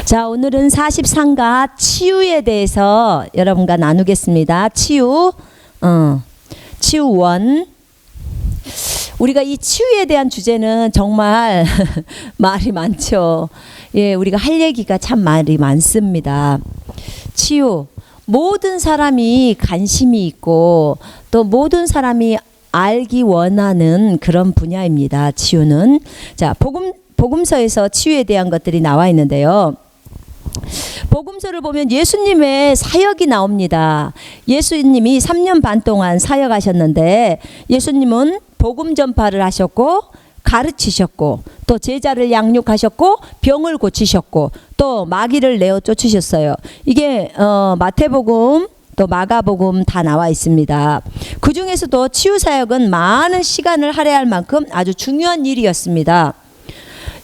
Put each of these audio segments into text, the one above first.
자, 오늘은 43가 치유에 대해서 여러분과 나누겠습니다. 치유, 치유원. 우리가 이 치유에 대한 주제는 정말 말이 많죠. 예, 우리가 할 얘기가 참 말이 많습니다. 치유. 모든 사람이 관심이 있고 또 모든 사람이 알기 원하는 그런 분야입니다. 치유는. 자, 복음서에서 치유에 대한 것들이 나와 있는데요. 복음서를 보면 예수님의 사역이 나옵니다. 예수님이 3년 반 동안 사역하셨는데 예수님은 복음 전파를 하셨고 가르치셨고 또 제자를 양육하셨고 병을 고치셨고 또 마귀를 내어 쫓으셨어요. 이게 마태복음 또 마가복음 다 나와 있습니다. 그 중에서도 치유 사역은 많은 시간을 할애할 만큼 아주 중요한 일이었습니다.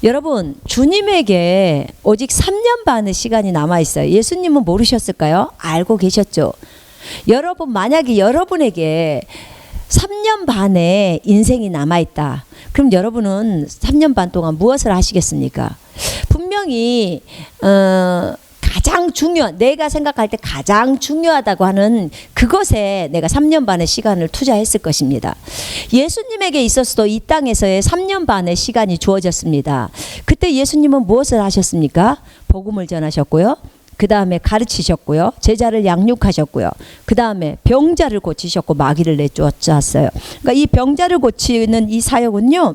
여러분, 주님에게 오직 3년 반의 시간이 남아 있어요. 예수님은 모르셨을까요? 알고 계셨죠. 여러분, 만약에 여러분에게 3년 반의 인생이 남아 있다. 그럼 여러분은 3년 반 동안 무엇을 하시겠습니까? 분명히 가장 중요한, 내가 생각할 때 가장 중요하다고 하는 그것에 내가 3년 반의 시간을 투자했을 것입니다. 예수님에게 있어서도 이 땅에서의 3년 반의 시간이 주어졌습니다. 그때 예수님은 무엇을 하셨습니까? 복음을 전하셨고요. 그 다음에 가르치셨고요. 제자를 양육하셨고요. 그 다음에 병자를 고치셨고 마귀를 내쫓았어요. 그러니까 이 병자를 고치는 이 사역은요,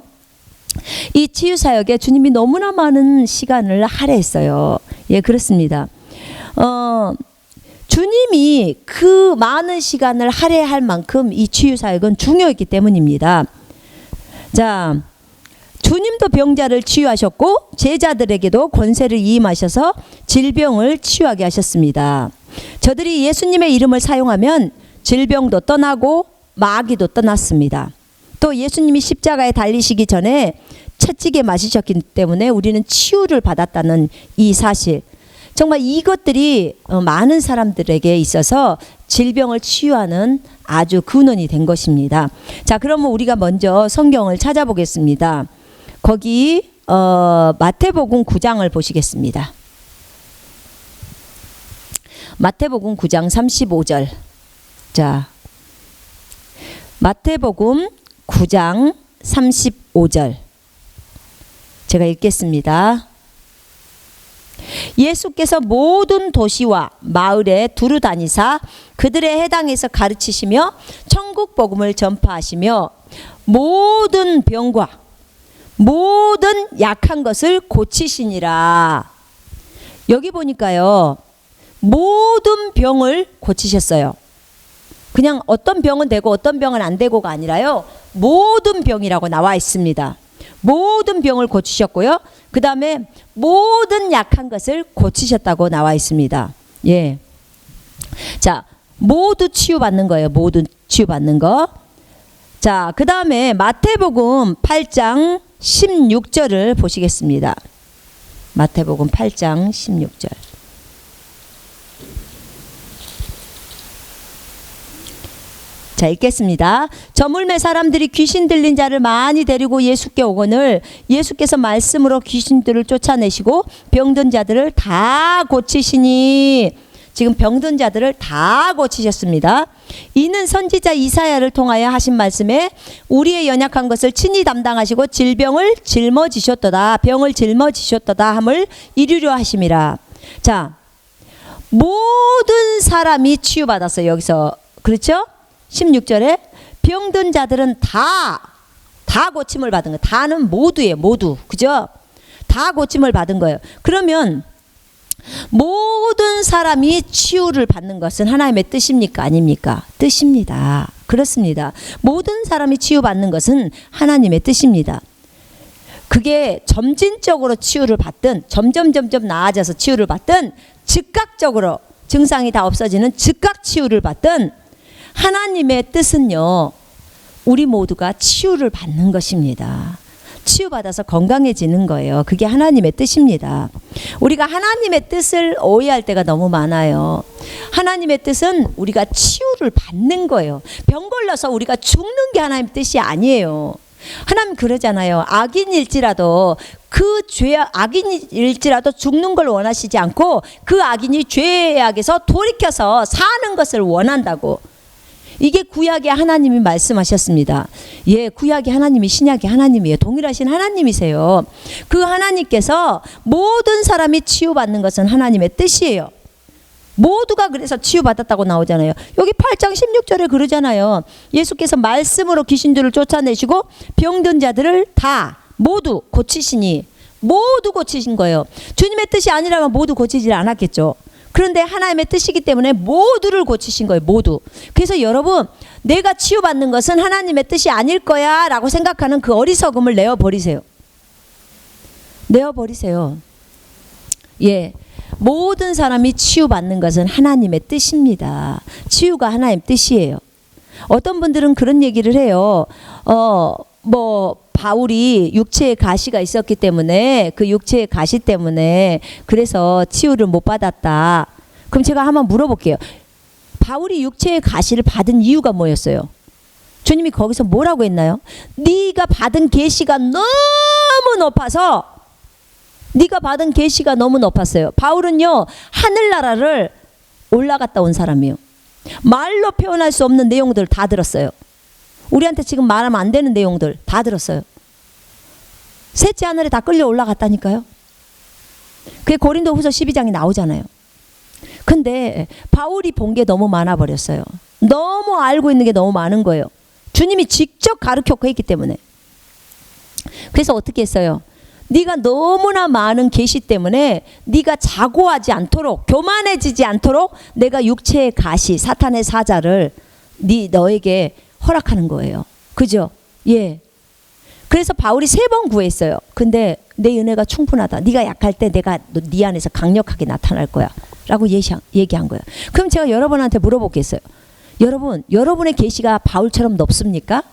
이 치유 사역에 주님이 너무나 많은 시간을 할애했어요. 예, 그렇습니다. 주님이 그 많은 시간을 할애할 만큼 이 치유 사역은 중요했기 때문입니다. 자, 주님도 병자를 치유하셨고 제자들에게도 권세를 이임하셔서 질병을 치유하게 하셨습니다. 저들이 예수님의 이름을 사용하면 질병도 떠나고 마귀도 떠났습니다. 또 예수님이 십자가에 달리시기 전에 채찍에 맞으셨기 때문에 우리는 치유를 받았다는 이 사실, 정말 이것들이 많은 사람들에게 있어서 질병을 치유하는 아주 근원이 된 것입니다. 자, 그러면 우리가 먼저 성경을 찾아보겠습니다. 거기 마태복음 9장을 보시겠습니다. 마태복음 9장 35절. 자, 마태복음 9장 35절 제가 읽겠습니다. 예수께서 모든 도시와 마을에 두루 다니사 그들의 해당에서 가르치시며 천국 복음을 전파하시며 모든 병과 모든 약한 것을 고치시니라. 여기 보니까요, 모든 병을 고치셨어요. 그냥 어떤 병은 되고 어떤 병은 안 되고가 아니라요, 모든 병이라고 나와 있습니다. 모든 병을 고치셨고요. 그 다음에 모든 약한 것을 고치셨다고 나와 있습니다. 예. 자, 모두 치유받는 거예요. 모두 치유받는 거. 자, 그 다음에 마태복음 8장 16절을 보시겠습니다. 마태복음 8장 16절. 자, 읽겠습니다. 저물매 사람들이 귀신 들린 자를 많이 데리고 예수께 오거늘 예수께서 말씀으로 귀신들을 쫓아내시고 병든 자들을 다 고치시니, 지금 병든 자들을 다 고치셨습니다. 이는 선지자 이사야를 통하여 하신 말씀에 우리의 연약한 것을 친히 담당하시고 질병을 짊어지셨도다, 병을 짊어지셨도다 함을 이루려 하심이라. 자, 모든 사람이 치유받았어요. 여기서. 그렇죠? 16절에 병든 자들은 다 고침을 받은 거예요. 다는 모두예요. 모두. 그죠? 다 고침을 받은 거예요. 그러면 모든 사람이 치유를 받는 것은 하나님의 뜻입니까? 아닙니까? 뜻입니다. 그렇습니다. 모든 사람이 치유받는 것은 하나님의 뜻입니다. 그게 점진적으로 치유를 받든 점점 나아져서 치유를 받든 즉각적으로 증상이 다 없어지는 즉각 치유를 받든 하나님의 뜻은요, 우리 모두가 치유를 받는 것입니다. 치유받아서 건강해지는 거예요. 그게 하나님의 뜻입니다. 우리가 하나님의 뜻을 오해할 때가 너무 많아요. 하나님의 뜻은 우리가 치유를 받는 거예요. 병 걸려서 우리가 죽는 게 하나님의 뜻이 아니에요. 하나님 그러잖아요. 악인일지라도 그 악인일지라도 죽는 걸 원하시지 않고 그 악인이 죄악에서 돌이켜서 사는 것을 원한다고. 이게 구약의 하나님이 말씀하셨습니다. 예, 구약의 하나님이 신약의 하나님이에요. 동일하신 하나님이세요. 그 하나님께서 모든 사람이 치유받는 것은 하나님의 뜻이에요. 모두가 그래서 치유받았다고 나오잖아요. 여기 8장 16절에 그러잖아요. 예수께서 말씀으로 귀신들을 쫓아내시고 병든 자들을 다 모두 고치시니, 모두 고치신 거예요. 주님의 뜻이 아니라면 모두 고치질 않았겠죠. 그런데 하나님의 뜻이기 때문에 모두를 고치신 거예요. 모두. 그래서 여러분, 내가 치유받는 것은 하나님의 뜻이 아닐 거야 라고 생각하는 그 어리석음을 내어버리세요. 내어버리세요. 예, 모든 사람이 치유받는 것은 하나님의 뜻입니다. 치유가 하나님의 뜻이에요. 어떤 분들은 그런 얘기를 해요. 바울이 육체에 가시가 있었기 때문에 그 육체의 가시 때문에 그래서 치유를 못 받았다. 그럼 제가 한번 물어볼게요. 바울이 육체의 가시를 받은 이유가 뭐였어요? 주님이 거기서 뭐라고 했나요? 네가 받은 계시가 너무 높아서, 네가 받은 계시가 너무 높았어요. 바울은요, 하늘나라를 올라갔다 온 사람이에요. 말로 표현할 수 없는 내용들 다 들었어요. 우리한테 지금 말하면 안 되는 내용들 다 들었어요. 셋째 하늘에 다 끌려 올라갔다니까요. 그게 고린도후서 12장에 나오잖아요. 근데 바울이 본 게 너무 많아 버렸어요. 너무 알고 있는 게 너무 많은 거예요. 주님이 직접 가르쳤고 했기 때문에. 그래서 어떻게 했어요? 네가 너무나 많은 계시 때문에 네가 자고하지 않도록, 교만해지지 않도록 내가 육체의 가시, 사탄의 사자를 너에게 허락하는 거예요. 그죠? 예. 그래서 바울이 3번 구했어요. 근데 내 은혜가 충분하다. 네가 약할 때 내가 네 안에서 강력하게 나타날 거야 라고 얘기한 거예요. 그럼 제가 여러분한테 물어보겠어요. 여러분, 여러분의 계시가 바울처럼 높습니까?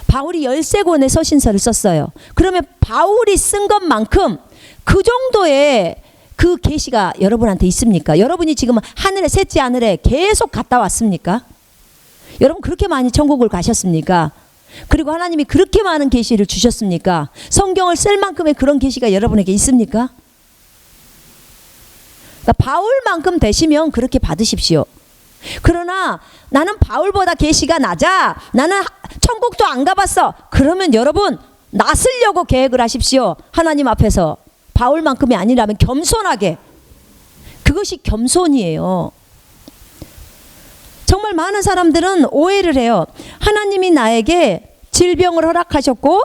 바울이 13권의 서신서를 썼어요. 그러면 바울이 쓴 것만큼 그 정도의 그 계시가 여러분한테 있습니까? 여러분이 지금 하늘에, 셋째 하늘에 계속 갔다 왔습니까? 여러분 그렇게 많이 천국을 가셨습니까? 그리고 하나님이 그렇게 많은 계시를 주셨습니까? 성경을 쓸 만큼의 그런 계시가 여러분에게 있습니까? 그러니까 바울만큼 되시면 그렇게 받으십시오. 그러나 나는 바울보다 계시가 낮아, 나는 천국도 안 가봤어, 그러면 여러분 낫으려고 계획을 하십시오. 하나님 앞에서 바울만큼이 아니라면 겸손하게. 그것이 겸손이에요. 정말 많은 사람들은 오해를 해요. 하나님이 나에게 질병을 허락하셨고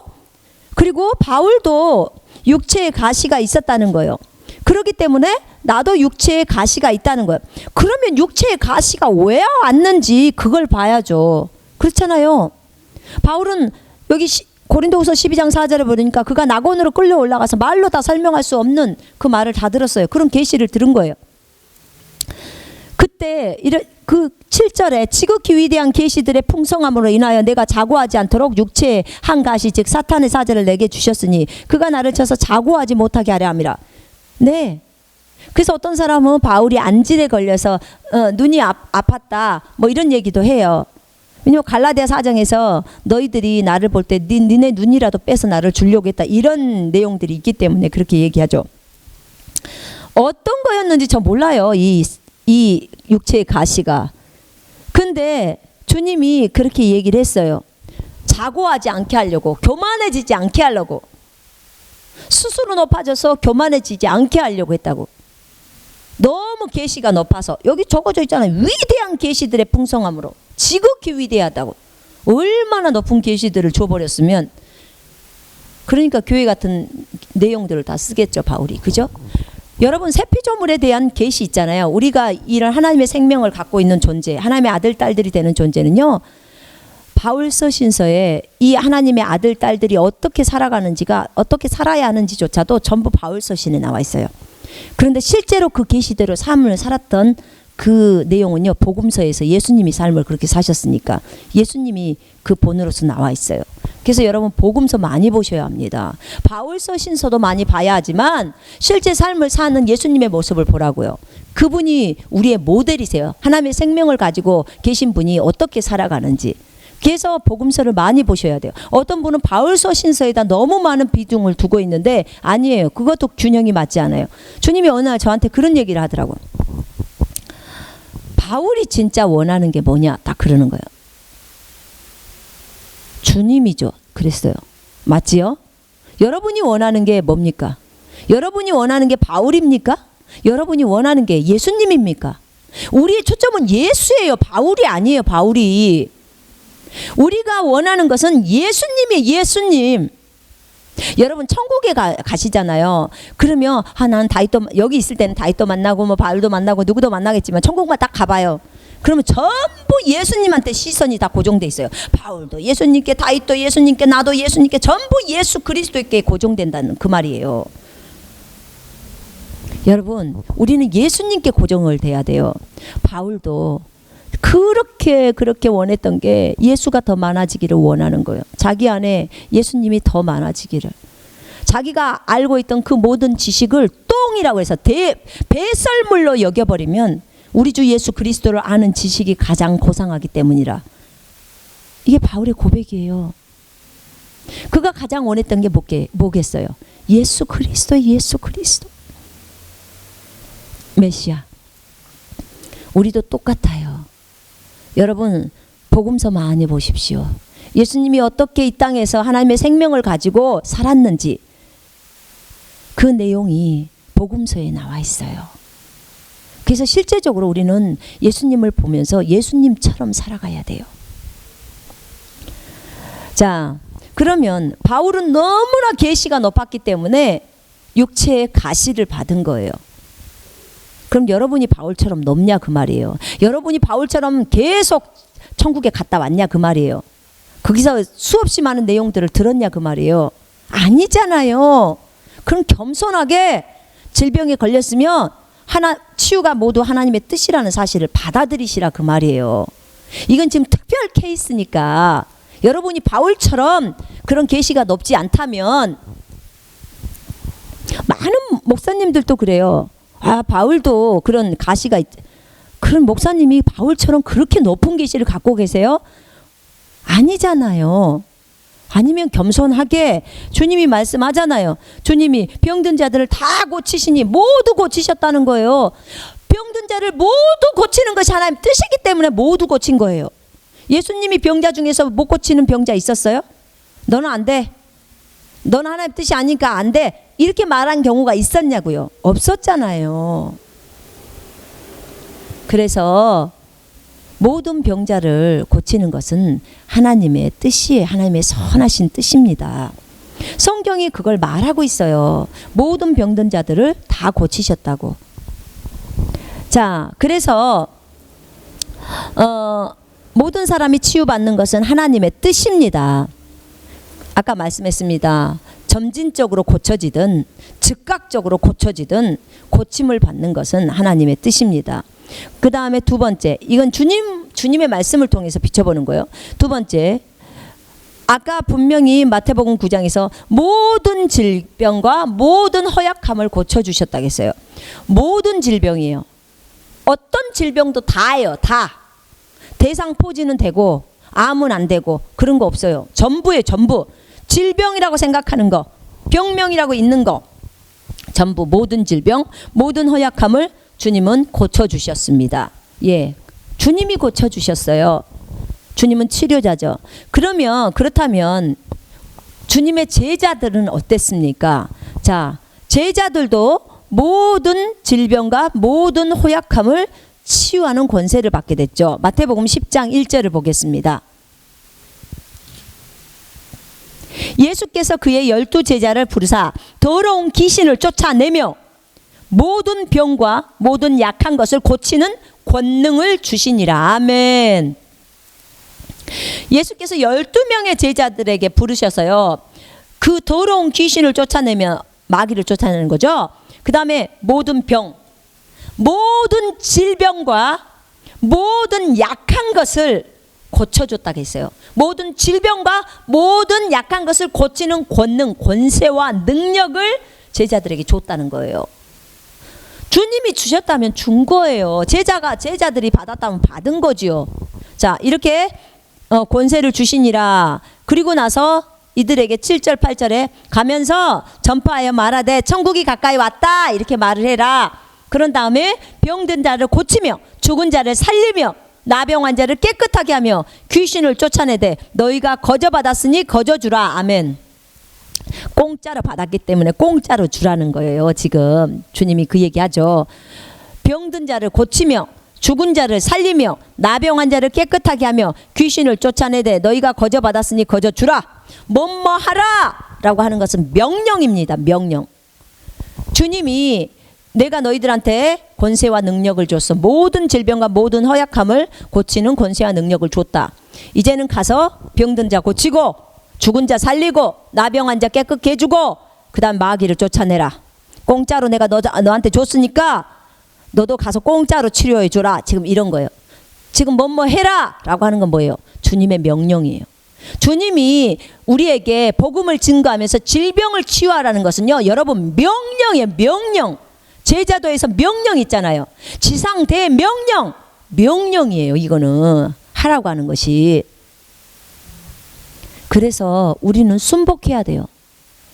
그리고 바울도 육체에 가시가 있었다는 거예요. 그렇기 때문에 나도 육체에 가시가 있다는 거예요. 그러면 육체에 가시가 왜 왔는지 그걸 봐야죠. 그렇잖아요. 바울은 여기 고린도후서 12장 4절에 보니까 그가 낙원으로 끌려 올라가서 말로 다 설명할 수 없는 그 말을 다 들었어요. 그런 계시를 들은 거예요. 그때 그 7절에 지극히 위대한 계시들의 풍성함으로 인하여 내가 자고하지 않도록 육체의 한 가시 즉 사탄의 사자를 내게 주셨으니 그가 나를 쳐서 자고하지 못하게 하려 함이라. 네. 그래서 어떤 사람은 바울이 안질에 걸려서 눈이 아팠다 뭐 이런 얘기도 해요. 왜냐면 갈라디아 4장에서 너희들이 나를 볼 때 니네 눈이라도 빼서 나를 주려고 했다 이런 내용들이 있기 때문에 그렇게 얘기하죠. 어떤 거였는지 저 몰라요. 이 육체의 가시가. 근데 주님이 그렇게 얘기를 했어요. 자고하지 않게 하려고, 교만해지지 않게 하려고, 스스로 높아져서 교만해지지 않게 하려고 했다고. 너무 계시가 높아서 여기 적어져 있잖아요. 위대한 계시들의 풍성함으로. 지극히 위대하다고. 얼마나 높은 계시들을 줘버렸으면, 그러니까 교회 같은 내용들을 다 쓰겠죠 바울이. 그죠? 여러분 세피조물에 대한 계시 있잖아요. 우리가 이런 하나님의 생명을 갖고 있는 존재, 하나님의 아들 딸들이 되는 존재는요, 바울 서신서에 이 하나님의 아들 딸들이 어떻게 살아가는지가, 어떻게 살아야 하는지조차도 전부 바울 서신에 나와 있어요. 그런데 실제로 그 계시대로 삶을 살았던 그 내용은요, 복음서에서 예수님이 삶을 그렇게 사셨으니까 예수님이 그 본으로서 나와 있어요. 그래서 여러분 복음서 많이 보셔야 합니다. 바울 서신서도 많이 봐야 하지만 실제 삶을 사는 예수님의 모습을 보라고요. 그분이 우리의 모델이세요. 하나님의 생명을 가지고 계신 분이 어떻게 살아가는지 그래서 복음서를 많이 보셔야 돼요. 어떤 분은 바울서 신서에다 너무 많은 비중을 두고 있는데 아니에요. 그것도 균형이 맞지 않아요. 주님이 어느 날 저한테 그런 얘기를 하더라고요. 바울이 진짜 원하는 게 뭐냐 딱 그러는 거예요. 주님이죠. 그랬어요. 맞지요? 여러분이 원하는 게 뭡니까? 여러분이 원하는 게 바울입니까? 여러분이 원하는 게 예수님입니까? 우리의 초점은 예수예요. 바울이 아니에요. 바울이. 우리가 원하는 것은 예수님이에요. 예수님. 여러분 천국에 가시잖아요. 그러면 난 다윗도 여기 있을 때는 다윗도 만나고 뭐 바울도 만나고 누구도 만나겠지만 천국만 딱 가봐요. 그러면 전부 예수님한테 시선이 다 고정돼 있어요. 바울도 예수님께, 다윗도 예수님께, 나도 예수님께, 전부 예수 그리스도께 고정된다는 그 말이에요. 여러분, 우리는 예수님께 고정을 돼야 돼요. 바울도 그렇게 원했던 게 예수가 더 많아지기를 원하는 거예요. 자기 안에 예수님이 더 많아지기를. 자기가 알고 있던 그 모든 지식을 똥이라고 해서 배설물로 여겨버리면 우리 주 예수 그리스도를 아는 지식이 가장 고상하기 때문이라. 이게 바울의 고백이에요. 그가 가장 원했던 게 뭐겠어요? 예수 그리스도, 예수 그리스도. 메시아. 우리도 똑같아요. 여러분 복음서 많이 보십시오. 예수님이 어떻게 이 땅에서 하나님의 생명을 가지고 살았는지 그 내용이 복음서에 나와 있어요. 그래서 실제적으로 우리는 예수님을 보면서 예수님처럼 살아가야 돼요. 자, 그러면 바울은 너무나 계시가 높았기 때문에 육체의 가시를 받은 거예요. 그럼 여러분이 바울처럼 높냐 그 말이에요. 여러분이 바울처럼 계속 천국에 갔다 왔냐 그 말이에요. 거기서 수없이 많은 내용들을 들었냐 그 말이에요. 아니잖아요. 그럼 겸손하게 질병에 걸렸으면 치유가 모두 하나님의 뜻이라는 사실을 받아들이시라 그 말이에요. 이건 지금 특별 케이스니까 여러분이 바울처럼 그런 계시가 높지 않다면 많은 목사님들도 그래요. 바울도 그런 가시가 그런 목사님이 바울처럼 그렇게 높은 계시를 갖고 계세요? 아니잖아요. 아니면 겸손하게 주님이 말씀하잖아요. 주님이 병든 자들을 다 고치시니 모두 고치셨다는 거예요. 병든 자를 모두 고치는 것이 하나님 뜻이기 때문에 모두 고친 거예요. 예수님이 병자 중에서 못 고치는 병자 있었어요? 너는 안 돼. 너는 하나님 뜻이 아니니까 안 돼. 이렇게 말한 경우가 있었냐고요? 없었잖아요. 그래서 모든 병자를 고치는 것은 하나님의 뜻이에요. 하나님의 선하신 뜻입니다. 성경이 그걸 말하고 있어요. 모든 병든 자들을 다 고치셨다고. 자, 그래서 모든 사람이 치유받는 것은 하나님의 뜻입니다. 아까 말씀했습니다. 점진적으로 고쳐지든 즉각적으로 고쳐지든 고침을 받는 것은 하나님의 뜻입니다. 그 다음에 두 번째, 이건 주님의 말씀을 통해서 비춰보는 거예요. 두 번째, 아까 분명히 마태복음 9장에서 모든 질병과 모든 허약함을 고쳐주셨다고 했어요. 모든 질병이에요. 어떤 질병도 다예요. 다. 대상포진은 되고 암은 안 되고 그런 거 없어요. 전부예요. 전부. 질병이라고 생각하는 거, 병명이라고 있는 거, 전부 모든 질병, 모든 허약함을 주님은 고쳐주셨습니다. 예, 주님이 고쳐주셨어요. 주님은 치료자죠. 그렇다면 주님의 제자들은 어땠습니까? 자, 제자들도 모든 질병과 모든 허약함을 치유하는 권세를 받게 됐죠. 마태복음 10장 1절을 보겠습니다. 예수께서 그의 12 제자를 부르사 더러운 귀신을 쫓아내며 모든 병과 모든 약한 것을 고치는 권능을 주시니라. 아멘. 예수께서 12명의 제자들에게 부르셔서요, 그 더러운 귀신을 쫓아내며 마귀를 쫓아내는 거죠. 그 다음에 모든 병, 모든 질병과 모든 약한 것을 고쳐줬다고 했어요. 모든 질병과 모든 약한 것을 고치는 권능, 권세와 능력을 제자들에게 줬다는 거예요. 주님이 주셨다면 준 거예요. 제자들이 받았다면 받은 거지요. 자, 이렇게 권세를 주시니라. 그리고 나서 이들에게 7절 8절에 가면서 전파하여 말하되 천국이 가까이 왔다 이렇게 말을 해라. 그런 다음에 병든 자를 고치며 죽은 자를 살리며 나병 환자를 깨끗하게 하며 귀신을 쫓아내되 너희가 거저 받았으니 거저 주라. 아멘. 공짜로 받았기 때문에 공짜로 주라는 거예요. 지금 주님이 그 얘기하죠. 병든 자를 고치며 죽은 자를 살리며 나병 환자를 깨끗하게 하며 귀신을 쫓아내되 너희가 거저 받았으니 거저 주라. 뭐뭐 하라 라고 하는 것은 명령입니다. 명령. 주님이 내가 너희들한테 권세와 능력을 줬어. 모든 질병과 모든 허약함을 고치는 권세와 능력을 줬다. 이제는 가서 병든 자 고치고 죽은 자 살리고 나병 환자 깨끗게 해주고 그 다음 마귀를 쫓아내라. 공짜로 내가 너한테 줬으니까 너도 가서 공짜로 치료해 주라. 지금 이런 거예요. 지금 뭐뭐 해라 라고 하는 건 뭐예요? 주님의 명령이에요. 주님이 우리에게 복음을 증거하면서 질병을 치유하라는 것은요, 여러분 명령이에요. 명령. 제자도에서 명령 있잖아요. 지상 대명령. 명령이에요. 이거는 하라고 하는 것이. 그래서 우리는 순복해야 돼요.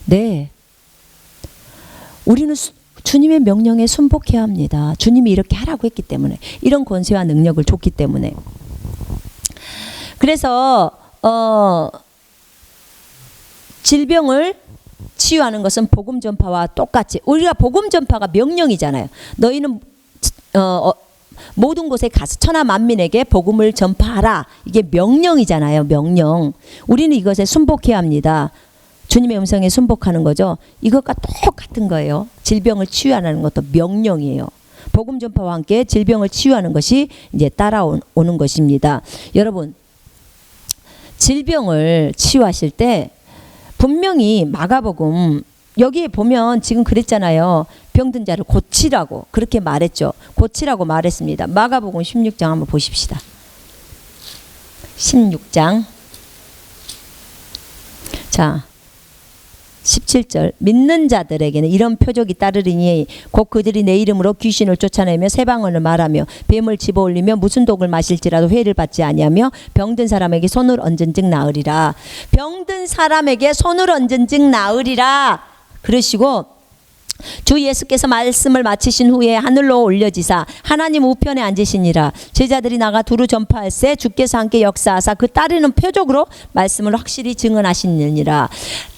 네. 우리는 주님의 명령에 순복해야 합니다. 주님이 이렇게 하라고 했기 때문에, 이런 권세와 능력을 줬기 때문에. 그래서 질병을 치유하는 것은 복음 전파와 똑같이, 우리가 복음 전파가 명령이잖아요. 너희는 모든 곳에 가서 천하 만민에게 복음을 전파하라. 이게 명령이잖아요. 명령. 우리는 이것에 순복해야 합니다. 주님의 음성에 순복하는 거죠. 이것과 똑같은 거예요. 질병을 치유하는 것도 명령이에요. 복음 전파와 함께 질병을 치유하는 것이 이제 따라오는 것입니다. 여러분, 질병을 치유하실 때 분명히 마가복음 여기에 보면 지금 그랬잖아요. 병든 자를 고치라고 그렇게 말했죠. 고치라고 말했습니다. 마가복음 16장 한번 보십시다. 16장. 자, 17절. 믿는 자들에게는 이런 표적이 따르리니 곧 그들이 내 이름으로 귀신을 쫓아내며 새 방언을 말하며 뱀을 집어올리며 무슨 독을 마실지라도 회를 받지 아니하며 병든 사람에게 손을 얹은즉 나으리라. 병든 사람에게 손을 얹은즉 나으리라. 그러시고 주 예수께서 말씀을 마치신 후에 하늘로 올려지사 하나님 우편에 앉으시니라. 제자들이 나가 두루 전파할세 주께서 함께 역사하사 그 따르는 표적으로 말씀을 확실히 증언하시느니라.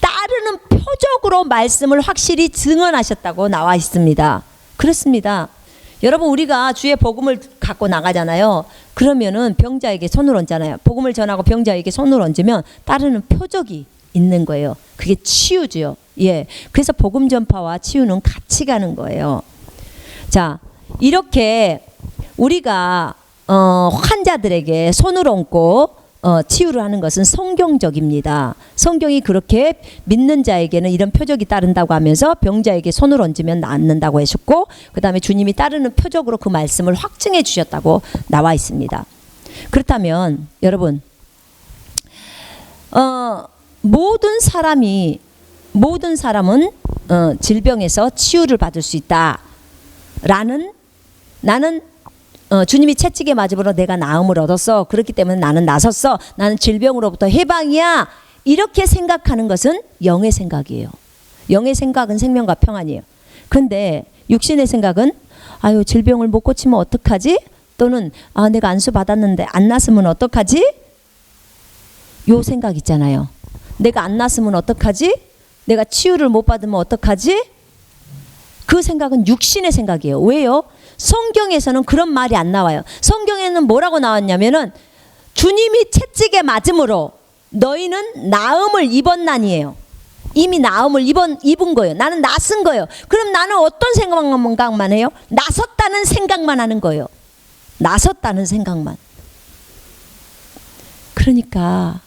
따르는 표적으로 말씀을 확실히 증언하셨다고 나와 있습니다. 그렇습니다. 여러분, 우리가 주의 복음을 갖고 나가잖아요. 그러면은 병자에게 손을 얹잖아요. 복음을 전하고 병자에게 손을 얹으면 따르는 표적이 있는 거예요. 그게 치유죠. 예. 그래서 복음 전파와 치유는 같이 가는 거예요. 자, 이렇게 우리가 환자들에게 손을 얹고 치유를 하는 것은 성경적입니다. 성경이 그렇게 믿는 자에게는 이런 표적이 따른다고 하면서 병자에게 손을 얹으면 낫는다고 하셨고, 그 다음에 주님이 따르는 표적으로 그 말씀을 확증해 주셨다고 나와 있습니다. 그렇다면 여러분, 모든 사람은 질병에서 치유를 받을 수 있다라는, 나는 주님이 채찍에 맞음으로 내가 나음을 얻었어. 그렇기 때문에 나는 나섰어. 나는 질병으로부터 해방이야. 이렇게 생각하는 것은 영의 생각이에요. 영의 생각은 생명과 평안이에요. 근데 육신의 생각은 아유, 질병을 못 고치면 어떡하지? 또는 내가 안수 받았는데 안 났으면 어떡하지? 요 생각 있잖아요. 내가 안 났으면 어떡하지? 내가 치유를 못 받으면 어떡하지? 그 생각은 육신의 생각이에요. 왜요? 성경에서는 그런 말이 안 나와요. 성경에는 뭐라고 나왔냐면은 주님이 채찍에 맞음으로 너희는 나음을 입었나니에요. 이미 나음을 입은 거예요. 나는 낫은 거예요. 그럼 나는 어떤 생각만 해요? 나섰다는 생각만 하는 거예요. 나섰다는 생각만. 그러니까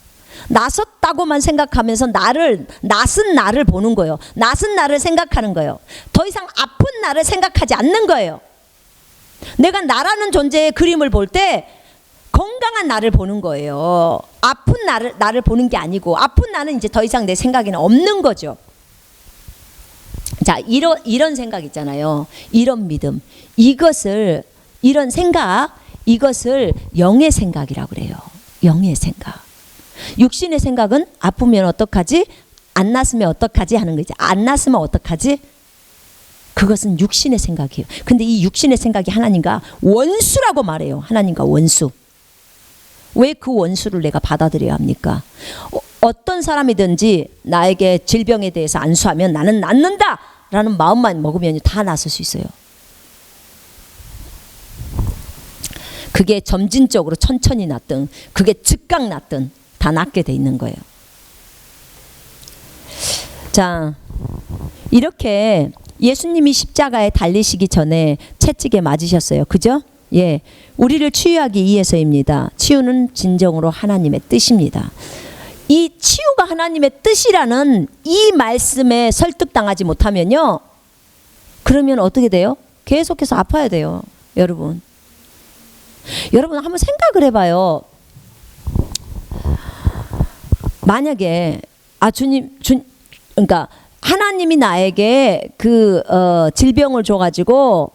나섰다고만 생각하면서 낫은 나를 보는 거예요. 낫은 나를 생각하는 거예요. 더 이상 아픈 나를 생각하지 않는 거예요. 내가 나라는 존재의 그림을 볼 때 건강한 나를 보는 거예요. 아픈 나를 보는 게 아니고, 아픈 나는 이제 더 이상 내 생각에는 없는 거죠. 자, 이런 생각 있잖아요. 이런 믿음, 이런 생각, 이것을 영의 생각이라고 그래요. 영의 생각. 육신의 생각은 아프면 어떡하지? 안 났으면 어떡하지? 하는 거지. 안 났으면 어떡하지? 그것은 육신의 생각이에요. 근데 이 육신의 생각이 하나님과 원수라고 말해요. 하나님과 원수. 왜 그 원수를 내가 받아들여야 합니까? 어떤 사람이든지 나에게 질병에 대해서 안수하면 나는 낫는다 라는 마음만 먹으면 다 낫을 수 있어요. 그게 점진적으로 천천히 낫든 그게 즉각 낫든 다 낫게 돼 있는 거예요. 자, 이렇게 예수님이 십자가에 달리시기 전에 채찍에 맞으셨어요. 그죠? 예, 우리를 치유하기 위해서입니다. 치유는 진정으로 하나님의 뜻입니다. 이 치유가 하나님의 뜻이라는 이 말씀에 설득당하지 못하면요, 그러면 어떻게 돼요? 계속해서 아파야 돼요. 여러분 한번 생각을 해봐요. 만약에 그러니까 하나님이 나에게 그 질병을 줘가지고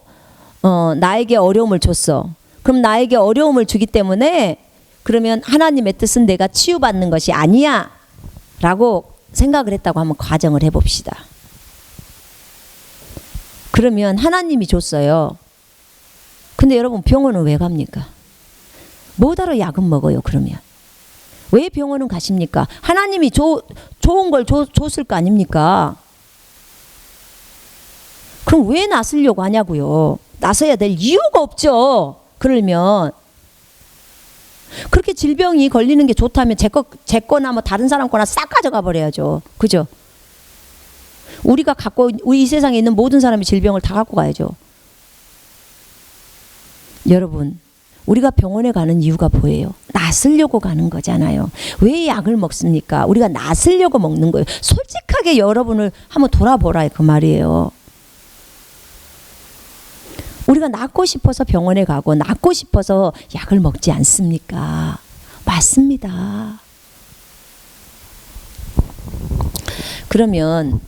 나에게 어려움을 줬어. 그럼 나에게 어려움을 주기 때문에 그러면 하나님의 뜻은 내가 치유받는 것이 아니야 라고 생각을 했다고 한번 가정을 해봅시다. 그러면 하나님이 줬어요. 근데 여러분 병원은 왜 갑니까? 뭐하러 약은 먹어요? 그러면 왜 병원은 가십니까? 하나님이 좋은 걸 줬을 거 아닙니까? 그럼 왜 나서려고 하냐고요? 나서야 될 이유가 없죠. 그러면 그렇게 질병이 걸리는 게 좋다면 제 거나 뭐 다른 사람 거나 싹 가져가 버려야죠. 그죠? 우리가 우리 이 세상에 있는 모든 사람이 질병을 다 갖고 가야죠. 여러분, 우리가 병원에 가는 이유가 뭐예요? 낫으려고 가는 거잖아요. 왜 약을 먹습니까? 우리가 낫으려고 먹는 거예요. 솔직하게 여러분을 한번 돌아보라 그 말이에요. 우리가 낫고 싶어서 병원에 가고 낫고 싶어서 약을 먹지 않습니까? 맞습니다. 그러면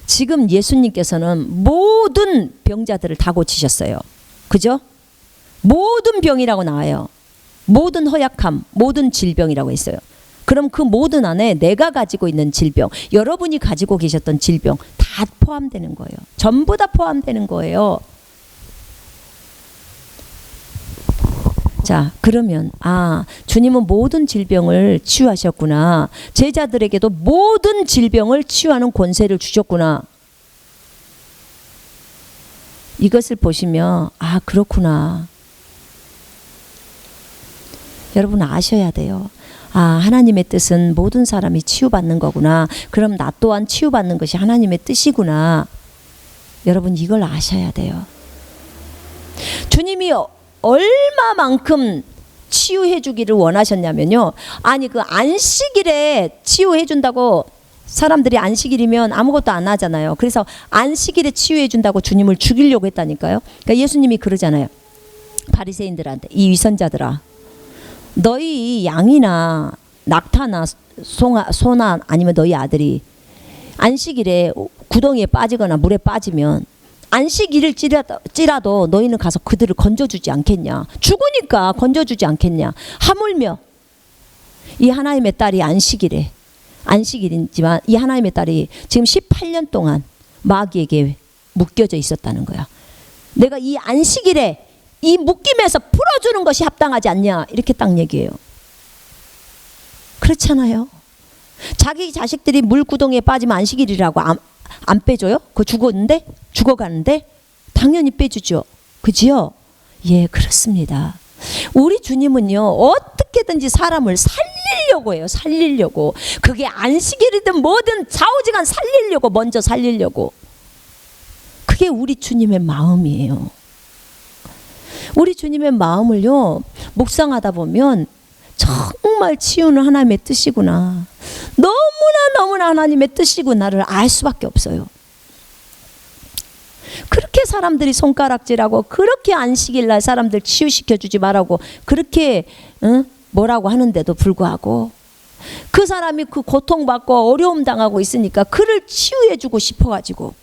지금 예수님께서는 모든 병자들을 다 고치셨어요. 그죠? 모든 병이라고 나와요. 모든 허약함, 모든 질병이라고 했어요. 그럼 그 모든 안에 내가 가지고 있는 질병, 여러분이 가지고 계셨던 질병 다 포함되는 거예요. 전부 다 포함되는 거예요. 자, 그러면 주님은 모든 질병을 치유하셨구나. 제자들에게도 모든 질병을 치유하는 권세를 주셨구나. 이것을 보시면 그렇구나. 여러분 아셔야 돼요. 하나님의 뜻은 모든 사람이 치유받는 거구나. 그럼 나 또한 치유받는 것이 하나님의 뜻이구나. 여러분 이걸 아셔야 돼요. 주님이 얼마만큼 치유해 주기를 원하셨냐면요. 그 안식일에 치유해 준다고, 사람들이 안식일이면 아무것도 안 하잖아요. 그래서 안식일에 치유해 준다고 주님을 죽이려고 했다니까요. 그러니까 예수님이 그러잖아요. 바리새인들한테, 이 위선자들아, 너희 양이나 낙타나 소나 아니면 너희 아들이 안식일에 구덩이에 빠지거나 물에 빠지면 안식일을 찌라도 너희는 가서 그들을 건져주지 않겠냐? 죽으니까 건져주지 않겠냐? 하물며 이 하나님의 딸이 안식일이지만 이 하나님의 딸이 지금 18년 동안 마귀에게 묶여져 있었다는 거야. 내가 이 안식일에 이 묶임에서 풀어주는 것이 합당하지 않냐? 이렇게 딱 얘기해요. 그렇잖아요. 자기 자식들이 물구덩이에 빠지면 안식일이라고 안 빼줘요? 그거 죽어가는데 당연히 빼주죠. 그지요? 예, 그렇습니다. 우리 주님은요, 어떻게든지 사람을 살리려고 해요. 살리려고. 그게 안식일이든 뭐든 좌우지간 먼저 살리려고. 그게 우리 주님의 마음이에요. 우리 주님의 마음을요, 묵상하다 보면 정말 치유는 하나님의 뜻이구나. 너무나 하나님의 뜻이구나를 알 수밖에 없어요. 그렇게 사람들이 손가락질하고 그렇게 안식일날 사람들 치유시켜 주지 말라고 그렇게 뭐라고 하는데도 불구하고 그 사람이 그 고통받고 어려움 당하고 있으니까 그를 치유해 주고 싶어가지고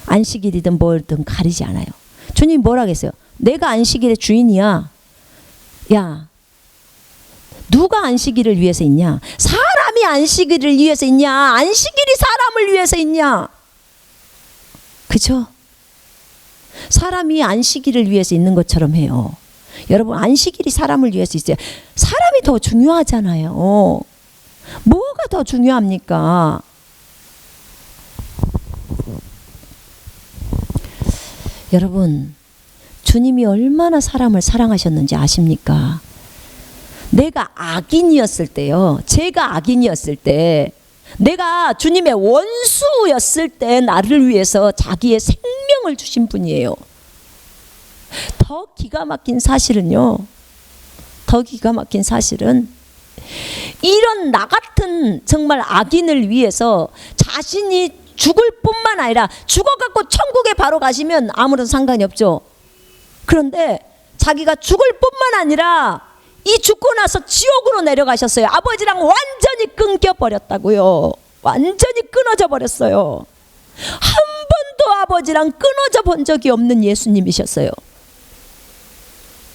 안식일이든 뭐든 가리지 않아요. 주님 뭐라 했어요? 내가 안식일의 주인이야. 야, 누가 안식일을 위해서 있냐? 사람이 안식일을 위해서 있냐? 안식일이 사람을 위해서 있냐? 그죠? 사람이 안식일을 위해서 있는 것처럼 해요. 여러분, 안식일이 사람을 위해서 있어요. 사람이 더 중요하잖아요. 뭐가 더 중요합니까? 여러분, 주님이 얼마나 사람을 사랑하셨는지 아십니까? 내가 악인이었을 때요, 제가 악인이었을 때, 내가 주님의 원수였을 때 나를 위해서 자기의 생명을 주신 분이에요. 더 기가 막힌 사실은요, 더 기가 막힌 사실은 이런 나 같은 정말 악인을 위해서 자신이 죽을 뿐만 아니라 죽어갖고 천국에 바로 가시면 아무런 상관이 없죠. 그런데 자기가 죽을 뿐만 아니라 이 죽고 나서 지옥으로 내려가셨어요. 아버지랑 완전히 끊겨버렸다고요. 완전히 끊어져 버렸어요. 한 번도 아버지랑 끊어져 본 적이 없는 예수님이셨어요.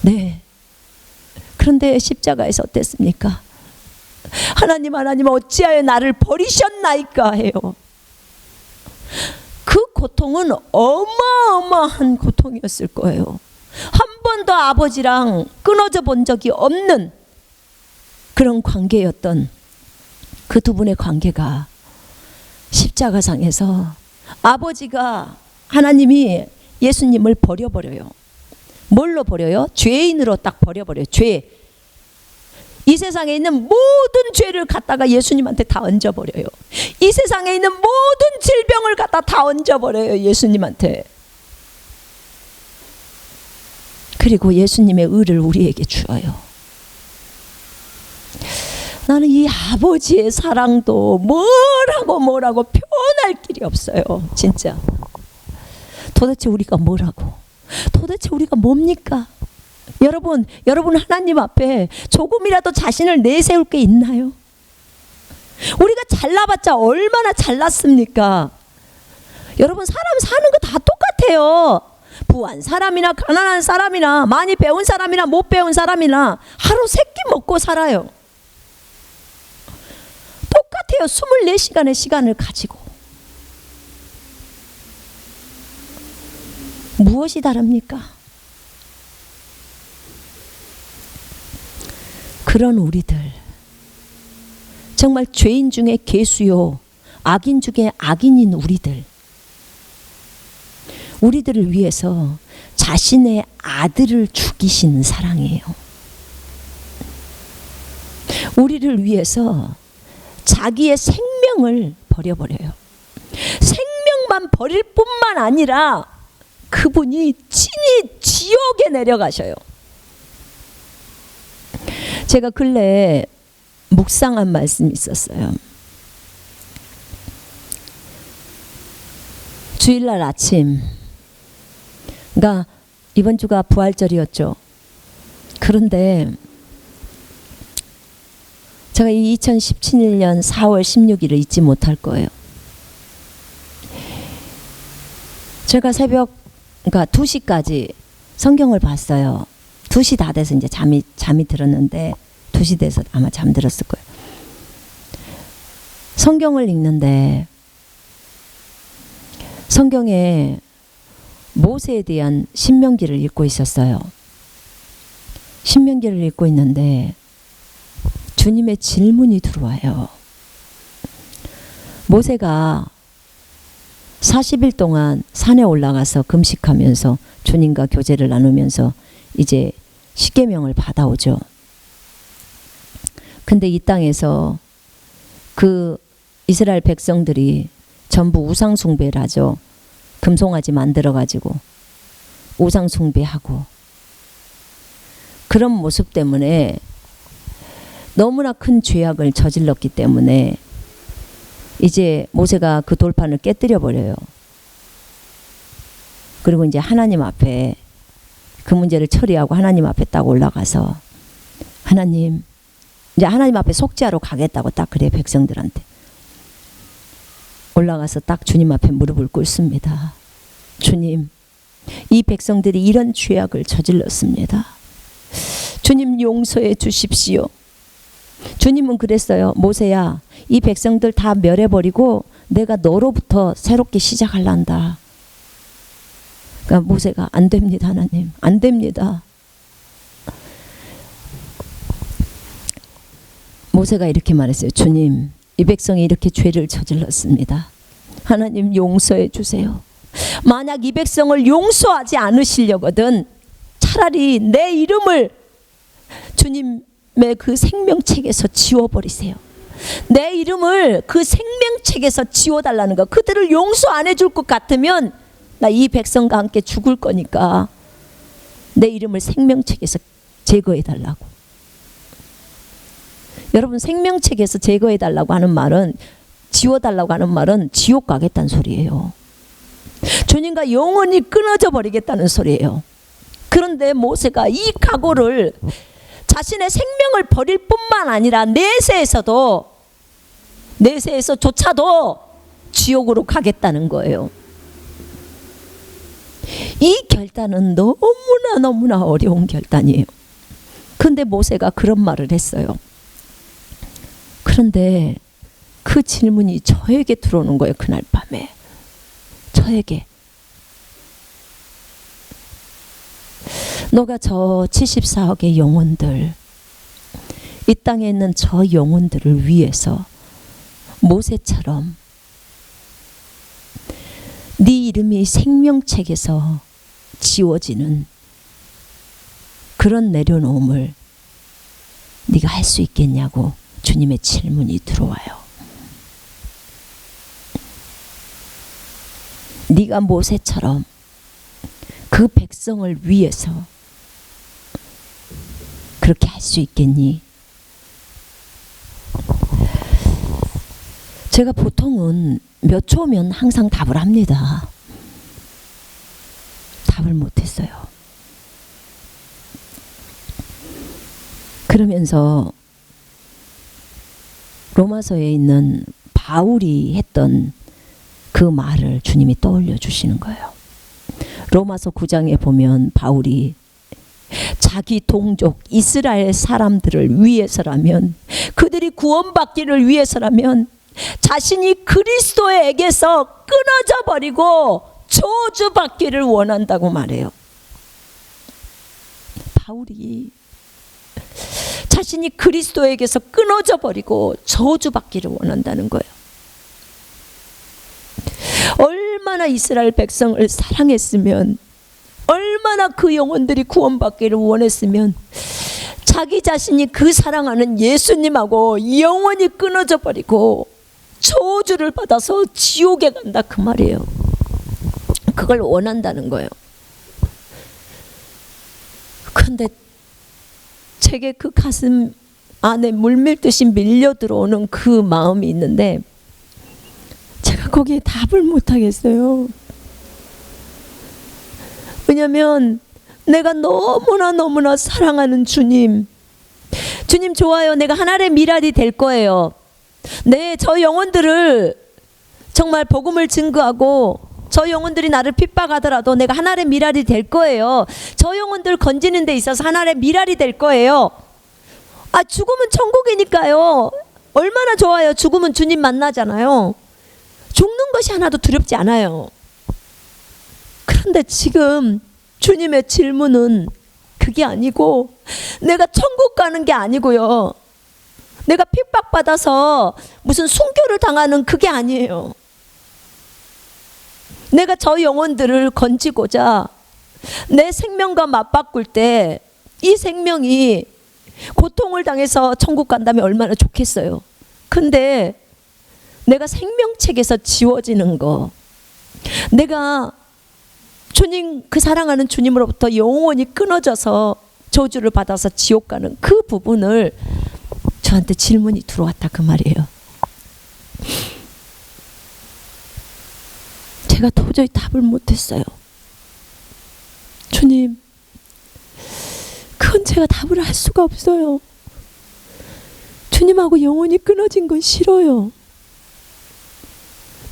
네. 그런데 십자가에서 어땠습니까? 하나님, 하나님, 어찌하여 나를 버리셨나이까 해요. 그 고통은 어마어마한 고통이었을 거예요. 한 번도 아버지랑 끊어져 본 적이 없는 그런 관계였던 그 두 분의 관계가 십자가상에서 아버지가, 하나님이 예수님을 버려버려요. 뭘로 버려요? 죄인으로 딱 버려버려요. 죄. 이 세상에 있는 모든 죄를 갖다가 예수님한테 다 얹어버려요. 이 세상에 있는 모든 질병을 갖다 다 얹어버려요. 예수님한테. 그리고 예수님의 의를 우리에게 주어요. 나는 이 아버지의 사랑도 뭐라고 표현할 길이 없어요. 진짜. 도대체 우리가 뭐라고? 도대체 우리가 뭡니까? 여러분 하나님 앞에 조금이라도 자신을 내세울 게 있나요? 우리가 잘나봤자 얼마나 잘났습니까? 여러분, 사람 사는 거 다 똑같아요. 부한 사람이나 가난한 사람이나 많이 배운 사람이나 못 배운 사람이나 하루 세 끼 먹고 살아요. 똑같아요. 24시간의 시간을 가지고. 무엇이 다릅니까? 그런 우리들, 정말 죄인 중에 괴수요, 악인 중에 악인인 우리들을 위해서 자신의 아들을 죽이시는 사랑이에요. 우리를 위해서 자기의 생명을 버려버려요. 생명만 버릴 뿐만 아니라 그분이 친히 지옥에 내려가셔요. 제가 근래에 묵상한 말씀이 있었어요. 주일날 아침, 그러니까 이번 주가 부활절이었죠. 그런데 제가 이 2017년 4월 16일을 잊지 못할 거예요. 제가 새벽, 그러니까 2시까지 성경을 봤어요. 2시 다 돼서 이제 잠이 들었는데, 2시 돼서 아마 잠들었을 거예요. 성경을 읽는데 성경에 모세에 대한 신명기를 읽고 있었어요. 신명기를 읽고 있는데 주님의 질문이 들어와요. 모세가 40일 동안 산에 올라가서 금식하면서 주님과 교제를 나누면서 이제 십계명을 받아오죠. 근데 이 땅에서 그 이스라엘 백성들이 전부 우상 숭배를 하죠. 금송아지 만들어 가지고 우상 숭배하고, 그런 모습 때문에 너무나 큰 죄악을 저질렀기 때문에 이제 모세가 그 돌판을 깨뜨려 버려요. 그리고 이제 하나님 앞에 그 문제를 처리하고 하나님 앞에 딱 올라가서, 하나님, 이제 하나님 앞에 속죄하러 가겠다고 딱 그래, 백성들한테. 올라가서 딱 주님 앞에 무릎을 꿇습니다. 주님, 이 백성들이 이런 죄악을 저질렀습니다. 주님, 용서해 주십시오. 주님은 그랬어요. 모세야, 이 백성들 다 멸해버리고 내가 너로부터 새롭게 시작할란다. 그러니까 모세가 안 됩니다, 하나님. 안 됩니다. 모세가 이렇게 말했어요. 주님, 이 백성이 이렇게 죄를 저질렀습니다. 하나님 용서해 주세요. 만약 이 백성을 용서하지 않으시려거든 차라리 내 이름을 주님의 그 생명책에서 지워버리세요. 내 이름을 그 생명책에서 지워달라는 거. 그들을 용서 안 해줄 것 같으면 나 이 백성과 함께 죽을 거니까 내 이름을 생명책에서 제거해달라고. 여러분, 생명책에서 제거해달라고 하는 말은, 지워달라고 하는 말은 지옥 가겠다는 소리예요. 주님과 영원히 끊어져 버리겠다는 소리예요. 그런데 모세가 이 각오를 자신의 생명을 버릴 뿐만 아니라 내세에서조차도 지옥으로 가겠다는 거예요. 이 결단은 너무나 어려운 결단이에요. 그런데 모세가 그런 말을 했어요. 그런데 그 질문이 저에게 들어오는 거예요. 그날 밤에 저에게. 너가 저 74억의 영혼들, 이 땅에 있는 저 영혼들을 위해서 모세처럼 네 이름이 생명책에서 지워지는 그런 내려놓음을 네가 할 수 있겠냐고 주님의 질문이 들어와요. 네가 모세처럼 그 백성을 위해서 그렇게 할 수 있겠니? 제가 보통은 몇 초면 항상 답을 합니다. 답을 못했어요. 그러면서 로마서에 있는 바울이 했던 그 말을 주님이 떠올려 주시는 거예요. 로마서 9장에 보면 바울이 자기 동족 이스라엘 사람들을 위해서라면, 그들이 구원받기를 위해서라면 자신이 그리스도에게서 끊어져 버리고 저주받기를 원한다고 말해요. 바울이 자신이 그리스도에게서 끊어져 버리고 저주받기를 원한다는 거예요. 얼마나 이스라엘 백성을 사랑했으면, 얼마나 그 영혼들이 구원받기를 원했으면 자기 자신이 그 사랑하는 예수님하고 영원히 끊어져 버리고 저주를 받아서 지옥에 간다, 그 말이에요. 그걸 원한다는 거예요. 그런데 제게 그 가슴 안에 물밀듯이 밀려 들어오는 그 마음이 있는데 제가 거기에 답을 못 하겠어요. 왜냐면 내가 너무나 사랑하는 주님 좋아요. 내가 하나님의 미랄이 될 거예요. 네, 저 영혼들을 정말 복음을 증거하고 저 영혼들이 나를 핍박하더라도 내가 하나님의 미랄이 될 거예요. 저 영혼들 건지는 데 있어서 하나님의 미랄이 될 거예요. 아, 죽으면 천국이니까요. 얼마나 좋아요. 죽으면 주님 만나잖아요. 죽는 것이 하나도 두렵지 않아요. 그런데 지금 주님의 질문은 그게 아니고, 내가 천국 가는 게 아니고요, 내가 핍박받아서 무슨 순교를 당하는 그게 아니에요. 내가 저 영혼들을 건지고자 내 생명과 맞바꿀 때 이 생명이 고통을 당해서 천국 간다면 얼마나 좋겠어요. 근데 내가 생명책에서 지워지는 거, 내가 주님, 그 사랑하는 주님으로부터 영원히 끊어져서 저주를 받아서 지옥 가는 그 부분을 저한테 질문이 들어왔다, 그 말이에요. 제가 도저히 답을 못했어요. 주님, 그건 제가 답을 할 수가 없어요. 주님하고 영원히 끊어진 건 싫어요.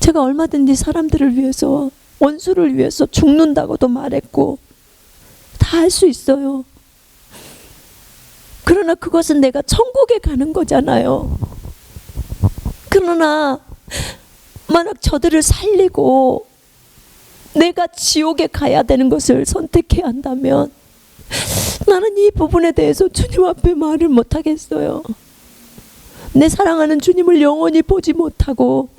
제가 얼마든지 사람들을 위해서, 원수를 위해서 죽는다고도 말했고 다 할 수 있어요. 그러나 그것은 내가 천국에 가는 거잖아요. 그러나 만약 저들을 살리고 내가 지옥에 가야 되는 것을 선택해야 한다면 나는 이 부분에 대해서 주님 앞에 말을 못하겠어요. 내 사랑하는 주님을 영원히 보지 못하고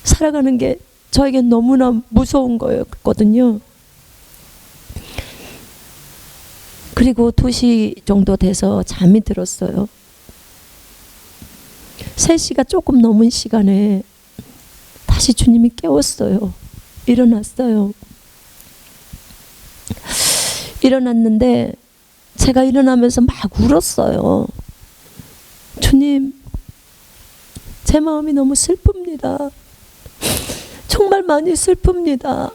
살아가는 게 저에겐 너무나 무서운 거였거든요. 그리고 2시 정도 돼서 잠이 들었어요. 3시가 조금 넘은 시간에 다시 주님이 깨웠어요. 일어났어요. 일어났는데 제가 일어나면서 막 울었어요. 주님, 제 마음이 너무 슬픕니다. 정말 많이 슬픕니다.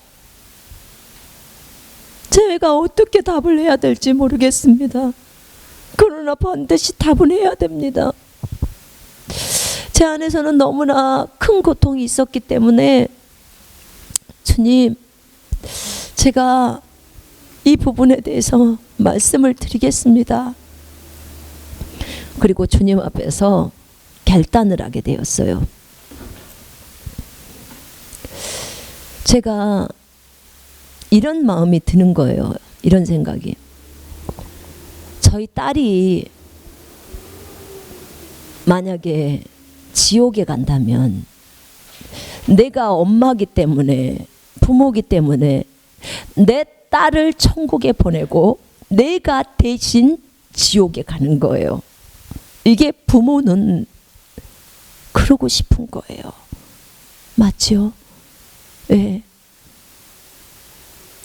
제가 어떻게 답을 해야 될지 모르겠습니다. 그러나 반드시 답은 해야 됩니다. 제 안에서는 너무나 큰 고통이 있었기 때문에 주님, 제가 이 부분에 대해서 말씀을 드리겠습니다. 그리고 주님 앞에서 결단을 하게 되었어요. 제가 이런 마음이 드는 거예요. 이런 생각이. 저희 딸이 만약에 지옥에 간다면 내가 엄마기 때문에, 부모기 때문에 내 딸을 천국에 보내고 내가 대신 지옥에 가는 거예요. 이게 부모는 그러고 싶은 거예요. 맞죠? 네.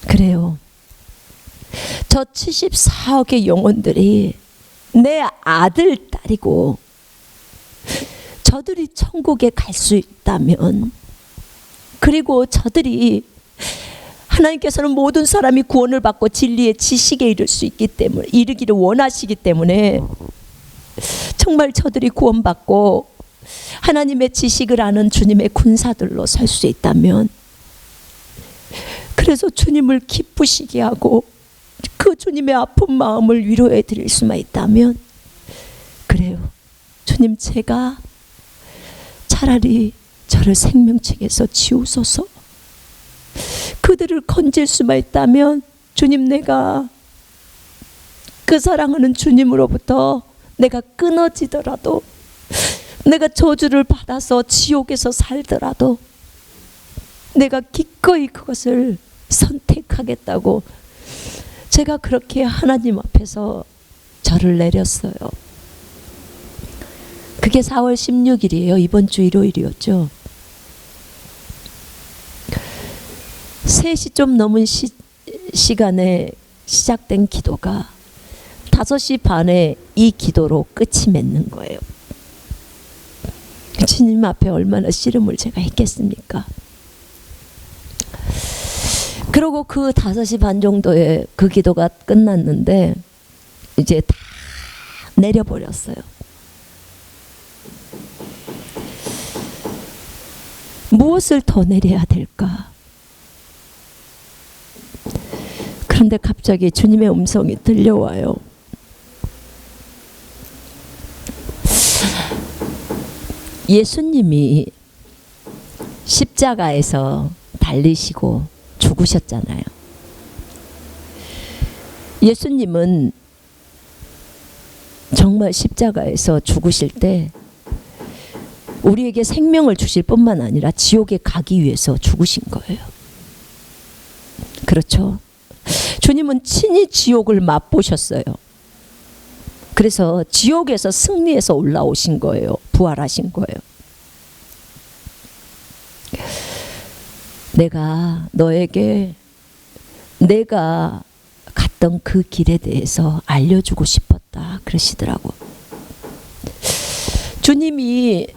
그래요. 저 74억의 영혼들이 내 아들, 딸이고 저들이 천국에 갈 수 있다면, 그리고 저들이 하나님께서는 모든 사람이 구원을 받고 진리의 지식에 이를 수 있기 때문에, 이르기를 원하시기 때문에 정말 저들이 구원받고 하나님의 지식을 아는 주님의 군사들로 살 수 있다면, 그래서 주님을 기쁘시게 하고 그 주님의 아픈 마음을 위로해 드릴 수만 있다면, 그래요. 주님, 제가 차라리 저를 생명책에서 지우소서. 그들을 건질 수만 있다면 주님, 내가 그 사랑하는 주님으로부터 내가 끊어지더라도, 내가 저주를 받아서 지옥에서 살더라도 내가 기꺼이 그것을 선택하겠다고 제가 그렇게 하나님 앞에서 절을 내렸어요. 그게 4월 16일이에요. 이번 주 일요일이었죠. 3시 좀 넘은 시간에 시작된 기도가 5시 반에 이 기도로 끝이 맺는 거예요. 주님 앞에 얼마나 씨름을 제가 했겠습니까? 그리고 그 5시 반 정도에 그 기도가 끝났는데 이제 다 내려버렸어요. 무엇을 더 내려야 될까? 그런데 갑자기 주님의 음성이 들려와요. 예수님이 십자가에서 달리시고 죽으셨잖아요. 예수님은 정말 십자가에서 죽으실 때 우리에게 생명을 주실 뿐만 아니라 지옥에 가기 위해서 죽으신 거예요. 그렇죠? 주님은 친히 지옥을 맛보셨어요. 그래서 지옥에서 승리해서 올라오신 거예요. 부활하신 거예요. 내가 너에게 내가 갔던 그 길에 대해서 알려주고 싶었다 그러시더라고. 주님이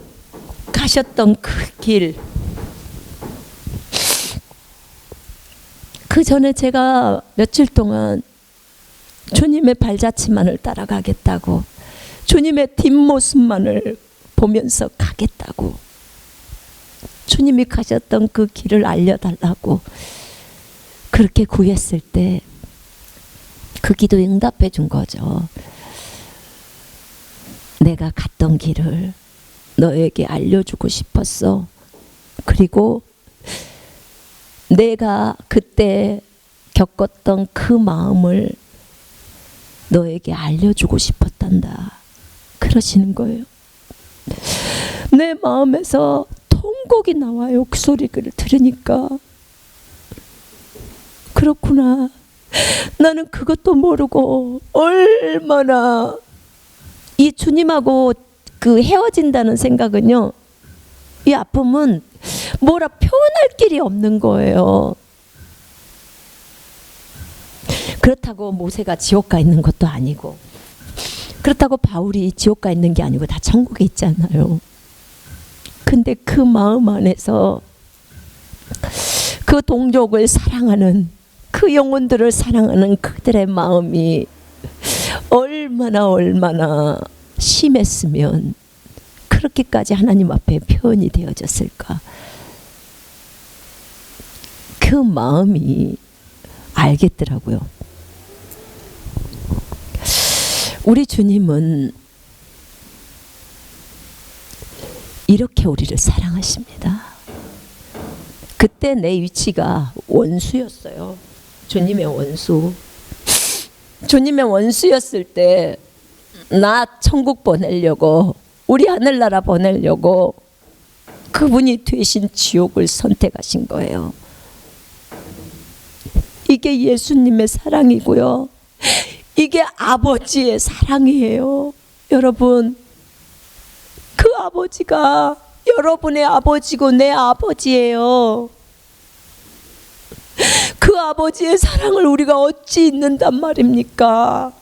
가셨던 그 길, 그 전에 제가 며칠 동안 주님의 발자취만을 따라가겠다고, 주님의 뒷모습만을 보면서 가겠다고, 주님이 가셨던 그 길을 알려달라고 그렇게 구했을 때 그 기도에 응답해 준 거죠. 내가 갔던 길을 너에게 알려주고 싶었어. 그리고 내가 그때 겪었던 그 마음을 너에게 알려주고 싶었단다. 그러시는 거예요. 내 마음에서 통곡이 나와요. 그 소리를 들으니까. 그렇구나. 나는 그것도 모르고 얼마나 이 주님하고 그 헤어진다는 생각은요, 이 아픔은 뭐라 표현할 길이 없는 거예요. 그렇다고 모세가 지옥 가 있는 것도 아니고, 그렇다고 바울이 지옥 가 있는 게 아니고 다 천국에 있잖아요. 근데 그 마음 안에서 그 동족을 사랑하는, 그 영혼들을 사랑하는 그들의 마음이 얼마나 심했으면 그렇게까지 하나님 앞에 표현이 되어졌을까. 그 마음이 알겠더라고요. 우리 주님은 이렇게 우리를 사랑하십니다. 그때 내 위치가 원수였어요. 주님의 원수. 주님의 원수였을 때 나 천국 보내려고, 우리 하늘나라 보내려고 그분이 되신 지옥을 선택하신 거예요. 이게 예수님의 사랑이고요. 이게 아버지의 사랑이에요. 여러분, 그 아버지가 여러분의 아버지고 내 아버지예요. 그 아버지의 사랑을 우리가 어찌 잊는단 말입니까?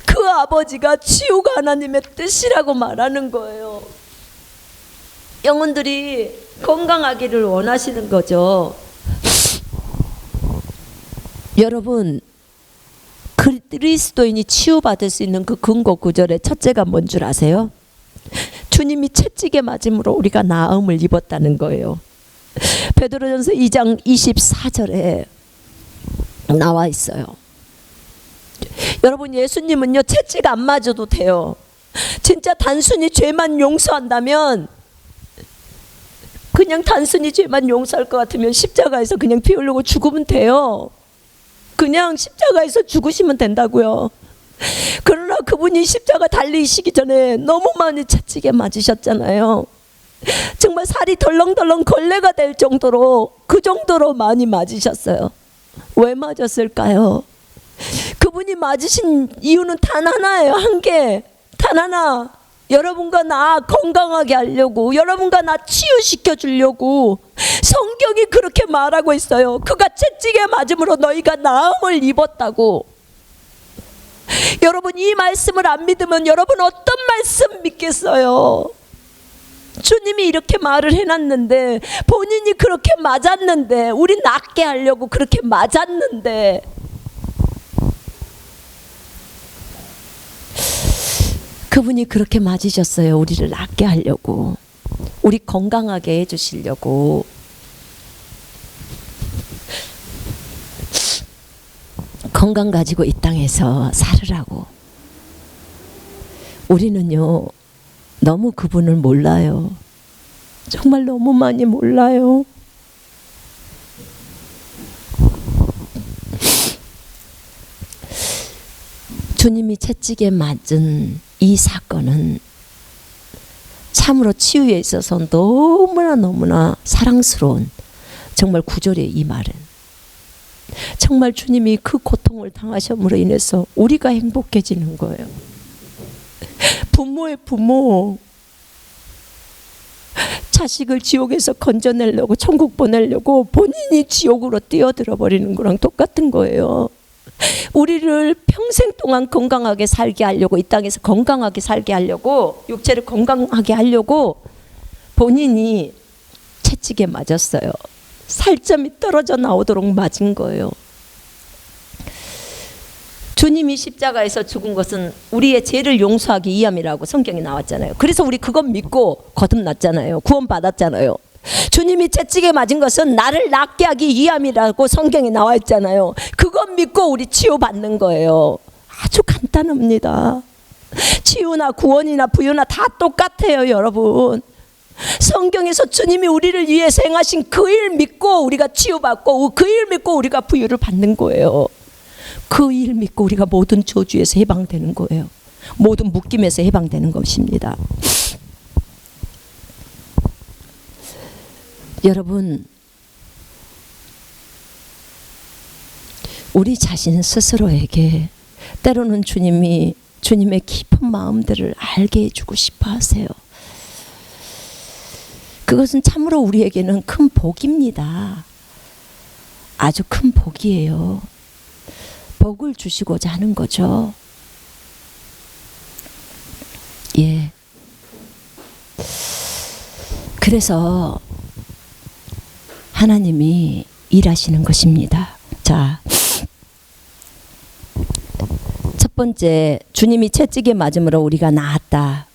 그 아버지가 지옥 하나님의 뜻이라고 말하는 거예요. 영혼들이 건강하기를 원하시는 거죠. 여러분, 그리스도인이 치유받을 수 있는 그 근거 구절의 첫째가 뭔 줄 아세요? 주님이 채찍에 맞음으로 우리가 나음을 입었다는 거예요. 베드로전서 2장 24절에 나와 있어요. 여러분, 예수님은요, 채찍 안 맞아도 돼요. 진짜 단순히 죄만 용서한다면, 그냥 단순히 죄만 용서할 것 같으면 십자가에서 그냥 피 흘리고 죽으면 돼요. 그냥 십자가에서 죽으시면 된다고요. 그러나 그분이 십자가 달리시기 전에 너무 많이 채찍에 맞으셨잖아요. 정말 살이 덜렁덜렁 걸레가 될 정도로, 그 정도로 많이 맞으셨어요. 왜 맞았을까요? 그분이 맞으신 이유는 단 하나예요. 한 개, 단 하나. 여러분과 나 건강하게 하려고, 여러분과 나 치유시켜 주려고. 성경이 그렇게 말하고 있어요. 그가 채찍에 맞음으로 너희가 나음을 입었다고. 여러분, 이 말씀을 안 믿으면 여러분 어떤 말씀 믿겠어요? 주님이 이렇게 말을 해놨는데, 본인이 그렇게 맞았는데, 우리 낫게 하려고 그렇게 맞았는데, 그분이 그렇게 맞으셨어요. 우리를 낫게 하려고, 우리 건강하게 해주시려고. 건강 가지고 이 땅에서 살으라고. 우리는요, 너무 그분을 몰라요. 정말 너무 많이 몰라요. 주님이 채찍에 맞은 이 사건은 참으로 치유에 있어서 너무나 사랑스러운 정말 구절이에요. 이 말은 정말 주님이 그 고통을 당하심으로 인해서 우리가 행복해지는 거예요. 부모의 부모, 자식을 지옥에서 건져내려고, 천국 보내려고 본인이 지옥으로 뛰어들어 버리는 거랑 똑같은 거예요. 우리를 평생 동안 건강하게 살게 하려고, 이 땅에서 건강하게 살게 하려고, 육체를 건강하게 하려고 본인이 채찍에 맞았어요. 살점이 떨어져 나오도록 맞은 거예요. 주님이 십자가에서 죽은 것은 우리의 죄를 용서하기 위함이라고 성경에 나왔잖아요. 그래서 우리 그건 믿고 거듭났잖아요. 구원받았잖아요. 주님이 채찍에 맞은 것은 나를 낫게 하기 위함이라고 성경에 나와 있잖아요. 그건 믿고 우리 치유받는 거예요. 아주 간단합니다. 치유나 구원이나 부유나 다 똑같아요, 여러분. 성경에서 주님이 우리를 위해서 행하신 그 일 믿고 우리가 치유받고, 그 일 믿고 우리가 부유를 받는 거예요. 그 일 믿고 우리가 모든 저주에서 해방되는 거예요. 모든 묶임에서 해방되는 것입니다. 여러분, 우리 자신 스스로에게 때로는 주님이 주님의 깊은 마음들을 알게 해주고 싶어 하세요. 그것은 참으로 우리에게는 큰 복입니다. 아주 큰 복이에요. 복을 주시고자 하는 거죠. 예. 그래서 하나님이 일하시는 것입니다. 자, 첫 번째, 주님이 채찍에 맞음으로 우리가 나았다.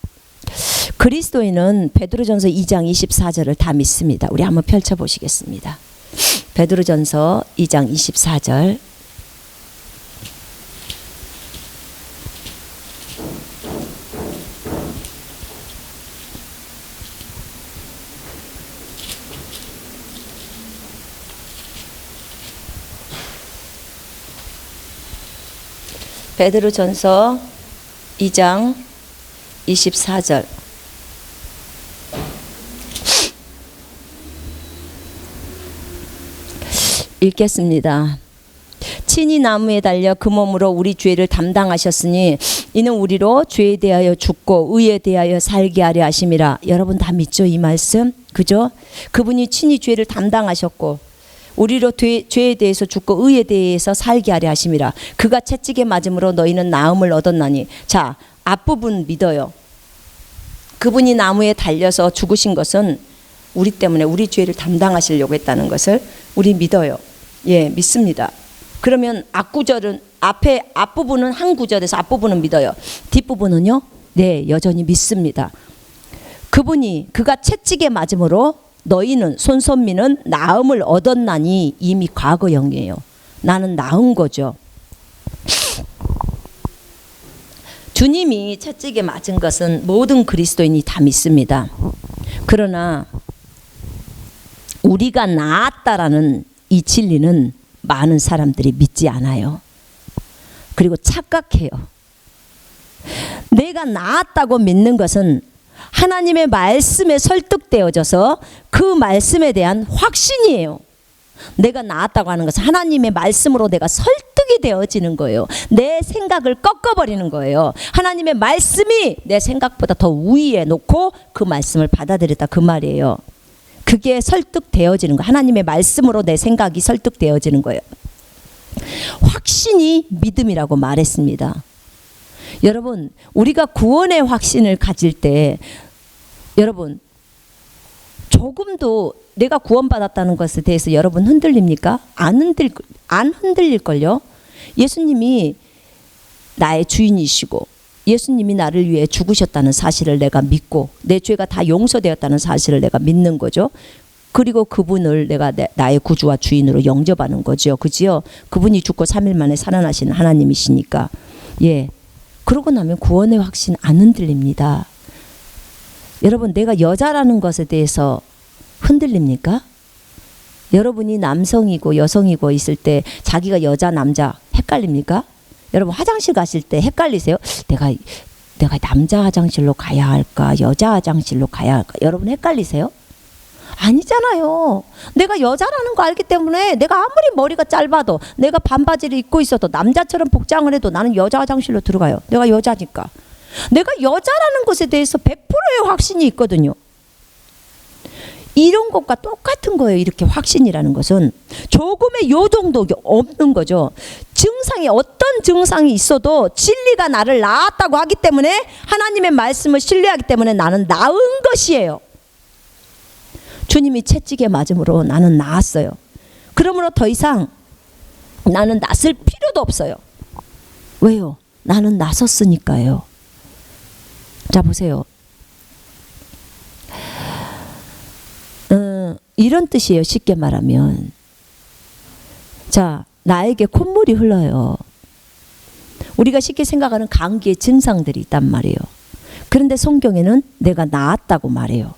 그리스도인은 베드로전서 2장 24절을 다 믿습니다. 우리 한번 펼쳐보시겠습니다. 베드로전서 2장 24절. 베드로전서 2장 24절. 읽겠습니다. 친히 나무에 달려 그 몸으로 우리 죄를 담당하셨으니 이는 우리로 죄에 대하여 죽고 의에 대하여 살게 하려 하심이라. 여러분 다 믿죠, 이 말씀? 그죠? 그분이 친히 죄를 담당하셨고 우리로 죄에 대해서 죽고 의에 대해서 살게 하려 하심이라. 그가 채찍에 맞음으로 너희는 나음을 얻었나니. 자, 앞부분 믿어요. 그분이 나무에 달려서 죽으신 것은 우리 때문에 우리 죄를 담당하시려고 했다는 것을 우리 믿어요. 예, 믿습니다. 그러면 앞구절은 앞부분은 한 구절에서 앞부분은 믿어요. 뒷부분은요? 네, 여전히 믿습니다. 그가 채찍에 맞음으로 너희는 손선미는 나음을 얻었나니. 이미 과거형이에요. 나는 나은 거죠. 주님이 채찍에 맞은 것은 모든 그리스도인이 다 믿습니다. 그러나 우리가 나았다라는 이 진리는 많은 사람들이 믿지 않아요. 그리고 착각해요. 내가 나았다고 믿는 것은 하나님의 말씀에 설득되어져서 그 말씀에 대한 확신이에요. 내가 나았다고 하는 것은 하나님의 말씀으로 내가 설득이 되어지는 거예요. 내 생각을 꺾어버리는 거예요. 하나님의 말씀이 내 생각보다 더 우위에 놓고 그 말씀을 받아들였다, 그 말이에요. 그게 설득되어지는 거예요. 하나님의 말씀으로 내 생각이 설득되어지는 거예요. 확신이 믿음이라고 말했습니다. 여러분, 우리가 구원의 확신을 가질 때 여러분 조금도 내가 구원받았다는 것에 대해서 여러분 흔들립니까? 안 흔들릴걸요. 예수님이 나의 주인이시고 예수님이 나를 위해 죽으셨다는 사실을 내가 믿고 내 죄가 다 용서되었다는 사실을 내가 믿는 거죠. 그리고 그분을 내가 나의 구주와 주인으로 영접하는 거죠. 그지요? 그분이 죽고 3일 만에 살아나신 하나님이시니까. 예. 그러고 나면 구원의 확신 안 흔들립니다. 여러분, 내가 여자라는 것에 대해서 흔들립니까? 여러분이 남성이고 여성이고 있을 때 자기가 여자 남자 헷갈립니까? 여러분 화장실 가실 때 헷갈리세요? 내가 남자 화장실로 가야 할까 여자 화장실로 가야 할까? 여러분 헷갈리세요? 아니잖아요. 내가 여자라는 거 알기 때문에 내가 아무리 머리가 짧아도 내가 반바지를 입고 있어도 남자처럼 복장을 해도 나는 여자 화장실로 들어가요. 내가 여자니까. 내가 여자라는 것에 대해서 100%의 확신이 있거든요. 이런 것과 똑같은 거예요. 이렇게 확신이라는 것은 조금의 요동도 없는 거죠. 증상이 어떤 증상이 있어도 진리가 나를 낳았다고 하기 때문에 하나님의 말씀을 신뢰하기 때문에 나는 나은 것이에요. 주님이 채찍에 맞음으로 나는 나았어요. 그러므로 더 이상 나는 낫을 필요도 없어요. 왜요? 나는 나섰으니까요. 자, 보세요. 이런 뜻이에요. 쉽게 말하면. 자, 나에게 콧물이 흘러요. 우리가 쉽게 생각하는 감기의 증상들이 있단 말이에요. 그런데 성경에는 내가 나았다고 말해요.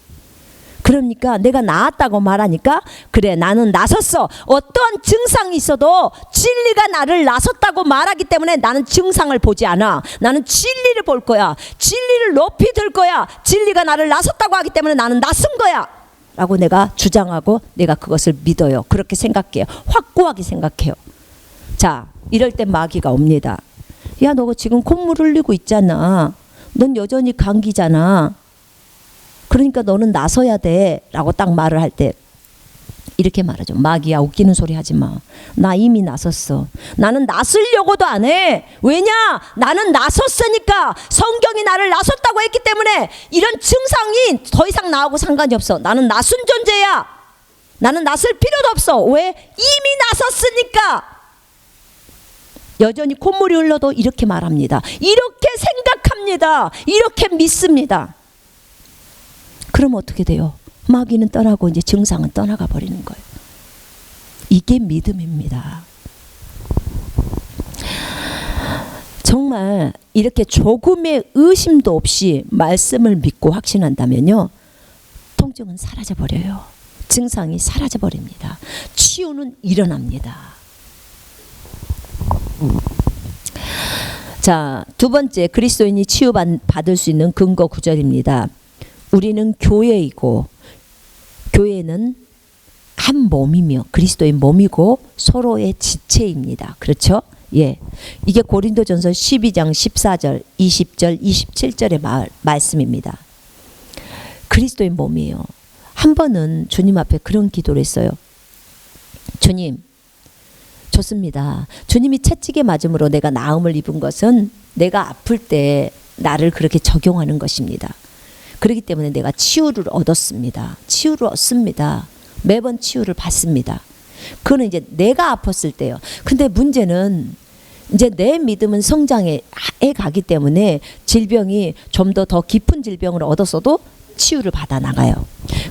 그러니까 내가 나았다고 말하니까 그래 나는 나섰어. 어떠한 증상이 있어도 진리가 나를 나섰다고 말하기 때문에 나는 증상을 보지 않아. 나는 진리를 볼 거야. 진리를 높이 들 거야. 진리가 나를 나섰다고 하기 때문에 나는 나선 거야 라고 내가 주장하고 내가 그것을 믿어요. 그렇게 생각해요. 확고하게 생각해요. 자, 이럴 때 마귀가 옵니다. 야, 너 지금 콧물 흘리고 있잖아. 넌 여전히 감기잖아. 그러니까 너는 나서야 돼 라고 딱 말을 할 때 이렇게 말하죠. 마귀야, 웃기는 소리 하지 마. 나 이미 나섰어. 나는 나서려고도 안 해. 왜냐? 나는 나섰으니까. 성경이 나를 나섰다고 했기 때문에 이런 증상이 더 이상 나하고 상관이 없어. 나는 나선 존재야. 나는 나설 필요도 없어. 왜? 이미 나섰으니까. 여전히 콧물이 흘러도 이렇게 말합니다. 이렇게 생각합니다. 이렇게 믿습니다. 그럼 어떻게 돼요? 마귀는 떠나고 이제 증상은 떠나가 버리는 거예요. 이게 믿음입니다. 정말 이렇게 조금의 의심도 없이 말씀을 믿고 확신한다면요, 통증은 사라져 버려요. 증상이 사라져 버립니다. 치유는 일어납니다. 자, 두 번째 그리스도인이 치유받을 수 있는 근거 구절입니다. 우리는 교회이고 교회는 한 몸이며 그리스도의 몸이고 서로의 지체입니다. 그렇죠? 예. 이게 고린도전서 12장 14절, 20절, 27절의 말씀입니다. 그리스도의 몸이에요. 한 번은 주님 앞에 그런 기도를 했어요. 주님, 좋습니다. 주님이 채찍에 맞음으로 내가 나음을 입은 것은 내가 아플 때 나를 그렇게 적용하는 것입니다. 그렇기 때문에 내가 치유를 얻었습니다. 치유를 얻습니다. 매번 치유를 받습니다. 그거는 이제 내가 아팠을 때요. 근데 문제는 이제 내 믿음은 성장해 가기 때문에 질병이 좀 더 깊은 질병을 얻었어도 치유를 받아 나가요.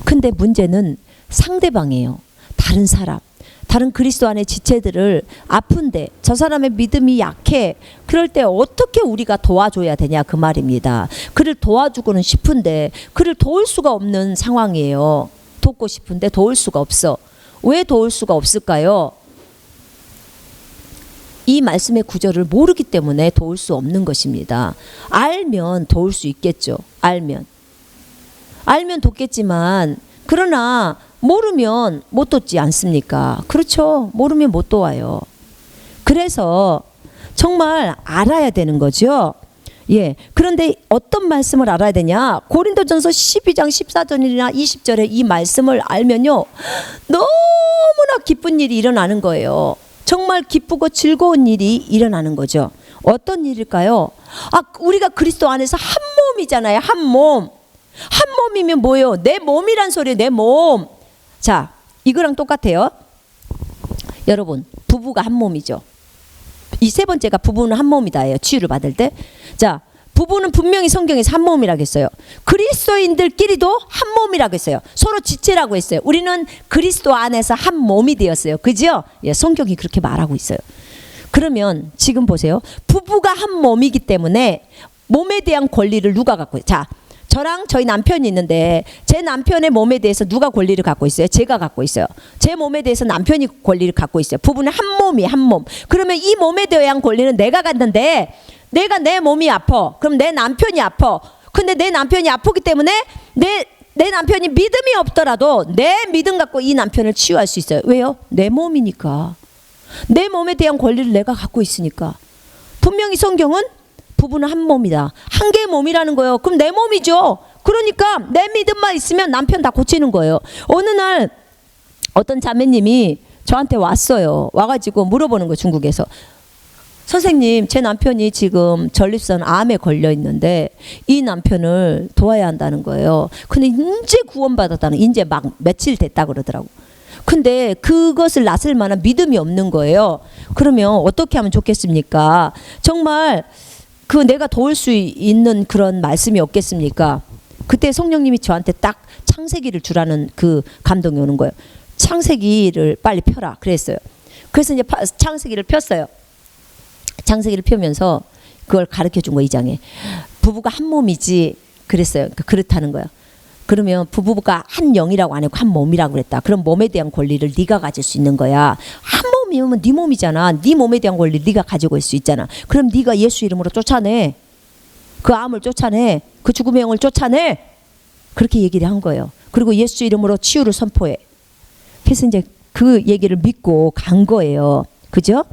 근데 문제는 상대방이에요. 다른 사람. 다른 그리스도 안의 지체들을 아픈데 저 사람의 믿음이 약해. 그럴 때 어떻게 우리가 도와줘야 되냐 그 말입니다. 그를 도와주고는 싶은데 그를 도울 수가 없는 상황이에요. 돕고 싶은데 도울 수가 없어. 왜 도울 수가 없을까요? 이 말씀의 구절을 모르기 때문에 도울 수 없는 것입니다. 알면 도울 수 있겠죠. 알면 돕겠지만 그러나 모르면 못 돕지 않습니까? 그렇죠. 모르면 못 도와요. 그래서 정말 알아야 되는 거죠. 예. 그런데 어떤 말씀을 알아야 되냐? 고린도전서 12장 14절이나 20절에 이 말씀을 알면요, 너무나 기쁜 일이 일어나는 거예요. 정말 기쁘고 즐거운 일이 일어나는 거죠. 어떤 일일까요? 우리가 그리스도 안에서 한 몸이잖아요. 한 몸. 한 몸이면 뭐예요? 내 몸이란 소리예요. 내 몸. 자, 이거랑 똑같아요. 여러분, 부부가 한 몸이죠. 이 세 번째가 부부는 한 몸이다예요. 치유를 받을 때. 자, 부부는 분명히 성경에서 한 몸이라고 했어요. 그리스도인들끼리도 한 몸이라고 했어요. 서로 지체라고 했어요. 우리는 그리스도 안에서 한 몸이 되었어요. 그죠? 예, 성경이 그렇게 말하고 있어요. 그러면 지금 보세요. 부부가 한 몸이기 때문에 몸에 대한 권리를 누가 갖고 있어요? 자, 저랑 저희 남편이 있는데 제 남편의 몸에 대해서 누가 권리를 갖고 있어요? 제가 갖고 있어요. 제 몸에 대해서 남편이 권리를 갖고 있어요. 부부는 한 몸이 한 몸. 그러면 이 몸에 대한 권리는 내가 갖는데 내가 내 몸이 아파. 그럼 내 남편이 아파. 근데 내 남편이 아프기 때문에 내 남편이 믿음이 없더라도 내 믿음 갖고 이 남편을 치유할 수 있어요. 왜요? 내 몸이니까. 내 몸에 대한 권리를 내가 갖고 있으니까. 분명히 성경은 부부는 한 몸이다. 한 개의 몸이라는 거예요. 그럼 내 몸이죠. 그러니까 내 믿음만 있으면 남편 다 고치는 거예요. 어느 날 어떤 자매님이 저한테 왔어요. 와가지고 물어보는 거예요. 중국에서. 선생님, 제 남편이 지금 전립선 암에 걸려 있는데 이 남편을 도와야 한다는 거예요. 근데 이제 구원받았다는, 이제 막 며칠 됐다 그러더라고. 근데 그것을 낫을 만한 믿음이 없는 거예요. 그러면 어떻게 하면 좋겠습니까? 정말 그 내가 도울 수 있는 그런 말씀이 없겠습니까? 그때 성령님이 저한테 딱 창세기를 주라는 그 감동이 오는 거예요. 창세기를 빨리 펴라 그랬어요. 그래서 이제 창세기를 폈어요. 창세기를 펴면서 그걸 가르쳐 준 거 2장에. 부부가 한 몸이지 그랬어요. 그러니까 그렇다는 거예요. 그러면 부부가 한 영이라고 안 했고 한 몸이라고 그랬다. 그럼 몸에 대한 권리를 네가 가질 수 있는 거야. 한 몸이면 네 몸이잖아. 네 몸에 대한 권리 네가 가지고 있을 수 있잖아. 그럼 네가 예수 이름으로 쫓아내. 그 암을 쫓아내. 그 죽음의 영을 쫓아내. 그렇게 얘기를 한 거예요. 그리고 예수 이름으로 치유를 선포해. 그래서 이제 그 얘기를 믿고 간 거예요. 그죠?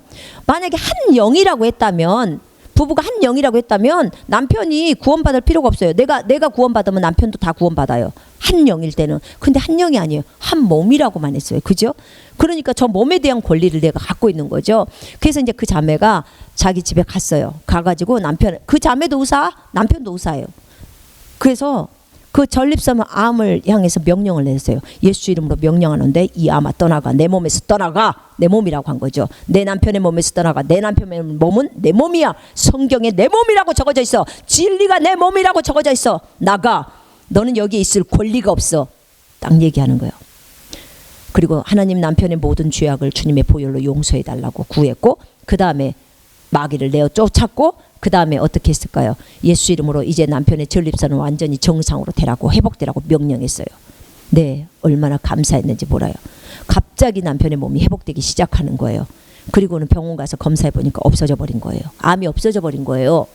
만약에 한 영이라고 했다면, 부부가 한 영이라고 했다면 남편이 구원받을 필요가 없어요. 내가 구원받으면 남편도 다 구원받아요. 한 영일 때는. 근데 한 영이 아니에요. 한 몸이라고만 했어요. 그죠? 그러니까 저 몸에 대한 권리를 내가 갖고 있는 거죠. 그래서 이제 그 자매가 자기 집에 갔어요. 가가지고 그 자매도 의사, 남편도 의사예요. 그래서 그 전립선 암을 향해서 명령을 내렸어요. 예수 이름으로 명령하는데 이 암아 떠나가. 내 몸에서 떠나가. 내 몸이라고 한 거죠. 내 남편의 몸에서 떠나가. 내 남편의 몸은 내 몸이야. 성경에 내 몸이라고 적어져 있어. 진리가 내 몸이라고 적어져 있어. 나가. 너는 여기에 있을 권리가 없어. 딱 얘기하는 거예요. 그리고 하나님 남편의 모든 죄악을 주님의 보혈로 용서해 달라고 구했고, 그 다음에 마귀를 내어 쫓았고, 그 다음에 어떻게 했을까요? 예수 이름으로 이제 남편의 전립선은 완전히 정상으로 되라고, 회복되라고 명령했어요. 네, 얼마나 감사했는지 몰라요. 갑자기 남편의 몸이 회복되기 시작하는 거예요. 그리고는 병원 가서 검사해 보니까 없어져 버린 거예요. 암이 없어져 버린 거예요.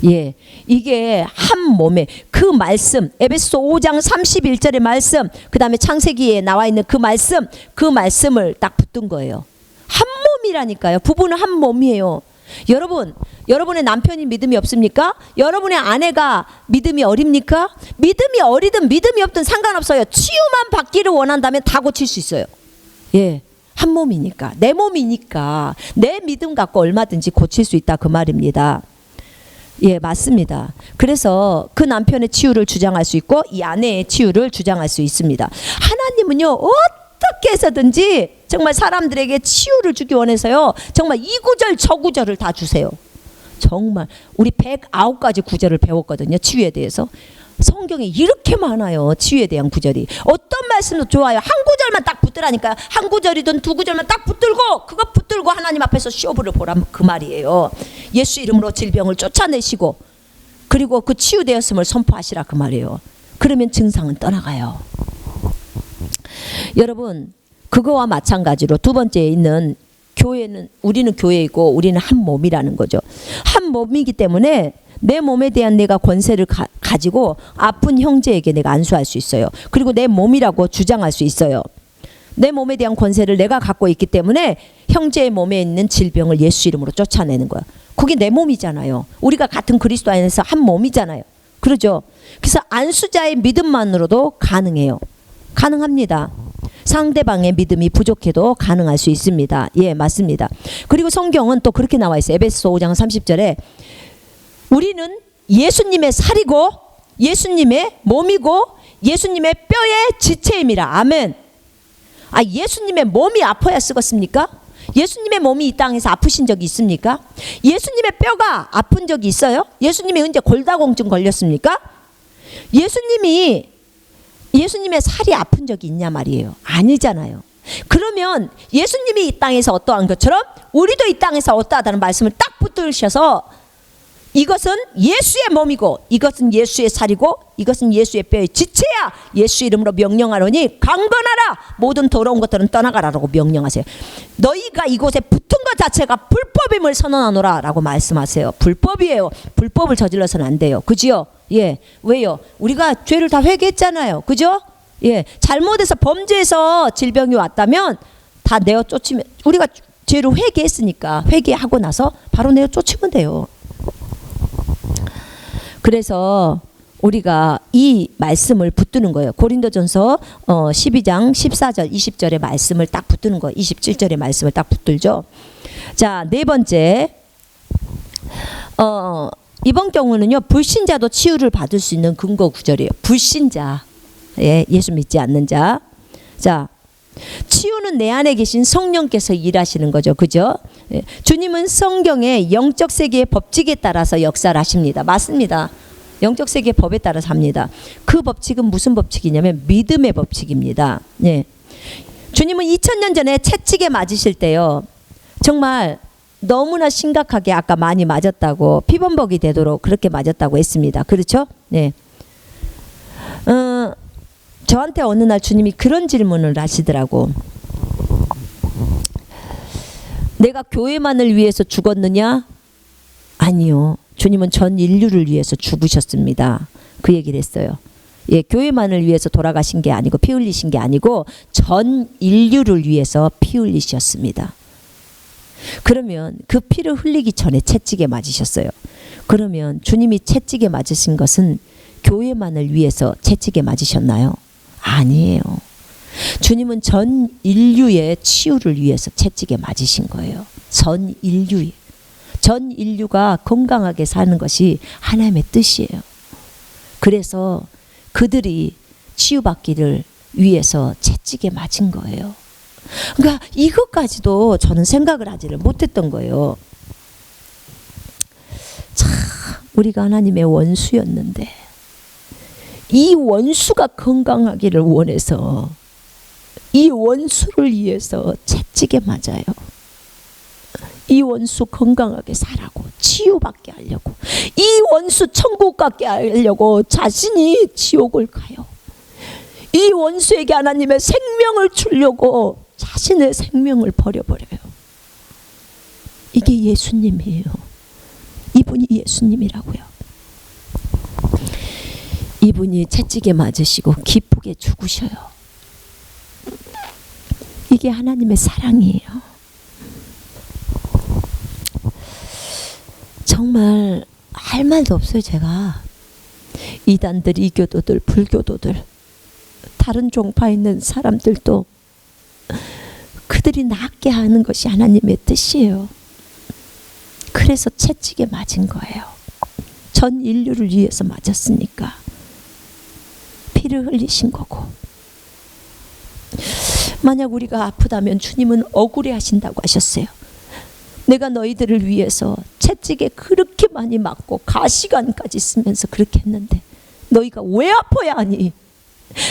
예, 이게 한 몸에 그 말씀, 에베소 5장 31절의 말씀, 그 다음에 창세기에 나와 있는 그 말씀을 딱 붙든 거예요. 한 몸이라니까요. 부부는 한 몸이에요. 여러분의 남편이 믿음이 없습니까? 여러분의 아내가 믿음이 어립니까? 믿음이 어리든 믿음이 없든 상관없어요. 치유만 받기를 원한다면 다 고칠 수 있어요. 예, 한 몸이니까, 내 몸이니까 내 믿음 갖고 얼마든지 고칠 수 있다, 그 말입니다. 예, 맞습니다. 그래서 그 남편의 치유를 주장할 수 있고 이 아내의 치유를 주장할 수 있습니다. 하나님은요, 어떻게 해서든지 정말 사람들에게 치유를 주기 원해서요, 정말 이 구절 저 구절을 다 주세요. 정말 우리 109가지 구절을 배웠거든요. 치유에 대해서. 성경에 이렇게 많아요. 치유에 대한 구절이. 어떤 말씀도 좋아요. 한 구절만 딱 붙들라니까요. 한 구절이든 두 구절만 딱 붙들고, 그거 붙들고 하나님 앞에서 쇼부를 보라, 그 말이에요. 예수 이름으로 질병을 쫓아내시고, 그리고 그 치유되었음을 선포하시라, 그 말이에요. 그러면 증상은 떠나가요. 여러분, 그거와 마찬가지로 두 번째에 있는 교회는, 우리는 교회이고 우리는 한 몸이라는 거죠. 한 몸이기 때문에 내 몸에 대한 내가 권세를 가지고 아픈 형제에게 내가 안수할 수 있어요. 그리고 내 몸이라고 주장할 수 있어요. 내 몸에 대한 권세를 내가 갖고 있기 때문에 형제의 몸에 있는 질병을 예수 이름으로 쫓아내는 거야. 그게 내 몸이잖아요. 우리가 같은 그리스도 안에서 한 몸이잖아요. 그러죠? 그래서 안수자의 믿음만으로도 가능해요. 가능합니다. 상대방의 믿음이 부족해도 가능할 수 있습니다. 예, 맞습니다. 그리고 성경은 또 그렇게 나와 있어요. 에베소 5장 30절에 우리는 예수님의 살이고 예수님의 몸이고 예수님의 뼈의 지체임이라. 아멘. 아, 예수님의 몸이 아파야 쓰겠습니까? 예수님의 몸이 이 땅에서 아프신 적이 있습니까? 예수님의 뼈가 아픈 적이 있어요? 예수님이 언제 골다공증 걸렸습니까? 예수님의 살이 아픈 적이 있냐 말이에요. 아니잖아요. 그러면 예수님이 이 땅에서 어떠한 것처럼 우리도 이 땅에서 어떠하다는 말씀을 딱 붙드셔서 이것은 예수의 몸이고 이것은 예수의 살이고 이것은 예수의 뼈의 지체야. 예수 이름으로 명령하노니 강건하라. 모든 더러운 것들은 떠나가라라고 명령하세요. 너희가 이곳에 붙은 것 자체가 불법임을 선언하노라 라고 말씀하세요. 불법이에요. 불법을 저질러서는 안 돼요. 그지요? 예. 왜요? 우리가 죄를 다 회개했잖아요. 그죠? 예. 잘못해서 범죄해서 질병이 왔다면 다 내어 쫓으면, 우리가 죄를 회개했으니까 회개하고 나서 바로 내어 쫓으면 돼요. 그래서 우리가 이 말씀을 붙드는 거예요. 고린도전서 12장 14절 20절의 말씀을 딱 붙드는 거예요. 27절의 말씀을 딱 붙들죠. 자, 네 번째, 이번 경우는요, 불신자도 치유를 받을 수 있는 근거 구절이에요. 불신자, 예, 예수 믿지 않는 자. 자, 치유는 내 안에 계신 성령께서 일하시는 거죠. 그죠? 예. 주님은 성경의 영적 세계의 법칙에 따라서 역사를 하십니다. 맞습니다. 영적 세계의 법에 따라서 합니다. 그 법칙은 무슨 법칙이냐면 믿음의 법칙입니다. 예. 주님은 2000년 전에 채찍에 맞으실 때요, 정말 너무나 심각하게 아까 많이 맞았다고, 피범벅이 되도록 그렇게 맞았다고 했습니다. 그렇죠? 네. 저한테 어느 날 주님이 그런 질문을 하시더라고. 내가 교회만을 위해서 죽었느냐? 아니요. 주님은 전 인류를 위해서 죽으셨습니다. 그 얘기를 했어요. 예, 교회만을 위해서 돌아가신 게 아니고, 피 흘리신 게 아니고 전 인류를 위해서 피 흘리셨습니다. 그러면 그 피를 흘리기 전에 채찍에 맞으셨어요. 그러면 주님이 채찍에 맞으신 것은 교회만을 위해서 채찍에 맞으셨나요? 아니에요. 주님은 전 인류의 치유를 위해서 채찍에 맞으신 거예요. 전 인류가 건강하게 사는 것이 하나님의 뜻이에요. 그래서 그들이 치유받기를 위해서 채찍에 맞은 거예요. 그러니까 이것까지도 저는 생각을 하지를 못했던 거예요. 참, 우리가 하나님의 원수였는데 이 원수가 건강하기를 원해서 이 원수를 위해서 채찍에 맞아요. 이 원수 건강하게 살라고, 치유받게 하려고, 이 원수 천국 가게 하려고 자신이 지옥을 가요. 이 원수에게 하나님의 생명을 주려고 자신의 생명을 버려버려요. 이게 예수님이에요. 이분이 예수님이라고요. 이분이 채찍에 맞으시고 기쁘게 죽으셔요. 이게 하나님의 사랑이에요. 정말 할 말도 없어요. 제가 이단들, 이교도들, 불교도들, 다른 종파 있는 사람들도 그들이 낫게 하는 것이 하나님의 뜻이에요. 그래서 채찍에 맞은 거예요. 전 인류를 위해서 맞았으니까 피를 흘리신 거고. 만약 우리가 아프다면 주님은 억울해 하신다고 하셨어요. 내가 너희들을 위해서 채찍에 그렇게 많이 맞고 가시관까지 쓰면서 그렇게 했는데 너희가 왜 아파야 하니?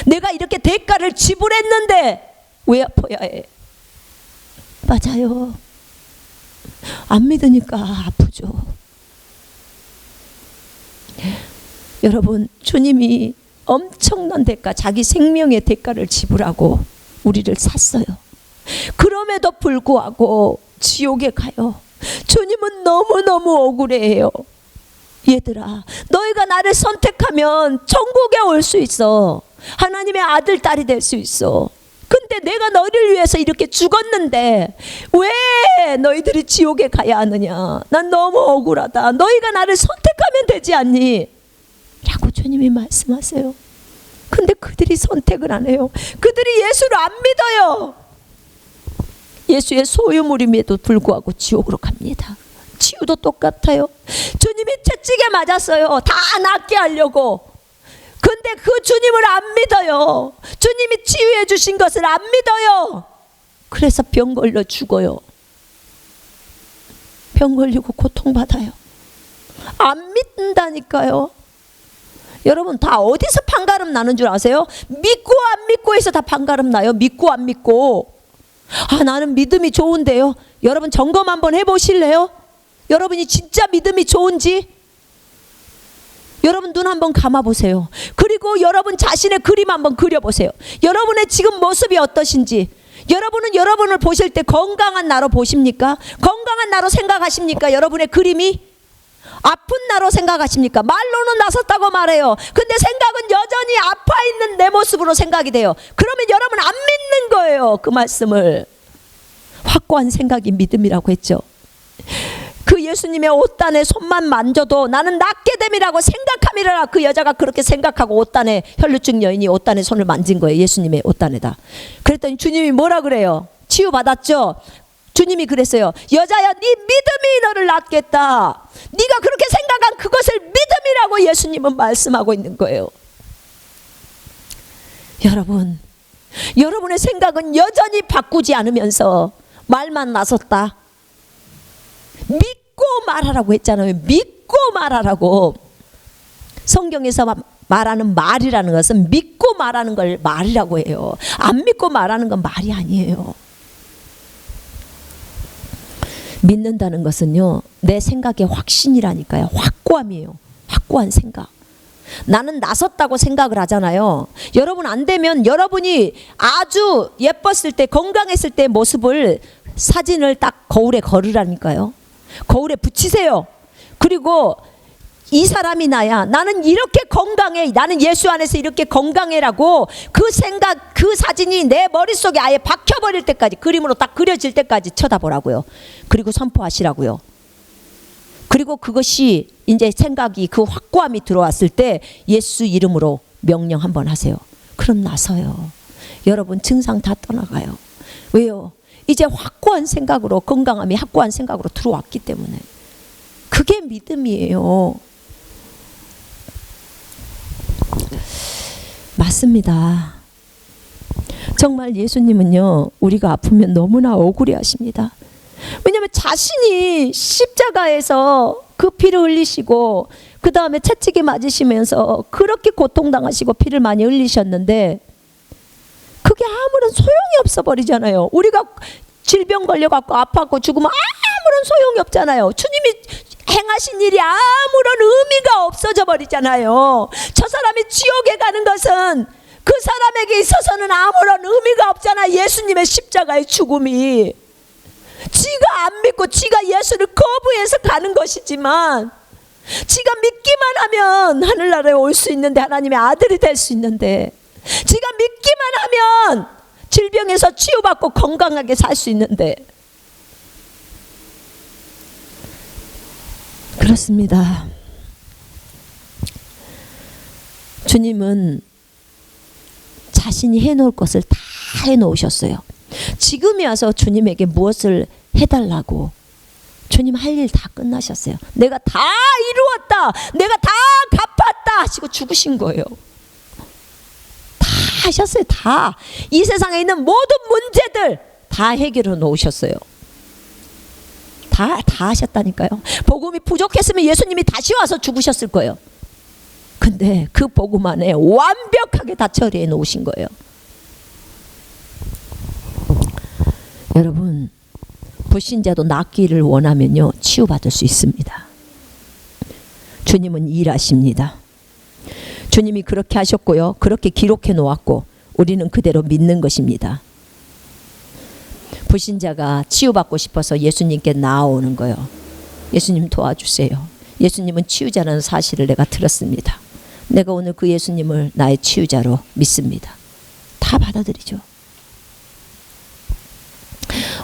내가 이렇게 대가를 지불했는데 왜 아파야 해? 맞아요. 안 믿으니까 아프죠. 여러분, 주님이 엄청난 대가, 자기 생명의 대가를 지불하고 우리를 샀어요. 그럼에도 불구하고 지옥에 가요. 주님은 너무너무 억울해해요. 얘들아, 너희가 나를 선택하면 천국에 올 수 있어. 하나님의 아들, 딸이 될 수 있어. 근데 내가 너희를 위해서 이렇게 죽었는데 왜 너희들이 지옥에 가야 하느냐? 난 너무 억울하다. 너희가 나를 선택하면 되지 않니? 라고 주님이 말씀하세요. 근데 그들이 선택을 안 해요. 그들이 예수를 안 믿어요. 예수의 소유물임에도 불구하고 지옥으로 갑니다. 치유도 똑같아요. 주님이 채찍에 맞았어요. 다 낫게 하려고. 근데 그 주님을 안 믿어요. 주님이 치유해 주신 것을 안 믿어요. 그래서 병 걸려 죽어요. 병 걸리고 고통받아요. 안 믿는다니까요. 여러분, 다 어디서 판가름 나는 줄 아세요? 믿고 안 믿고에서 다 판가름 나요. 믿고 안 믿고. 아, 나는 믿음이 좋은데요. 여러분 점검 한번 해보실래요? 여러분이 진짜 믿음이 좋은지 여러분 눈 한번 감아보세요. 그리고 여러분 자신의 그림 한번 그려보세요. 여러분의 지금 모습이 어떠신지. 여러분은 여러분을 보실 때 건강한 나로 보십니까? 건강한 나로 생각하십니까? 여러분의 그림이 아픈 나로 생각하십니까? 말로는 나섰다고 말해요. 근데 생각은 여전히 아파 있는 내 모습으로 생각이 돼요. 그러면 여러분 안 믿는 거예요. 그 말씀을. 확고한 생각이 믿음이라고 했죠. 그 예수님의 옷단에 손만 만져도 나는 낫게 됨이라고 생각함이라. 그 여자가 그렇게 생각하고 옷단에, 혈루증 여인이 옷단에 손을 만진 거예요. 예수님의 옷단에다. 그랬더니 주님이 뭐라 그래요? 치유받았죠? 주님이 그랬어요. 여자야, 네 믿음이 너를 낫겠다. 네가 그렇게 생각한 그것을 믿음이라고 예수님은 말씀하고 있는 거예요. 여러분, 여러분의 생각은 여전히 바꾸지 않으면서 말만 나섰다. 믿고 말하라고 했잖아요. 믿고 말하라고. 성경에서 말하는 말이라는 것은 믿고 말하는 걸 말이라고 해요. 안 믿고 말하는 건 말이 아니에요. 믿는다는 것은요, 내 생각의 확신이라니까요. 확고함이에요. 확고한 생각. 나는 나섰다고 생각을 하잖아요. 여러분 안 되면 여러분이 아주 예뻤을 때, 건강했을 때 모습을 사진을 딱 거울에 걸으라니까요. 거울에 붙이세요. 그리고 이 사람이 나야, 나는 이렇게 건강해, 나는 예수 안에서 이렇게 건강해라고 그 생각, 그 사진이 내 머릿속에 아예 박혀버릴 때까지, 그림으로 딱 그려질 때까지 쳐다보라고요. 그리고 선포하시라고요. 그리고 그것이 이제 생각이, 그 확고함이 들어왔을 때 예수 이름으로 명령 한번 하세요. 그럼 나서요. 여러분 증상 다 떠나가요. 왜요? 이제 확고한 생각으로, 건강함이 확고한 생각으로 들어왔기 때문에. 그게 믿음이에요. 맞습니다. 정말 예수님은요, 우리가 아프면 너무나 억울해 하십니다. 왜냐하면 자신이 십자가에서 그 피를 흘리시고 그 다음에 채찍에 맞으시면서 그렇게 고통당하시고 피를 많이 흘리셨는데 그게 아무런 소용이 없어 버리잖아요. 우리가 질병 걸려갖고 아파갖고 죽으면 아무런 소용이 없잖아요. 주님이 행하신 일이 아무런 의미가 없어져 버리잖아요. 저 사람이 지옥에 가는 것은 그 사람에게 있어서는 아무런 의미가 없잖아. 예수님의 십자가의 죽음이. 지가 안 믿고 지가 예수를 거부해서 가는 것이지만, 지가 믿기만 하면 하늘나라에 올 수 있는데, 하나님의 아들이 될 수 있는데, 지가 믿기만 하면 질병에서 치유받고 건강하게 살 수 있는데. 그렇습니다. 주님은 자신이 해놓을 것을 다 해놓으셨어요. 지금이 와서 주님에게 무엇을 해달라고. 주님 할 일 다 끝나셨어요. 내가 다 이루었다, 내가 다 갚았다 하시고 죽으신 거예요. 다 하셨어요. 다. 이 세상에 있는 모든 문제들 다 해결해 놓으셨어요. 다 하셨다니까요. 복음이 부족했으면 예수님이 다시 와서 죽으셨을 거예요. 근데 그 복음 안에 완벽하게 다 처리해 놓으신 거예요. 여러분, 불신자도 낫기를 원하면요, 치유받을 수 있습니다. 주님은 일하십니다. 주님이 그렇게 하셨고요, 그렇게 기록해 놓았고 우리는 그대로 믿는 것입니다. 불신자가 치유받고 싶어서 예수님께 나아오는 거예요. 예수님 도와주세요. 예수님은 치유자라는 사실을 내가 들었습니다. 내가 오늘 그 예수님을 나의 치유자로 믿습니다. 다 받아들이죠.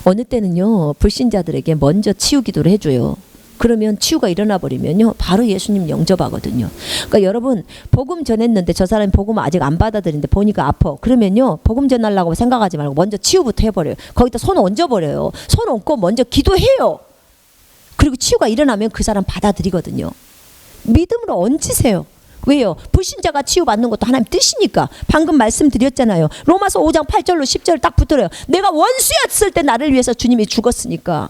어느 때는요, 불신자들에게 먼저 치유 기도를 해줘요. 그러면 치유가 일어나 버리면요, 바로 예수님 영접하거든요. 그러니까 여러분, 복음 전했는데 저 사람이 복음 아직 안 받아들이는데 보니까 아파. 그러면요, 복음 전하려고 생각하지 말고 먼저 치유부터 해버려요. 거기다 손 얹어버려요. 손 얹고 먼저 기도해요. 그리고 치유가 일어나면 그 사람 받아들이거든요. 믿음으로 얹으세요. 왜요? 불신자가 치유받는 것도 하나님 뜻이니까. 방금 말씀드렸잖아요. 로마서 5장 8절로 10절 딱 붙들어요. 내가 원수였을 때 나를 위해서 주님이 죽었으니까.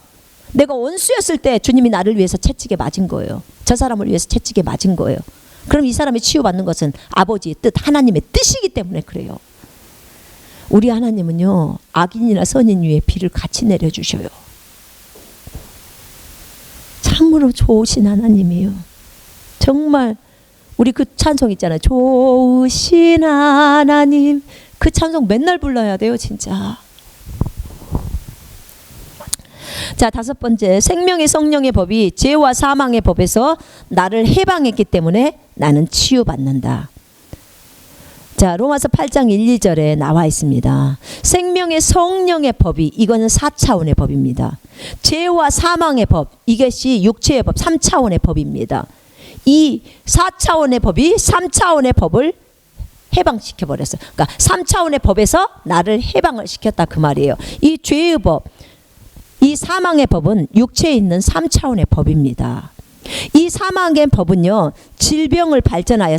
내가 원수였을 때 주님이 나를 위해서 채찍에 맞은 거예요. 저 사람을 위해서 채찍에 맞은 거예요. 그럼 이 사람이 치유받는 것은 아버지의 뜻, 하나님의 뜻이기 때문에 그래요. 우리 하나님은요, 악인이나 선인 위에 비를 같이 내려주셔요. 참으로 좋으신 하나님이에요. 정말 우리 그 찬송 있잖아요. 좋으신 하나님. 그 찬송 맨날 불러야 돼요, 진짜. 자, 다섯 번째, 생명의 성령의 법이 죄와 사망의 법에서 나를 해방했기 때문에 나는 치유받는다. 자, 로마서 8장 1, 2절에 나와 있습니다. 생명의 성령의 법이, 이거는 4차원의 법입니다. 죄와 사망의 법, 이것이 육체의 법, 3차원의 법입니다. 이 4차원의 법이 3차원의 법을 해방시켜 버렸어요. 그러니까 3차원의 법에서 나를 해방을 시켰다, 그 말이에요. 이 죄의 법, 이 사망의 법은 육체에 있는 3차원의 법입니다. 이 사망의 법은요, 질병을 발전하여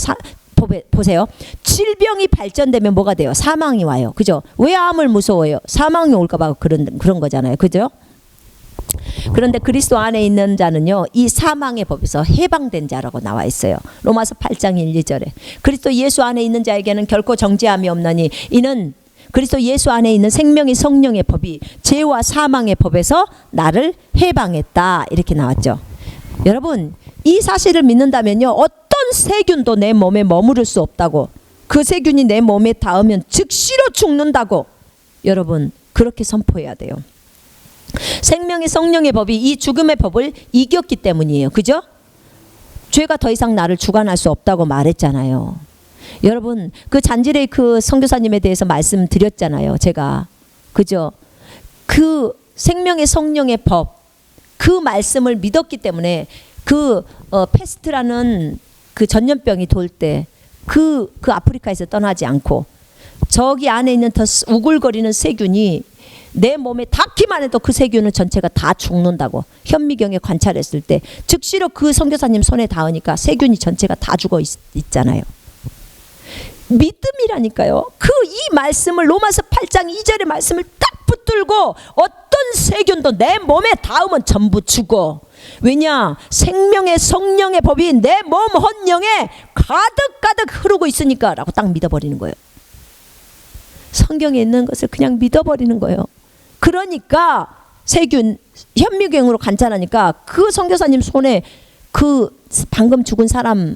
보세요. 질병이 발전되면 뭐가 돼요? 사망이 와요. 그죠? 왜 암을 무서워해요? 사망이 올까 봐 그런 거잖아요. 그죠? 그런데 그리스도 안에 있는 자는요, 이 사망의 법에서 해방된 자라고 나와 있어요. 로마서 8장 1, 2절에. 그리스도 예수 안에 있는 자에게는 결코 정죄함이 없나니 이는 그리스도 예수 안에 있는 생명의 성령의 법이 죄와 사망의 법에서 나를 해방했다. 이렇게 나왔죠. 여러분, 이 사실을 믿는다면요, 어떤 세균도 내 몸에 머무를 수 없다고, 그 세균이 내 몸에 닿으면 즉시로 죽는다고, 여러분 그렇게 선포해야 돼요. 생명의 성령의 법이 이 죽음의 법을 이겼기 때문이에요. 그죠? 죄가 더 이상 나를 주관할 수 없다고 말했잖아요. 여러분, 그 잔지레이 그 선교사님에 대해서 말씀드렸잖아요, 제가. 그죠? 그 생명의 성령의 법, 그 말씀을 믿었기 때문에 그 패스트라는 그 전염병이 돌 때 그 아프리카에서 떠나지 않고, 저기 안에 있는 더 우글거리는 세균이 내 몸에 닿기만 해도 그 세균은 전체가 다 죽는다고 현미경에 관찰했을 때 즉시로 그 선교사님 손에 닿으니까 세균이 전체가 다 죽어 있잖아요. 믿음이라니까요. 그 이 말씀을, 로마서 8장 2절의 말씀을 딱 붙들고 어떤 세균도 내 몸에 닿으면 전부 죽어. 왜냐? 생명의 성령의 법이 내 몸 혼령에 가득가득 흐르고 있으니까 라고 딱 믿어버리는 거예요. 성경에 있는 것을 그냥 믿어버리는 거예요. 그러니까 세균 현미경으로 관찰하니까 그 선교사님 손에 그 방금 죽은 사람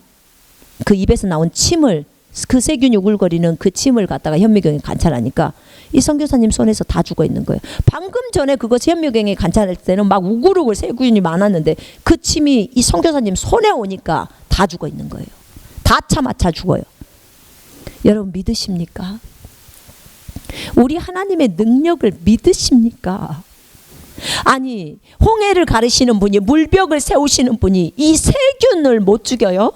그 입에서 나온 침을, 그 세균이 우글거리는 그 침을 갖다가 현미경에 관찰하니까 이 선교사님 손에서 다 죽어 있는 거예요. 방금 전에 그것이 현미경에 관찰할 때는 막 우글우글 세균이 많았는데 그 침이 이 선교사님 손에 오니까 다 죽어 있는 거예요. 다 차마차 죽어요. 여러분 믿으십니까? 우리 하나님의 능력을 믿으십니까? 아니, 홍해를 가르시는 분이, 물벽을 세우시는 분이 이 세균을 못 죽여요?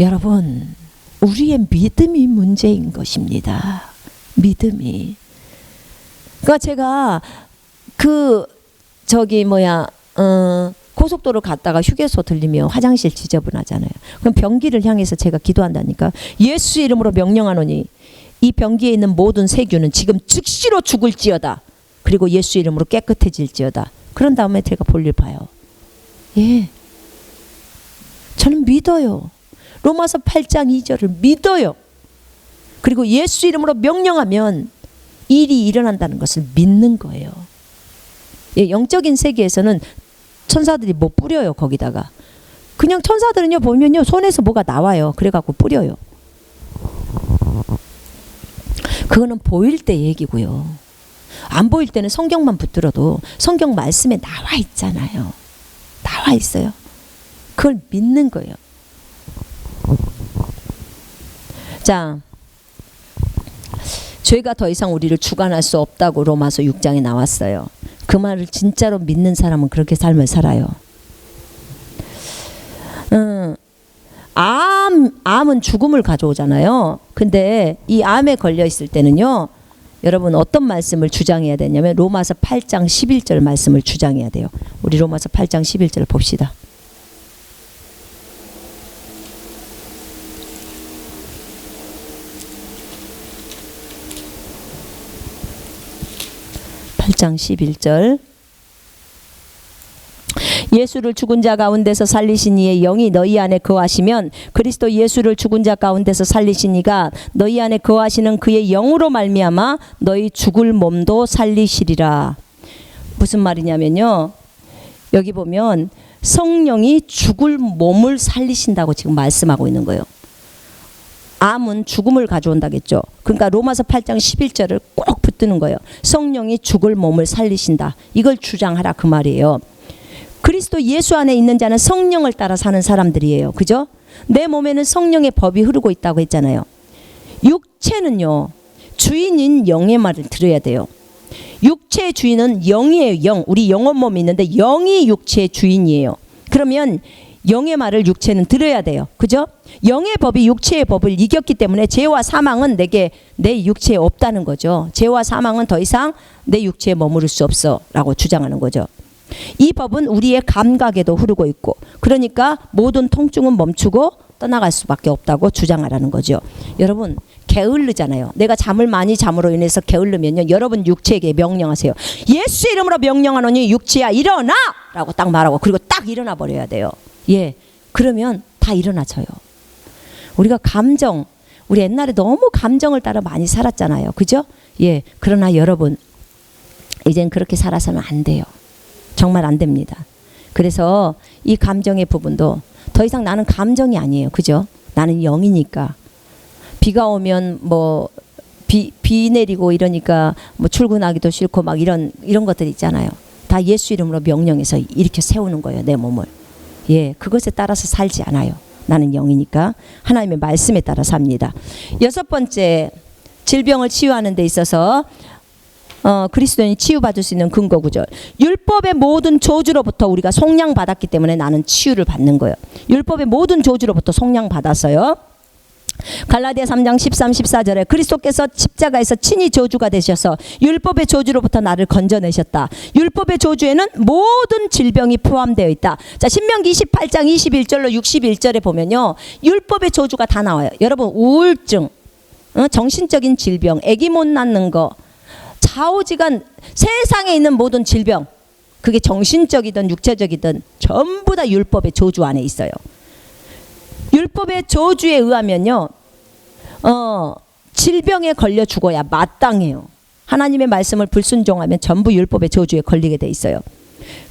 여러분, 우리의 믿음이 문제인 것입니다. 믿음이. 그러니까 제가 고속도로 갔다가 휴게소 들리면 화장실 지저분하잖아요. 그럼 변기를 향해서 제가 기도한다니까. 예수 이름으로 명령하노니 이 변기에 있는 모든 세균은 지금 즉시로 죽을지어다. 그리고 예수 이름으로 깨끗해질지어다. 그런 다음에 제가 볼일 봐요. 예, 저는 믿어요. 로마서 8장 2절을 믿어요. 그리고 예수 이름으로 명령하면 일이 일어난다는 것을 믿는 거예요. 예, 영적인 세계에서는 천사들이 뭐 뿌려요, 거기다가. 그냥 천사들은요, 보면요, 손에서 뭐가 나와요. 그래갖고 뿌려요. 그거는 보일 때 얘기고요. 안 보일 때는 성경만 붙들어도 성경 말씀에 나와 있잖아요. 나와 있어요. 그걸 믿는 거예요. 자, 죄가 더 이상 우리를 주관할 수 없다고 로마서 6장에 나왔어요. 그 말을 진짜로 믿는 사람은 그렇게 삶을 살아요. 암은 죽음을 가져오잖아요. 근데 이 암에 걸려 있을 때는요, 여러분 어떤 말씀을 주장해야 되냐면 로마서 8장 11절 말씀을 주장해야 돼요. 우리 로마서 8장 11절 봅시다. 장 11절. 예수를 죽은 자 가운데서 살리신 이의 영이 너희 안에 거하시면 그리스도 예수를 죽은 자 가운데서 살리신 이가 너희 안에 거하시는 그의 영으로 말미암아 너희 죽을 몸도 살리시리라. 무슨 말이냐면요, 여기 보면 성령이 죽을 몸을 살리신다고 지금 말씀하고 있는 거예요. 암은 죽음을 가져온다겠죠. 그러니까 로마서 8장 11절을 꼭 붙드는 거예요. 성령이 죽을 몸을 살리신다. 이걸 주장하라 그 말이에요. 그리스도 예수 안에 있는 자는 성령을 따라 사는 사람들이에요. 그죠? 내 몸에는 성령의 법이 흐르고 있다고 했잖아요. 육체는요, 주인인 영의 말을 들어야 돼요. 육체의 주인은 영이에요. 영. 우리 영혼 몸이 있는데 영이 육체의 주인이에요. 그러면 영의 말을 육체는 들어야 돼요. 그죠? 영의 법이 육체의 법을 이겼기 때문에 죄와 사망은 내 육체에 없다는 거죠. 죄와 사망은 더 이상 내 육체에 머무를 수 없어 라고 주장하는 거죠. 이 법은 우리의 감각에도 흐르고 있고, 그러니까 모든 통증은 멈추고 떠나갈 수밖에 없다고 주장하라는 거죠. 여러분 게을르잖아요. 내가 잠을 많이 잠으로 인해서 게을르면요, 여러분 육체에게 명령하세요. 예수 이름으로 명령하노니 육체야 일어나! 라고 딱 말하고, 그리고 딱 일어나 버려야 돼요. 예, 그러면 다 일어나져요. 우리가 감정, 우리 옛날에 너무 감정을 따라 많이 살았잖아요. 그죠? 예. 그러나 여러분, 이젠 그렇게 살아서는 안 돼요. 정말 안 됩니다. 그래서 이 감정의 부분도 더 이상 나는 감정이 아니에요. 그죠? 나는 영이니까. 비가 오면 뭐 비 내리고 이러니까 뭐 출근하기도 싫고 막 이런 것들 있잖아요. 다 예수 이름으로 명령해서 이렇게 세우는 거예요. 내 몸을. 예, 그것에 따라서 살지 않아요. 나는 영이니까 하나님의 말씀에 따라 삽니다. 6번째, 질병을 치유하는 데 있어서 그리스도인이 치유받을 수 있는 근거 구절. 율법의 모든 저주로부터 우리가 속량받았기 때문에 나는 치유를 받는 거예요. 율법의 모든 저주로부터 속량받았어요. 갈라디아 3장 13, 14절에 그리스도께서 십자가에서 친히 저주가 되셔서 율법의 저주로부터 나를 건져내셨다. 율법의 저주에는 모든 질병이 포함되어 있다. 자, 신명기 28장 21절로 61절에 보면요, 율법의 저주가 다 나와요. 여러분, 우울증, 정신적인 질병, 아기 못 낳는 거, 좌우지간 세상에 있는 모든 질병, 그게 정신적이든 육체적이든 전부 다 율법의 저주 안에 있어요. 율법의 저주에 의하면요, 질병에 걸려 죽어야 마땅해요. 하나님의 말씀을 불순종하면 전부 율법의 저주에 걸리게 돼 있어요.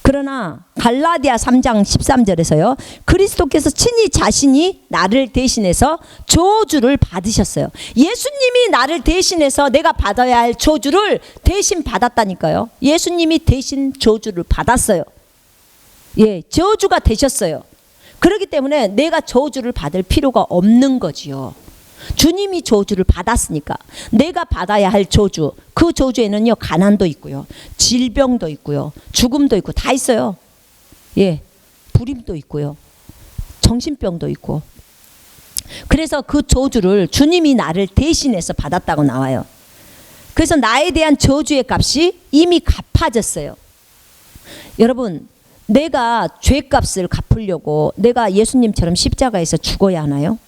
그러나 갈라디아 3장 13절에서요, 그리스도께서 친히 자신이 나를 대신해서 저주를 받으셨어요. 예수님이 나를 대신해서 내가 받아야 할 저주를 대신 받았다니까요. 예수님이 대신 저주를 받았어요. 예, 저주가 되셨어요. 그렇기 때문에 내가 저주를 받을 필요가 없는 거지요. 주님이 저주를 받았으니까 내가 받아야 할 저주, 그 저주에는요, 가난도 있고요, 질병도 있고요, 죽음도 있고 다 있어요. 예, 불임도 있고요, 정신병도 있고. 그래서 그 저주를 주님이 나를 대신해서 받았다고 나와요. 그래서 나에 대한 저주의 값이 이미 갚아졌어요. 여러분, 내가 죄값을 갚으려고 내가 예수님처럼 십자가에서 죽어야 하나요?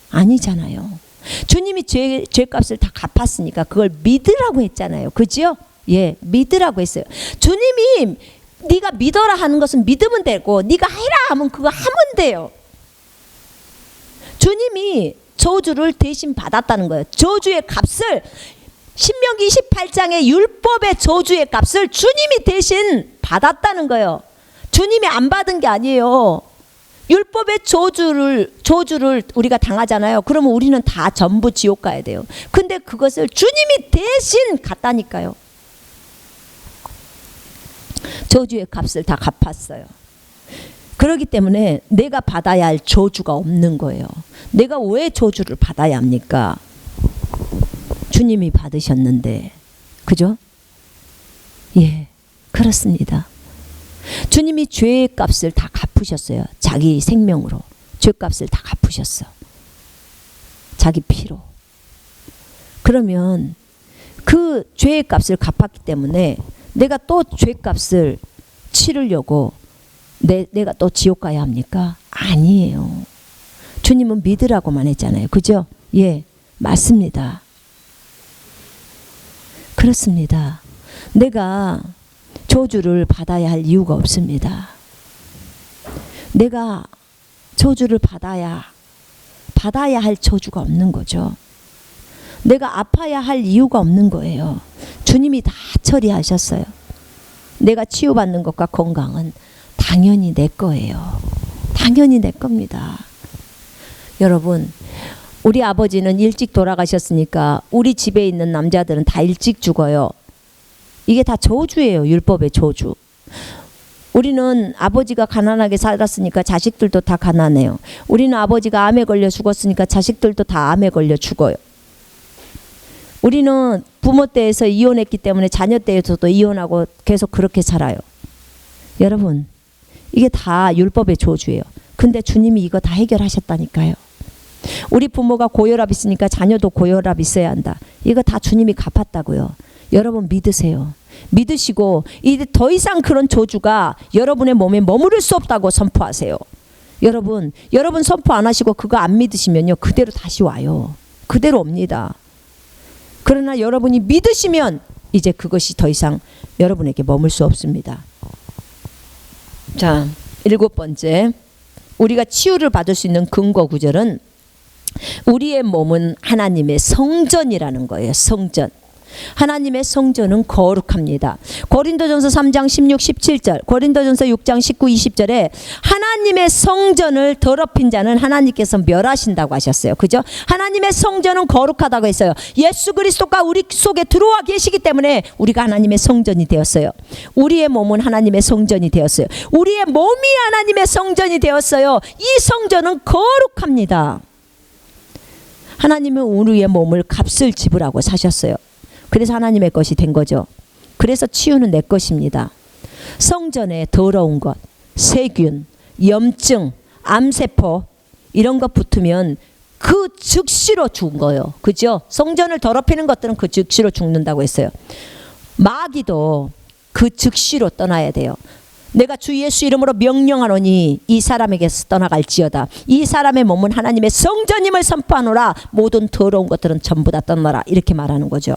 아니잖아요. 주님이 죄값을 다 갚았으니까 그걸 믿으라고 했잖아요. 그죠? 예, 믿으라고 했어요. 주님이 네가 믿어라 하는 것은 믿으면 되고, 네가 해라 하면 그거 하면 돼요. 주님이 저주를 대신 받았다는 거예요. 저주의 값을, 신명기 28장의 율법의 저주의 값을 주님이 대신 받았다는 거예요. 주님이 안 받은 게 아니에요. 율법의 저주를 우리가 당하잖아요. 그러면 우리는 다 전부 지옥 가야 돼요. 근데 그것을 주님이 대신 갔다니까요. 저주의 값을 다 갚았어요. 그렇기 때문에 내가 받아야 할 저주가 없는 거예요. 내가 왜 저주를 받아야 합니까? 주님이 받으셨는데. 그죠? 예, 그렇습니다. 주님이 죄의 값을 다 갚으셨어요. 자기 생명으로 죄값을 다 갚으셨어. 자기 피로. 그러면 그 죄의 값을 갚았기 때문에 내가 또 죄값을 치르려고 내가 또 지옥 가야 합니까? 아니에요. 주님은 믿으라고만 했잖아요. 그죠? 예, 맞습니다. 그렇습니다. 내가 저주를 받아야 할 이유가 없습니다. 내가 저주를 받아야 할 저주가 없는 거죠. 내가 아파야 할 이유가 없는 거예요. 주님이 다 처리하셨어요. 내가 치유받는 것과 건강은 당연히 내 거예요. 당연히 내 겁니다. 여러분, 우리 아버지는 일찍 돌아가셨으니까 우리 집에 있는 남자들은 다 일찍 죽어요. 이게 다 저주예요. 율법의 저주. 우리는 아버지가 가난하게 살았으니까 자식들도 다 가난해요. 우리는 아버지가 암에 걸려 죽었으니까 자식들도 다 암에 걸려 죽어요. 우리는 부모 때에서 이혼했기 때문에 자녀 때에서도 이혼하고 계속 그렇게 살아요. 여러분, 이게 다 율법의 저주예요. 근데 주님이 이거 다 해결하셨다니까요. 우리 부모가 고혈압 있으니까 자녀도 고혈압 있어야 한다. 이거 다 주님이 갚았다고요. 여러분 믿으세요. 믿으시고 이제 더 이상 그런 저주가 여러분의 몸에 머무를 수 없다고 선포하세요. 여러분 선포 안 하시고 그거 안 믿으시면요, 그대로 다시 와요. 그대로 옵니다. 그러나 여러분이 믿으시면 이제 그것이 더 이상 여러분에게 머물 수 없습니다. 자, 7번째, 우리가 치유를 받을 수 있는 근거 구절은 우리의 몸은 하나님의 성전이라는 거예요. 성전. 하나님의 성전은 거룩합니다. 고린도전서 3장 16, 17절, 고린도전서 6장 19, 20절에 하나님의 성전을 더럽힌 자는 하나님께서 멸하신다고 하셨어요. 그죠? 하나님의 성전은 거룩하다고 했어요. 예수 그리스도가 우리 속에 들어와 계시기 때문에 우리가 하나님의 성전이 되었어요. 우리의 몸은 하나님의 성전이 되었어요. 우리의 몸이 하나님의 성전이 되었어요. 이 성전은 거룩합니다. 하나님은 우리의 몸을 값을 지불하고 사셨어요. 그래서 하나님의 것이 된 거죠. 그래서 치유는 내 것입니다. 성전에 더러운 것, 세균, 염증, 암세포 이런 것 붙으면 그 즉시로 죽은 거예요. 그죠? 성전을 더럽히는 것들은 그 즉시로 죽는다고 했어요. 마귀도 그 즉시로 떠나야 돼요. 내가 주 예수 이름으로 명령하노니 이 사람에게서 떠나갈지어다. 이 사람의 몸은 하나님의 성전임을 선포하노라. 모든 더러운 것들은 전부 다 떠나라. 이렇게 말하는 거죠.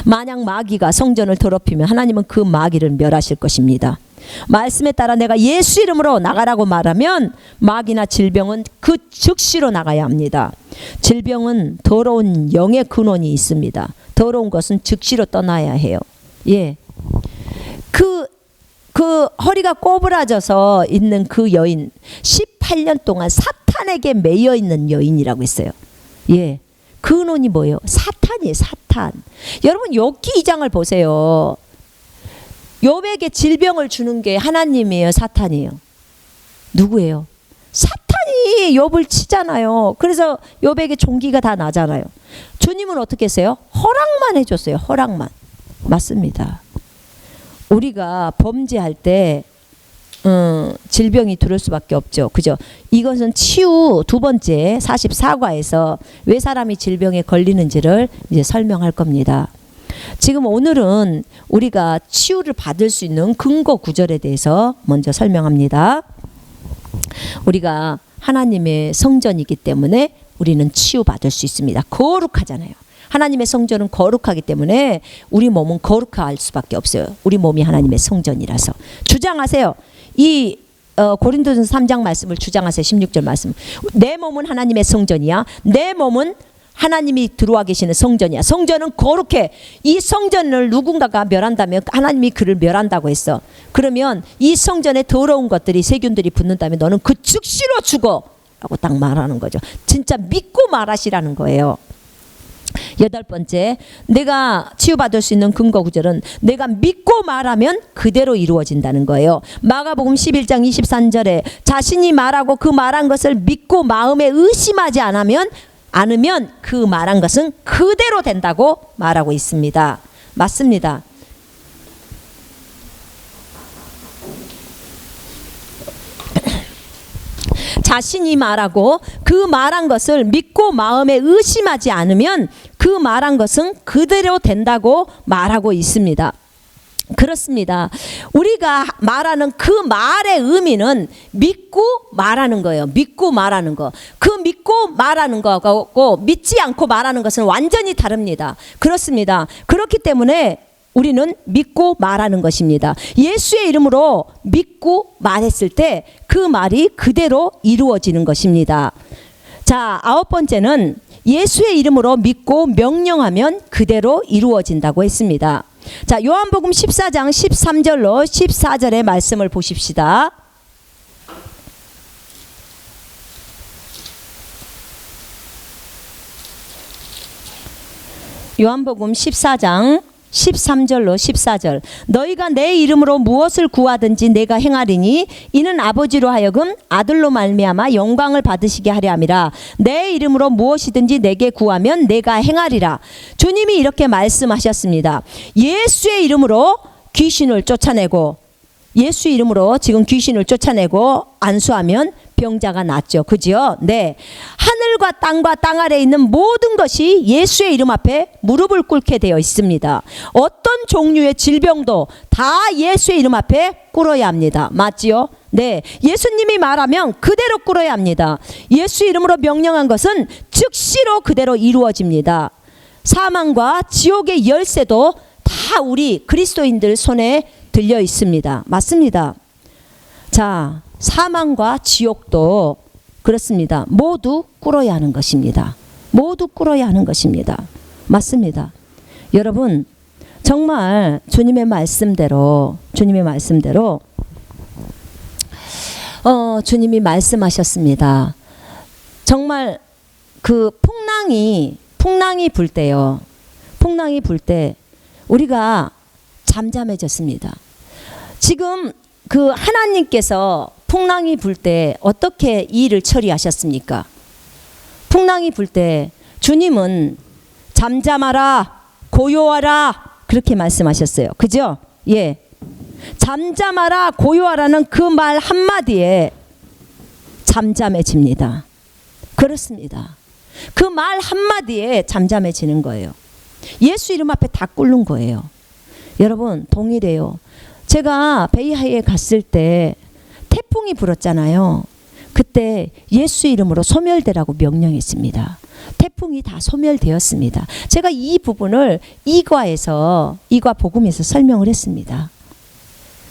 만약 마귀가 성전을 더럽히면 하나님은 그 마귀를 멸하실 것입니다. 말씀에 따라 내가 예수 이름으로 나가라고 말하면 마귀나 질병은 그 즉시로 나가야 합니다. 질병은 더러운 영의 근원이 있습니다. 더러운 것은 즉시로 떠나야 해요. 예. 그 허리가 꼬부라져서 있는 그 여인 18년 동안 사탄에게 매여 있는 여인이라고 했어요. 예. 그 근원이 뭐예요? 사탄이에요. 사탄. 여러분 욥기 2장을 보세요. 욥에게 질병을 주는 게 하나님이에요, 사탄이에요? 누구예요? 사탄이 욥을 치잖아요. 그래서 욥에게 종기가 다 나잖아요. 주님은 어떻게 했어요? 허락만 해줬어요. 허락만. 맞습니다. 우리가 범죄할 때 질병이 들어올 수밖에 없죠. 그죠? 이것은 치유 두 번째 44과에서 왜 사람이 질병에 걸리는지를 이제 설명할 겁니다. 지금 오늘은 우리가 치유를 받을 수 있는 근거 구절에 대해서 먼저 설명합니다. 우리가 하나님의 성전이기 때문에 우리는 치유받을 수 있습니다. 거룩하잖아요. 하나님의 성전은 거룩하기 때문에 우리 몸은 거룩할 수밖에 없어요. 우리 몸이 하나님의 성전이라서. 주장하세요. 이 고린도전서 3장 말씀을 주장하세요. 16절 말씀. 내 몸은 하나님의 성전이야. 내 몸은 하나님이 들어와 계시는 성전이야. 성전은 거룩해. 이 성전을 누군가가 멸한다면 하나님이 그를 멸한다고 했어. 그러면 이 성전에 더러운 것들이 세균들이 붙는다면 너는 그 즉시로 죽어 라고 딱 말하는 거죠. 진짜 믿고 말하시라는 거예요. 8번째, 내가 치유받을 수 있는 근거 구절은 내가 믿고 말하면 그대로 이루어진다는 거예요. 마가복음 11장 23절에 자신이 말하고 그 말한 것을 믿고 마음에 의심하지 않으면 그 말한 것은 그대로 된다고 말하고 있습니다. 맞습니다. 자신이 말하고 그 말한 것을 믿고 마음에 의심하지 않으면 그 말한 것은 그대로 된다고 말하고 있습니다. 그렇습니다. 우리가 말하는 그 말의 의미는 믿고 말하는 거예요. 믿고 말하는 거. 그 믿고 말하는 거하고 믿지 않고 말하는 것은 완전히 다릅니다. 그렇습니다. 그렇기 때문에 우리는 믿고 말하는 것입니다. 예수의 이름으로 믿고 말했을 때 그 말이 그대로 이루어지는 것입니다. 자, 9번째는 예수의 이름으로 믿고 명령하면 그대로 이루어진다고 했습니다. 자, 요한복음 14장 13절로 14절의 말씀을 보십시다. 요한복음 14장 13절로 14절. 너희가 내 이름으로 무엇을 구하든지 내가 행하리니 이는 아버지로 하여금 아들로 말미암아 영광을 받으시게 하려 함이라. 내 이름으로 무엇이든지 내게 구하면 내가 행하리라. 주님이 이렇게 말씀하셨습니다. 예수의 이름으로 귀신을 쫓아내고, 예수의 이름으로 지금 귀신을 쫓아내고 안수하면 병자가 낫죠. 그죠? 네. 하늘과 땅과 땅 아래에 있는 모든 것이 예수의 이름 앞에 무릎을 꿇게 되어 있습니다. 어떤 종류의 질병도 다 예수의 이름 앞에 꿇어야 합니다. 맞지요? 네. 예수님이 말하면 그대로 꿇어야 합니다. 예수 이름으로 명령한 것은 즉시로 그대로 이루어집니다. 사망과 지옥의 열쇠도 다 우리 그리스도인들 손에 들려 있습니다. 맞습니다. 자, 사망과 지옥도 그렇습니다. 모두 꿇어야 하는 것입니다. 모두 꿇어야 하는 것입니다. 맞습니다. 여러분, 정말 주님의 말씀대로 주님이 말씀하셨습니다. 정말 그 풍랑이 불 때요. 풍랑이 불 때 우리가 잠잠해졌습니다. 지금 그 하나님께서 풍랑이 불 때 어떻게 이 일을 처리하셨습니까? 풍랑이 불 때 주님은 잠잠하라, 고요하라 그렇게 말씀하셨어요. 그죠? 예. 잠잠하라, 고요하라는 그 말 한마디에 잠잠해집니다. 그렇습니다. 그 말 한마디에 잠잠해지는 거예요. 예수 이름 앞에 다 꿇는 거예요. 여러분, 동일해요. 제가 베이하이에 갔을 때 태풍이 불었잖아요. 그때 예수 이름으로 소멸되라고 명령했습니다. 태풍이 다 소멸되었습니다. 제가 이 부분을 이과 복음에서 설명을 했습니다.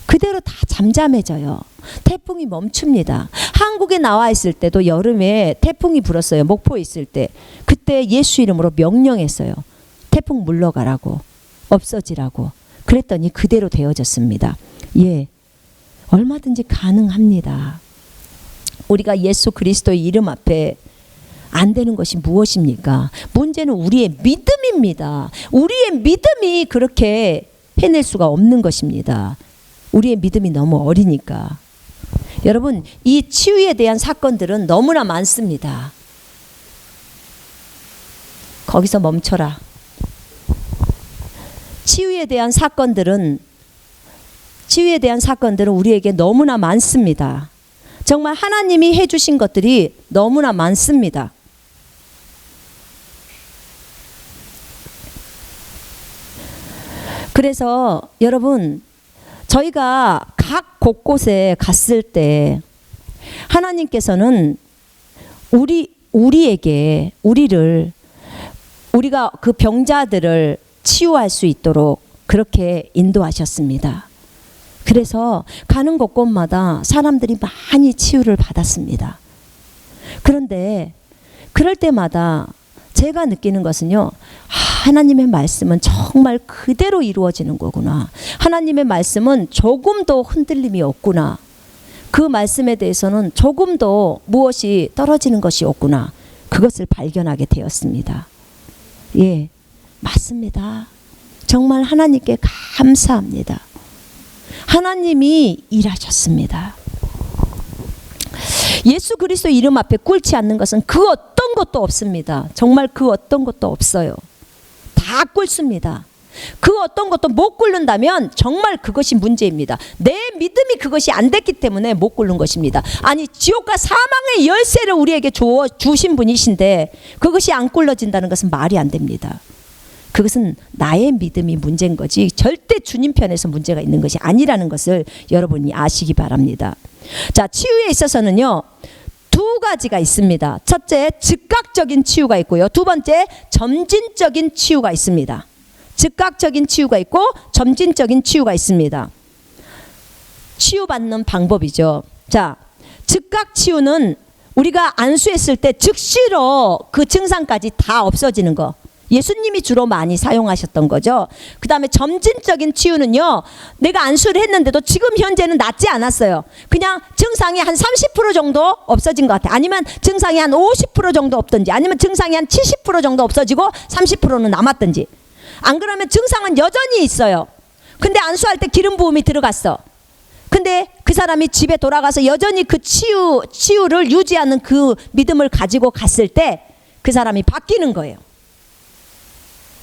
그대로 다 잠잠해져요. 태풍이 멈춥니다. 한국에 나와 있을 때도 여름에 태풍이 불었어요. 목포에 있을 때. 그때 예수 이름으로 명령했어요. 태풍 물러가라고, 없어지라고. 그랬더니 그대로 되어졌습니다. 예, 얼마든지 가능합니다. 우리가 예수 그리스도의 이름 앞에 안 되는 것이 무엇입니까? 문제는 우리의 믿음입니다. 우리의 믿음이 그렇게 해낼 수가 없는 것입니다. 우리의 믿음이 너무 어리니까. 여러분, 이 치유에 대한 사건들은 너무나 많습니다. 거기서 멈춰라. 치유에 대한 사건들은 우리에게 너무나 많습니다. 정말 하나님이 해주신 것들이 너무나 많습니다. 그래서 여러분, 저희가 각 곳곳에 갔을 때 하나님께서는 우리가 그 병자들을 치유할 수 있도록 그렇게 인도하셨습니다. 그래서 가는 곳곳마다 사람들이 많이 치유를 받았습니다. 그런데 그럴 때마다 제가 느끼는 것은요, 하나님의 말씀은 정말 그대로 이루어지는 거구나. 하나님의 말씀은 조금도 흔들림이 없구나. 그 말씀에 대해서는 조금도 무엇이 떨어지는 것이 없구나. 그것을 발견하게 되었습니다. 예, 맞습니다. 정말 하나님께 감사합니다. 하나님이 일하셨습니다. 예수 그리스도 이름 앞에 꿇지 않는 것은 그 어떤 것도 없습니다. 정말 그 어떤 것도 없어요. 다 꿇습니다. 그 어떤 것도 못 꿇는다면 정말 그것이 문제입니다. 내 믿음이 그것이 안 됐기 때문에 못 꿇는 것입니다. 아니, 지옥과 사망의 열쇠를 우리에게 주신 분이신데 그것이 안 꿇어진다는 것은 말이 안 됩니다. 그것은 나의 믿음이 문제인 거지 절대 주님 편에서 문제가 있는 것이 아니라는 것을 여러분이 아시기 바랍니다. 자, 치유에 있어서는요, 두 가지가 있습니다. 첫째, 즉각적인 치유가 있고요. 두 번째, 점진적인 치유가 있습니다. 즉각적인 치유가 있고 점진적인 치유가 있습니다. 치유받는 방법이죠. 자, 즉각 치유는 우리가 안수했을 때 즉시로 그 증상까지 다 없어지는 거. 예수님이 주로 많이 사용하셨던 거죠. 그 다음에 점진적인 치유는요, 내가 안수를 했는데도 지금 현재는 낫지 않았어요. 그냥 증상이 한 30% 정도 없어진 것 같아요. 아니면 증상이 한 50% 정도 없든지, 아니면 증상이 한 70% 정도 없어지고 30%는 남았든지. 안 그러면 증상은 여전히 있어요. 근데 안수할 때 기름 부음이 들어갔어. 근데 그 사람이 집에 돌아가서 여전히 그 치유를 유지하는 그 믿음을 가지고 갔을 때 그 사람이 바뀌는 거예요.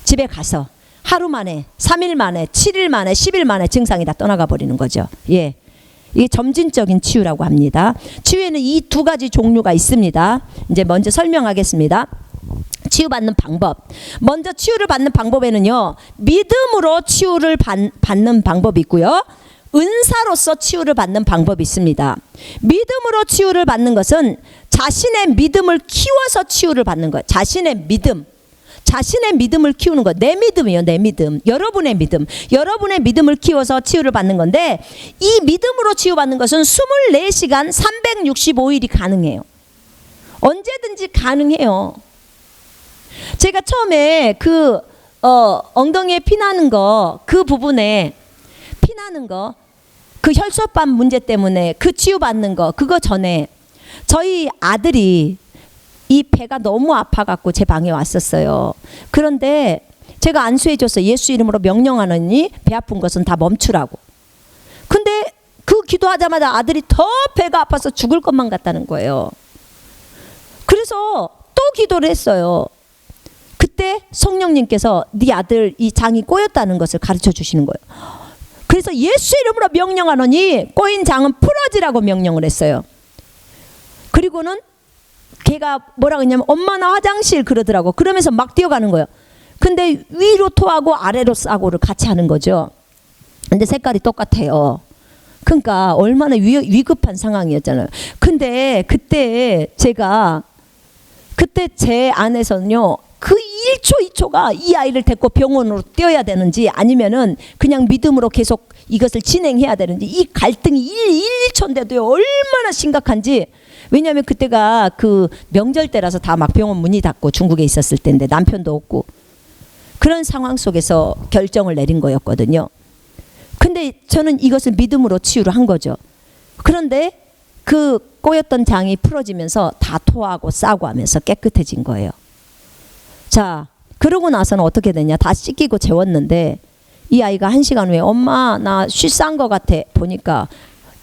집에 가서 하루 만에, 3일 만에, 7일 만에, 10일 만에 증상이 다 떠나가 버리는 거죠. 예, 이게 점진적인 치유라고 합니다. 치유에는 이 두 가지 종류가 있습니다. 이제 먼저 설명하겠습니다. 치유받는 방법. 먼저 치유를 받는 방법에는요, 믿음으로 치유를 받는 방법이 있고요, 은사로서 치유를 받는 방법이 있습니다. 믿음으로 치유를 받는 것은 자신의 믿음을 키워서 치유를 받는 거예요. 자신의 믿음을 키우는 것. 내 믿음이요, 내 믿음. 여러분의 믿음을 키워서 치유를 받는 건데, 이 믿음으로 치유받는 것은 24시간 365일이 가능해요. 언제든지 가능해요. 제가 처음에 엉덩이에 피나는 거, 그 부분에 피나는 거, 그 혈소판 문제 때문에 그 치유받는 거, 그거 전에 저희 아들이 이 배가 너무 아파갖고 제 방에 왔었어요. 그런데 제가 안수해줬어요. 예수 이름으로 명령하느니 배 아픈 것은 다 멈추라고. 근데 그 기도하자마자 아들이 더 배가 아파서 죽을 것만 같다는 거예요. 그래서 또 기도를 했어요. 그때 성령님께서 네 아들 이 장이 꼬였다는 것을 가르쳐 주시는 거예요. 그래서 예수 이름으로 명령하노니 꼬인 장은 풀어지라고 명령을 했어요. 그리고는 걔가 뭐라고 했냐면 엄마 나 화장실 그러더라고. 그러면서 막 뛰어가는 거예요. 근데 위로 토하고 아래로 싸고를 같이 하는 거죠. 근데 색깔이 똑같아요. 그러니까 얼마나 위급한 상황이었잖아요. 근데 그때 제 안에서는요, 그 1초 2초가 이 아이를 데리고 병원으로 뛰어야 되는지 아니면은 그냥 믿음으로 계속 이것을 진행해야 되는지, 이 갈등이 1초인데도요 얼마나 심각한지. 왜냐하면 그때가 그 명절 때라서 다 막 병원 문이 닫고 중국에 있었을 때인데 남편도 없고 그런 상황 속에서 결정을 내린 거였거든요. 근데 저는 이것을 믿음으로 치유를 한 거죠. 그런데 그 꼬였던 장이 풀어지면서 다 토하고 싸고 하면서 깨끗해진 거예요. 자, 그러고 나서는 어떻게 되냐, 다 씻기고 재웠는데 이 아이가 1시간 후에 엄마 나 쉬 싼 거 같아 보니까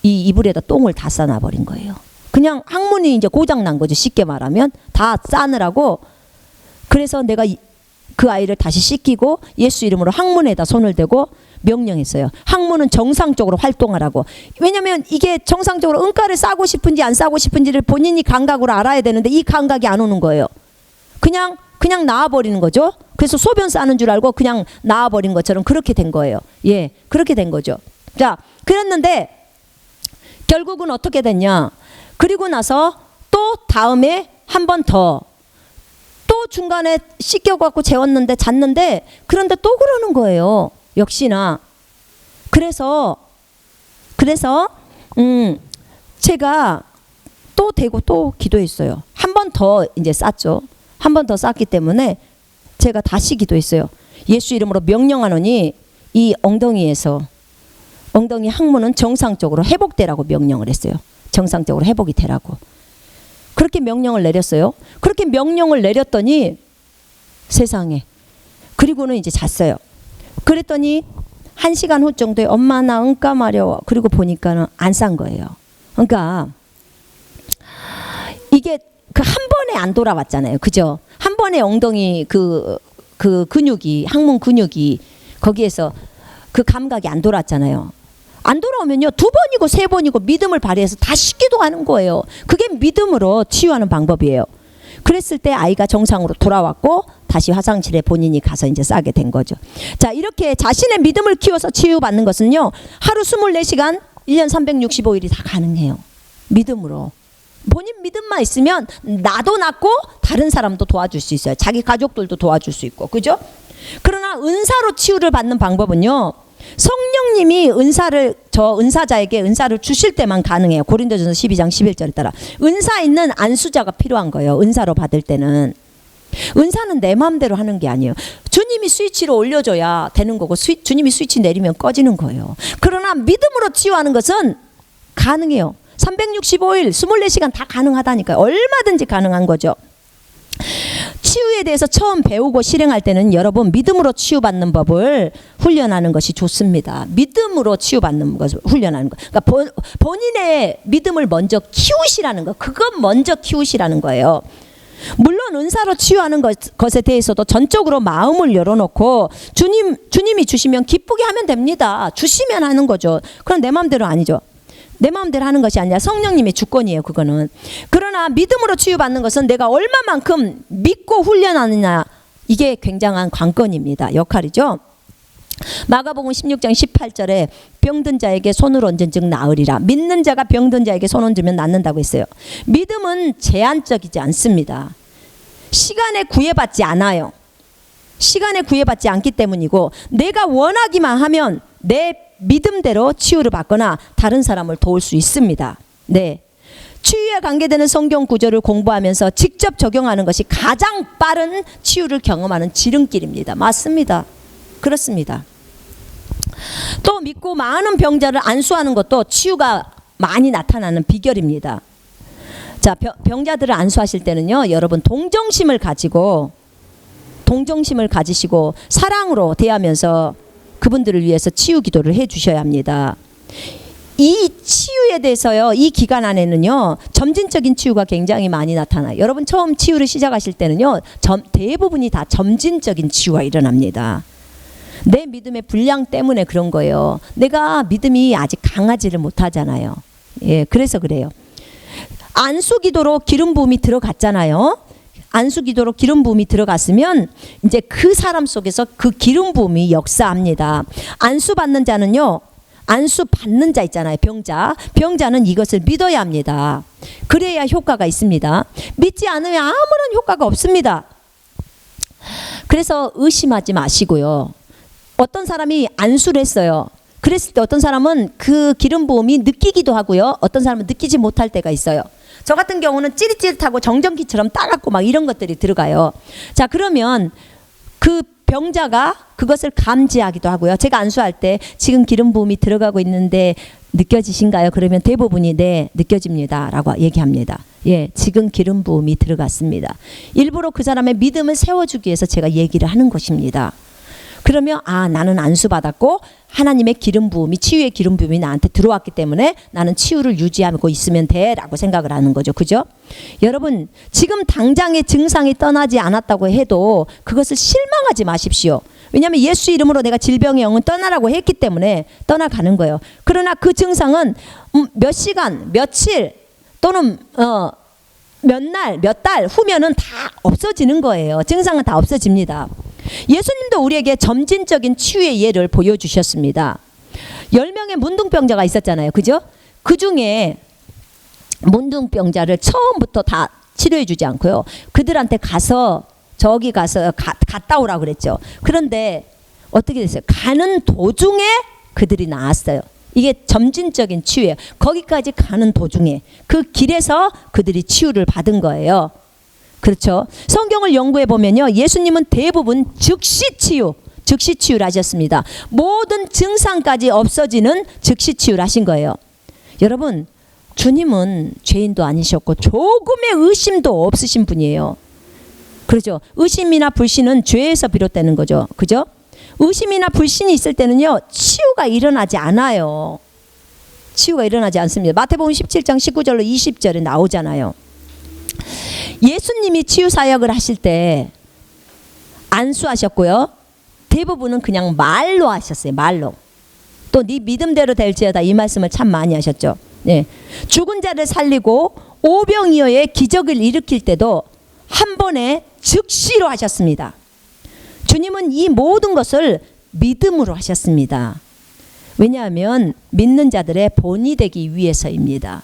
이 이불에다 똥을 다 싸놔버린 거예요. 그냥 항문이 이제 고장 난 거죠. 쉽게 말하면 다 싸느라고. 그래서 내가 그 아이를 다시 씻기고 예수 이름으로 항문에다 손을 대고 명령했어요. 항문은 정상적으로 활동하라고. 왜냐하면 이게 정상적으로 응가를 싸고 싶은지 안 싸고 싶은지를 본인이 감각으로 알아야 되는데 이 감각이 안 오는 거예요. 그냥 나와버리는 거죠. 그래서 소변 싸는 줄 알고 그냥 나와버린 것처럼 그렇게 된 거예요. 예, 그렇게 된 거죠. 자, 그랬는데 결국은 어떻게 됐냐. 그리고 나서 또 다음에 한 번 더 또 중간에 씻겨갖고 재웠는데 잤는데 그런데 또 그러는 거예요. 역시나. 그래서 제가 또 대고 또 기도했어요. 한 번 더 이제 쌌죠. 한 번 더 쌌기 때문에 제가 다시 기도했어요. 예수 이름으로 명령하노니 이 엉덩이 항문은 정상적으로 회복되라고 명령을 했어요. 정상적으로 회복이 되라고. 그렇게 명령을 내렸어요. 그렇게 명령을 내렸더니 세상에. 그리고는 이제 잤어요. 그랬더니 1시간 후 정도에 엄마 나 응가 마려워. 그리고 보니까는 안 싼 거예요. 그러니까 이게 그 한 번에 안 돌아왔잖아요. 그죠? 한 번에 엉덩이 그 근육이, 항문 근육이 거기에서 그 감각이 안 돌아왔잖아요. 안 돌아오면요 2번이고 3번이고 믿음을 발휘해서 다시 기도하는 거예요. 그게 믿음으로 치유하는 방법이에요. 그랬을 때 아이가 정상으로 돌아왔고 다시 화장실에 본인이 가서 이제 싸게 된 거죠. 자, 이렇게 자신의 믿음을 키워서 치유받는 것은요 하루 24시간 1년 365일이 다 가능해요. 믿음으로. 본인 믿음만 있으면 나도 낫고 다른 사람도 도와줄 수 있어요. 자기 가족들도 도와줄 수 있고. 그죠? 그러나 은사로 치유를 받는 방법은요 성령님이 은사자에게 은사를 주실 때만 가능해요. 고린도전서 12장 11절에 따라 은사 있는 안수자가 필요한 거예요. 은사로 받을 때는. 은사는 내 마음대로 하는 게 아니에요. 주님이 스위치를 올려줘야 되는 거고 주님이 스위치 내리면 꺼지는 거예요. 그러나 믿음으로 치유하는 것은 가능해요. 365일 24시간 다 가능하다니까요. 얼마든지 가능한 거죠. 치유에 대해서 처음 배우고 실행할 때는 여러분 믿음으로 치유받는 법을 훈련하는 것이 좋습니다. 믿음으로 치유받는 것을 훈련하는 것. 그러니까 본인의 믿음을 먼저 키우시라는 거. 그것 먼저 키우시라는 거예요. 물론 은사로 치유하는 것에 대해서도 전적으로 마음을 열어놓고 주님이 주시면 기쁘게 하면 됩니다. 주시면 하는 거죠. 그럼 내 마음대로 아니죠. 내 마음대로 하는 것이 아니라 성령님의 주권이에요. 그거는. 그러나 믿음으로 치유받는 것은 내가 얼마만큼 믿고 훈련하느냐, 이게 굉장한 관건입니다. 역할이죠. 마가복음 16장 18절에 병든 자에게 손을 얹은 즉 나으리라. 믿는 자가 병든 자에게 손 얹으면 낫는다고 했어요. 믿음은 제한적이지 않습니다. 시간에 구애받지 않아요. 시간에 구애받지 않기 때문이고 내가 원하기만 하면 내 믿음대로 치유를 받거나 다른 사람을 도울 수 있습니다. 네. 치유에 관계되는 성경 구절을 공부하면서 직접 적용하는 것이 가장 빠른 치유를 경험하는 지름길입니다. 맞습니다. 그렇습니다. 또 믿고 많은 병자를 안수하는 것도 치유가 많이 나타나는 비결입니다. 자, 병자들을 안수하실 때는요, 여러분 동정심을 가지시고 사랑으로 대하면서 그분들을 위해서 치유 기도를 해 주셔야 합니다. 이 치유에 대해서요, 이 기간 안에는요, 점진적인 치유가 굉장히 많이 나타나요. 여러분 처음 치유를 시작하실 때는요, 대부분이 다 점진적인 치유가 일어납니다. 내 믿음의 분량 때문에 그런 거예요. 내가 믿음이 아직 강하지를 못하잖아요. 예, 그래서 그래요. 안수 기도로 기름 부음이 들어갔잖아요. 안수 기도로 기름 부음이 들어갔으면 이제 그 사람 속에서 그 기름 부음이 역사합니다. 안수 받는 자는요, 안수 받는 자 있잖아요. 병자는 이것을 믿어야 합니다. 그래야 효과가 있습니다. 믿지 않으면 아무런 효과가 없습니다. 그래서 의심하지 마시고요. 어떤 사람이 안수를 했어요. 그랬을 때 어떤 사람은 그 기름 부음이 느끼기도 하고요, 어떤 사람은 느끼지 못할 때가 있어요. 저 같은 경우는 찌릿찌릿하고 정전기처럼 따갑고 막 이런 것들이 들어가요. 자, 그러면 그 병자가 그것을 감지하기도 하고요. 제가 안수할 때 지금 기름 부음이 들어가고 있는데 느껴지신가요? 그러면 대부분이 네, 느껴집니다 라고 얘기합니다. 예, 지금 기름 부음이 들어갔습니다. 일부러 그 사람의 믿음을 세워주기 위해서 제가 얘기를 하는 것입니다. 그러면 나는 안수 받았고 하나님의 기름 부음이, 치유의 기름 부음이 나한테 들어왔기 때문에 나는 치유를 유지하고 있으면 돼 라고 생각을 하는 거죠. 그죠? 여러분 지금 당장의 증상이 떠나지 않았다고 해도 그것을 실망하지 마십시오. 왜냐하면 예수 이름으로 내가 질병의 영은 떠나라고 했기 때문에 떠나가는 거예요. 그러나 그 증상은 몇 시간, 며칠 또는 몇 날, 몇 달 후면은 다 없어지는 거예요. 증상은 다 없어집니다. 예수님도 우리에게 점진적인 치유의 예를 보여주셨습니다. 10명의 문둥병자가 있었잖아요. 그죠? 그 중에 문둥병자를 처음부터 다 치료해 주지 않고요, 그들한테 저기 가서 갔다 오라고 그랬죠. 그런데 어떻게 됐어요? 가는 도중에 그들이 나았어요. 이게 점진적인 치유예요. 거기까지 가는 도중에 그 길에서 그들이 치유를 받은 거예요. 그렇죠? 성경을 연구해 보면요, 예수님은 대부분 즉시 치유를 하셨습니다. 모든 증상까지 없어지는 즉시 치유를 하신 거예요. 여러분, 주님은 죄인도 아니셨고 조금의 의심도 없으신 분이에요. 그렇죠? 의심이나 불신은 죄에서 비롯되는 거죠. 그죠? 의심이나 불신이 있을 때는요, 치유가 일어나지 않아요. 치유가 일어나지 않습니다. 마태복음 17장 19절로 20절에 나오잖아요. 예수님이 치유 사역을 하실 때 안수하셨고요, 대부분은 그냥 말로 하셨어요. 말로. 또 네 믿음대로 될지어다, 이 말씀을 참 많이 하셨죠. 네. 죽은 자를 살리고 오병이어의 기적을 일으킬 때도 한 번에 즉시로 하셨습니다. 주님은 이 모든 것을 믿음으로 하셨습니다. 왜냐하면 믿는 자들의 본이 되기 위해서입니다.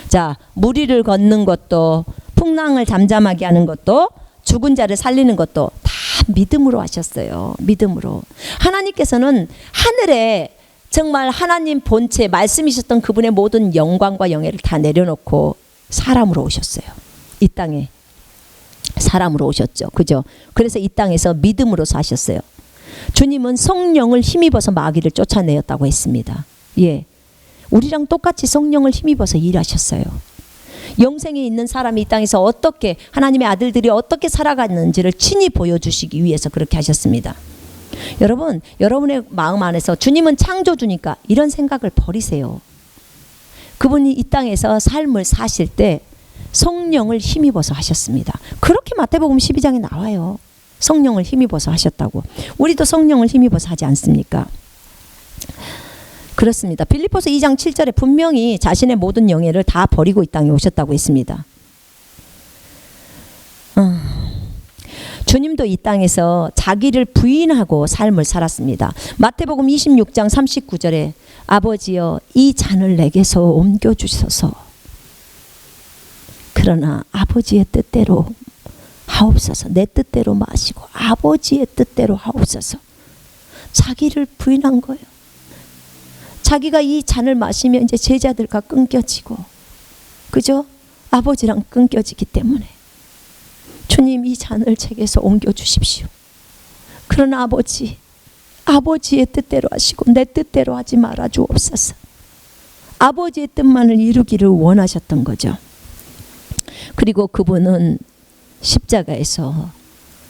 자, 무리를 걷는 것도, 풍랑을 잠잠하게 하는 것도, 죽은 자를 살리는 것도 다 믿음으로 하셨어요. 믿음으로. 하나님께서는 하늘에 정말 하나님 본체 말씀이셨던 그분의 모든 영광과 영예를 다 내려놓고 사람으로 오셨어요. 이 땅에 사람으로 오셨죠. 그죠? 그래서 이 땅에서 믿음으로 사셨어요. 주님은 성령을 힘입어서 마귀를 쫓아내었다고 했습니다. 예, 우리랑 똑같이 성령을 힘입어서 일하셨어요. 영생에 있는 사람이 이 땅에서 어떻게, 하나님의 아들들이 어떻게 살아갔는지를 친히 보여주시기 위해서 그렇게 하셨습니다. 여러분, 여러분의 마음 안에서 주님은 창조주니까 이런 생각을 버리세요. 그분이 이 땅에서 삶을 사실 때 성령을 힘입어서 하셨습니다. 그렇게 마태복음 12장에 나와요. 성령을 힘입어서 하셨다고. 우리도 성령을 힘입어서 하지 않습니까? 그렇습니다. 빌립보서 2장 7절에 분명히 자신의 모든 영예를 다 버리고 이 땅에 오셨다고 했습니다. 주님도 이 땅에서 자기를 부인하고 삶을 살았습니다. 마태복음 26장 39절에 아버지여 이 잔을 내게서 옮겨주소서. 그러나 아버지의 뜻대로 하옵소서. 내 뜻대로 마시고 아버지의 뜻대로 하옵소서. 자기를 부인한 거예요. 자기가 이 잔을 마시면 이제 제자들과 끊겨지고 그죠? 아버지랑 끊겨지기 때문에. 주님, 이 잔을 제게서 옮겨주십시오. 그러나 아버지의 뜻대로 하시고 내 뜻대로 하지 말아 주옵소서. 아버지의 뜻만을 이루기를 원하셨던 거죠. 그리고 그분은 십자가에서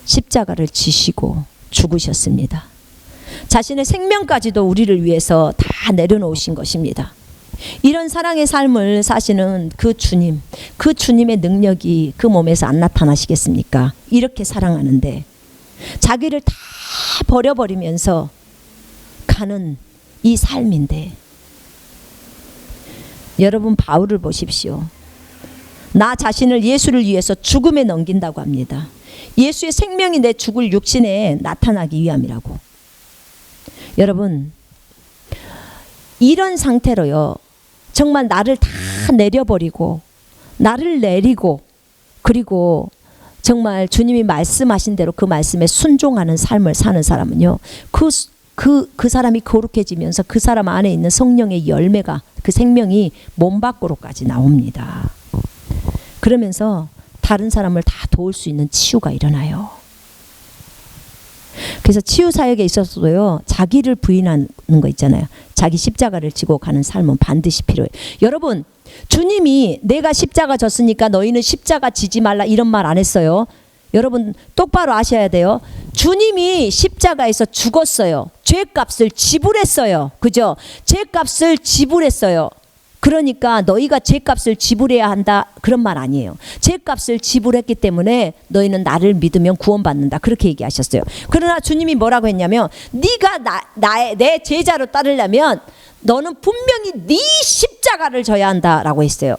십자가를 지시고 죽으셨습니다. 자신의 생명까지도 우리를 위해서 다 내려놓으신 것입니다. 이런 사랑의 삶을 사시는 그 주님의 능력이 그 몸에서 안 나타나시겠습니까? 이렇게 사랑하는데 자기를 다 버려버리면서 가는 이 삶인데, 여러분 바울을 보십시오. 나 자신을 예수를 위해서 죽음에 넘긴다고 합니다. 예수의 생명이 내 죽을 육신에 나타나기 위함이라고. 여러분, 이런 상태로요, 정말 나를 다 내려버리고 나를 내리고, 그리고 정말 주님이 말씀하신 대로 그 말씀에 순종하는 삶을 사는 사람은요, 그 사람이 거룩해지면서 그 사람 안에 있는 성령의 열매가, 그 생명이 몸 밖으로까지 나옵니다. 그러면서 다른 사람을 다 도울 수 있는 치유가 일어나요. 그래서 치유 사역에 있어서도요, 자기를 부인하는 거 있잖아요. 자기 십자가를 지고 가는 삶은 반드시 필요해요. 여러분, 주님이 내가 십자가 졌으니까 너희는 십자가 지지 말라 이런 말 안 했어요. 여러분 똑바로 아셔야 돼요. 주님이 십자가에서 죽었어요. 죄값을 지불했어요. 그죠? 죄값을 지불했어요. 그러니까 너희가 죄값을 지불해야 한다 그런 말 아니에요. 죄값을 지불했기 때문에 너희는 나를 믿으면 구원받는다, 그렇게 얘기하셨어요. 그러나 주님이 뭐라고 했냐면, 네가 내 제자로 따르려면 너는 분명히 네 십자가를 져야 한다라고 했어요.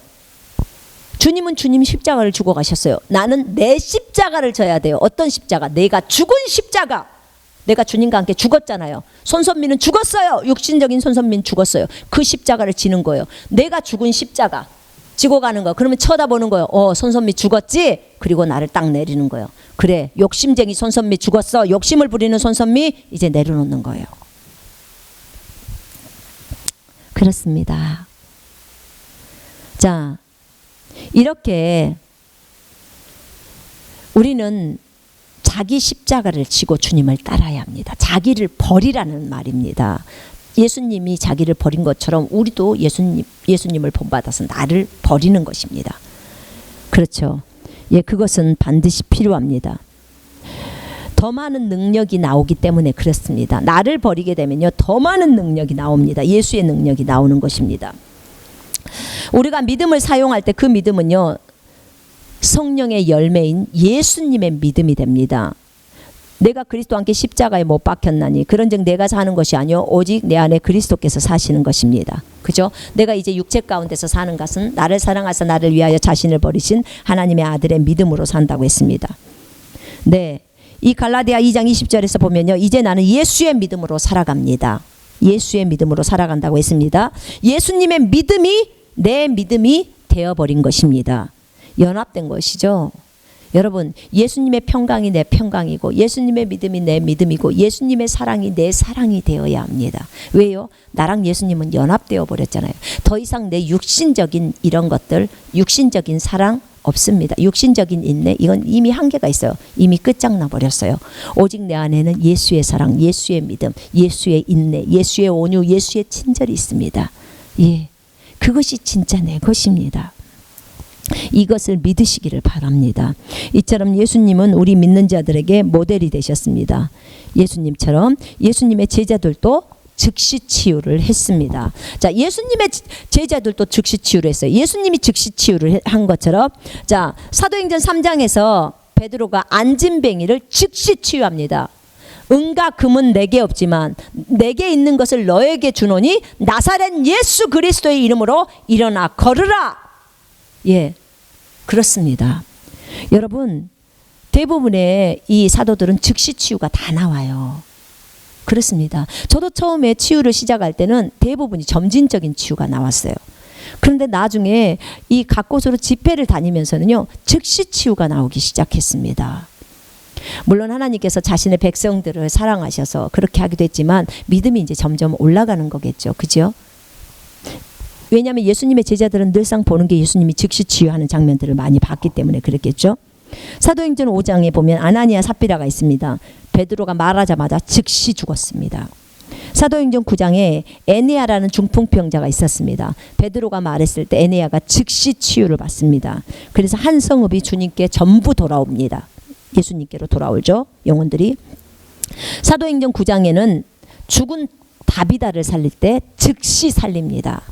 주님은 주님 십자가를 주고 가셨어요. 나는 내 십자가를 져야 돼요. 어떤 십자가? 내가 죽은 십자가. 내가 주님과 함께 죽었잖아요. 손선미는 죽었어요. 육신적인 손선미는 죽었어요. 그 십자가를 지는 거예요. 내가 죽은 십자가 지고 가는 거. 그러면 쳐다보는 거예요. 손선미 죽었지? 그리고 나를 딱 내리는 거예요. 그래, 욕심쟁이 손선미 죽었어. 욕심을 부리는 손선미 이제 내려놓는 거예요. 그렇습니다. 자, 이렇게 우리는 자기 십자가를 지고 주님을 따라야 합니다. 자기를 버리라는 말입니다. 예수님이 자기를 버린 것처럼 우리도 예수님을 본받아서 나를 버리는 것입니다. 그렇죠. 예, 그것은 반드시 필요합니다. 더 많은 능력이 나오기 때문에 그렇습니다. 나를 버리게 되면요, 더 많은 능력이 나옵니다. 예수의 능력이 나오는 것입니다. 우리가 믿음을 사용할 때 그 믿음은요, 성령의 열매인 예수님의 믿음이 됩니다. 내가 그리스도와 함께 십자가에 못 박혔나니 그런즉 내가 사는 것이 아니요 오직 내 안에 그리스도께서 사시는 것입니다. 그죠? 내가 이제 육체 가운데서 사는 것은 나를 사랑하사 나를 위하여 자신을 버리신 하나님의 아들의 믿음으로 산다고 했습니다. 네, 이 갈라디아 2장 20절에서 보면요, 이제 나는 예수의 믿음으로 살아갑니다. 예수의 믿음으로 살아간다고 했습니다. 예수님의 믿음이 내 믿음이 되어버린 것입니다. 연합된 것이죠. 여러분, 예수님의 평강이 내 평강이고 예수님의 믿음이 내 믿음이고 예수님의 사랑이 내 사랑이 되어야 합니다. 왜요? 나랑 예수님은 연합되어 버렸잖아요. 더 이상 내 육신적인 이런 것들, 육신적인 사랑 없습니다. 육신적인 인내, 이건 이미 한계가 있어요. 이미 끝장나 버렸어요. 오직 내 안에는 예수의 사랑, 예수의 믿음, 예수의 인내, 예수의 온유, 예수의 친절이 있습니다. 예, 그것이 진짜 내 것입니다. 이것을 믿으시기를 바랍니다. 이처럼 예수님은 우리 믿는 자들에게 모델이 되셨습니다. 예수님처럼 예수님의 제자들도 즉시 치유를 했습니다. 자, 예수님의 제자들도 즉시 치유를 했어요. 예수님이 즉시 치유를 한 것처럼, 자, 사도행전 3장에서 베드로가 안진뱅이를 즉시 치유합니다. 은과 금은 내게 없지만 내게 있는 것을 너에게 주노니 나사렛 예수 그리스도의 이름으로 일어나 걸으라. 예, 그렇습니다. 여러분, 대부분의 이 사도들은 즉시 치유가 다 나와요. 그렇습니다. 저도 처음에 치유를 시작할 때는 대부분이 점진적인 치유가 나왔어요. 그런데 나중에 이 각 곳으로 집회를 다니면서는요, 즉시 치유가 나오기 시작했습니다. 물론 하나님께서 자신의 백성들을 사랑하셔서 그렇게 하기도 했지만 믿음이 이제 점점 올라가는 거겠죠. 그죠? 왜냐하면 예수님의 제자들은 늘상 보는 게 예수님이 즉시 치유하는 장면들을 많이 봤기 때문에 그랬겠죠. 사도행전 5장에 보면 아나니아 삽비라가 있습니다. 베드로가 말하자마자 즉시 죽었습니다. 사도행전 9장에 에네아라는 중풍병자가 있었습니다. 베드로가 말했을 때 에네아가 즉시 치유를 받습니다. 그래서 한 성읍이 주님께 전부 돌아옵니다. 예수님께로 돌아오죠. 영혼들이. 사도행전 9장에는 죽은 다비다를 살릴 때 즉시 살립니다.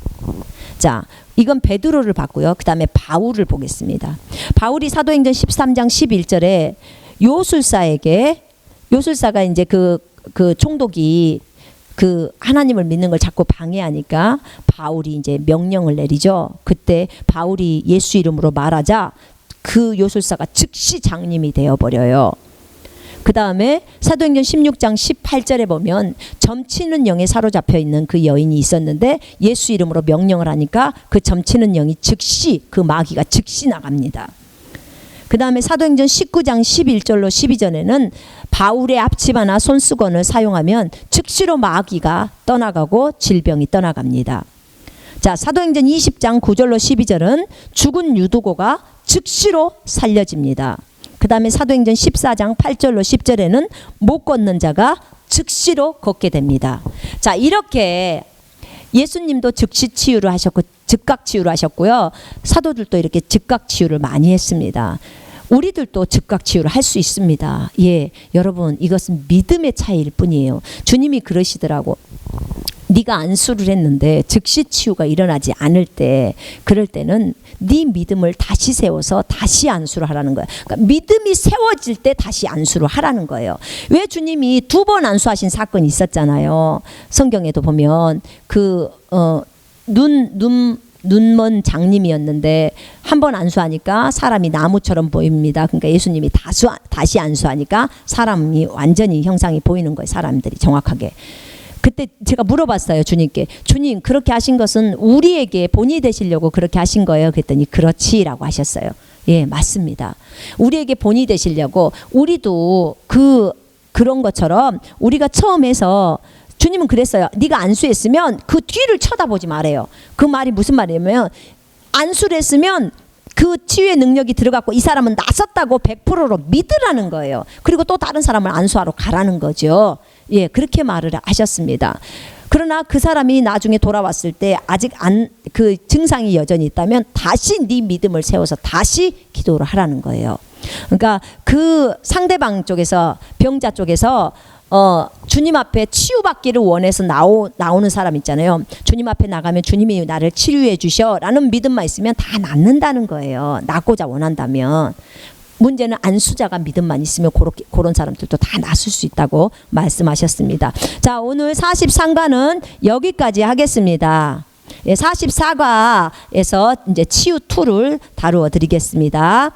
자, 이건 베드로를 봤고요. 그 다음에 바울을 보겠습니다. 바울이 사도행전 13장 11절에 요술사가 이제 그 총독이 그 하나님을 믿는 걸 자꾸 방해하니까 바울이 이제 명령을 내리죠. 그때 바울이 예수 이름으로 말하자 그 요술사가 즉시 장님이 되어버려요. 그 다음에 사도행전 16장 18절에 보면 점치는 영에 사로잡혀 있는 그 여인이 있었는데 예수 이름으로 명령을 하니까 그 점치는 영이 즉시, 그 마귀가 즉시 나갑니다. 그 다음에 사도행전 19장 11절로 12절에는 바울의 앞치마나 손수건을 사용하면 즉시로 마귀가 떠나가고 질병이 떠나갑니다. 자, 사도행전 20장 9절로 12절은 죽은 유두고가 즉시로 살려집니다. 그 다음에 사도행전 14장 8절로 10절에는 못 걷는 자가 즉시로 걷게 됩니다. 자, 이렇게 예수님도 즉시 치유를 하셨고 즉각 치유를 하셨고요. 사도들도 이렇게 즉각 치유를 많이 했습니다. 우리들도 즉각 치유를 할 수 있습니다. 예, 여러분, 이것은 믿음의 차이일 뿐이에요. 주님이 그러시더라고. 네가 안수를 했는데 즉시 치유가 일어나지 않을 때, 그럴 때는 네 믿음을 다시 세워서 다시 안수를 하라는 거예요. 그러니까 믿음이 세워질 때 다시 안수를 하라는 거예요. 왜 주님이 2번 안수하신 사건이 있었잖아요. 성경에도 보면 눈먼 장님이었는데 한 번 안수하니까 사람이 나무처럼 보입니다. 그러니까 예수님이 다시 안수하니까 사람이 완전히 형상이 보이는 거예요. 사람들이 정확하게. 그때 제가 물어봤어요. 주님께. 주님, 그렇게 하신 것은 우리에게 본이 되시려고 그렇게 하신 거예요? 그랬더니 그렇지라고 하셨어요. 예, 맞습니다. 우리에게 본이 되시려고. 우리도 그런 것처럼 우리가 처음 해서 주님은 그랬어요. 네가 안수했으면 그 뒤를 쳐다보지 말아요. 그 말이 무슨 말이냐면 안수를 했으면 그 치유의 능력이 들어갔고 이 사람은 나섰다고 100%로 믿으라는 거예요. 그리고 또 다른 사람을 안수하러 가라는 거죠. 예, 그렇게 말을 하셨습니다. 그러나 그 사람이 나중에 돌아왔을 때 아직 그 증상이 여전히 있다면 다시 네 믿음을 세워서 다시 기도를 하라는 거예요. 그러니까 그 상대방 쪽에서, 병자 쪽에서 주님 앞에 치유받기를 원해서 나오는 사람 있잖아요. 주님 앞에 나가면 주님이 나를 치유해 주셔 라는 믿음만 있으면 다 낫는다는 거예요. 낫고자 원한다면. 문제는 안수자가 믿음만 있으면 그런 사람들도 다 낫을 수 있다고 말씀하셨습니다. 자, 오늘 43과는 여기까지 하겠습니다. 44과에서 이제 치유 2를 다루어 드리겠습니다.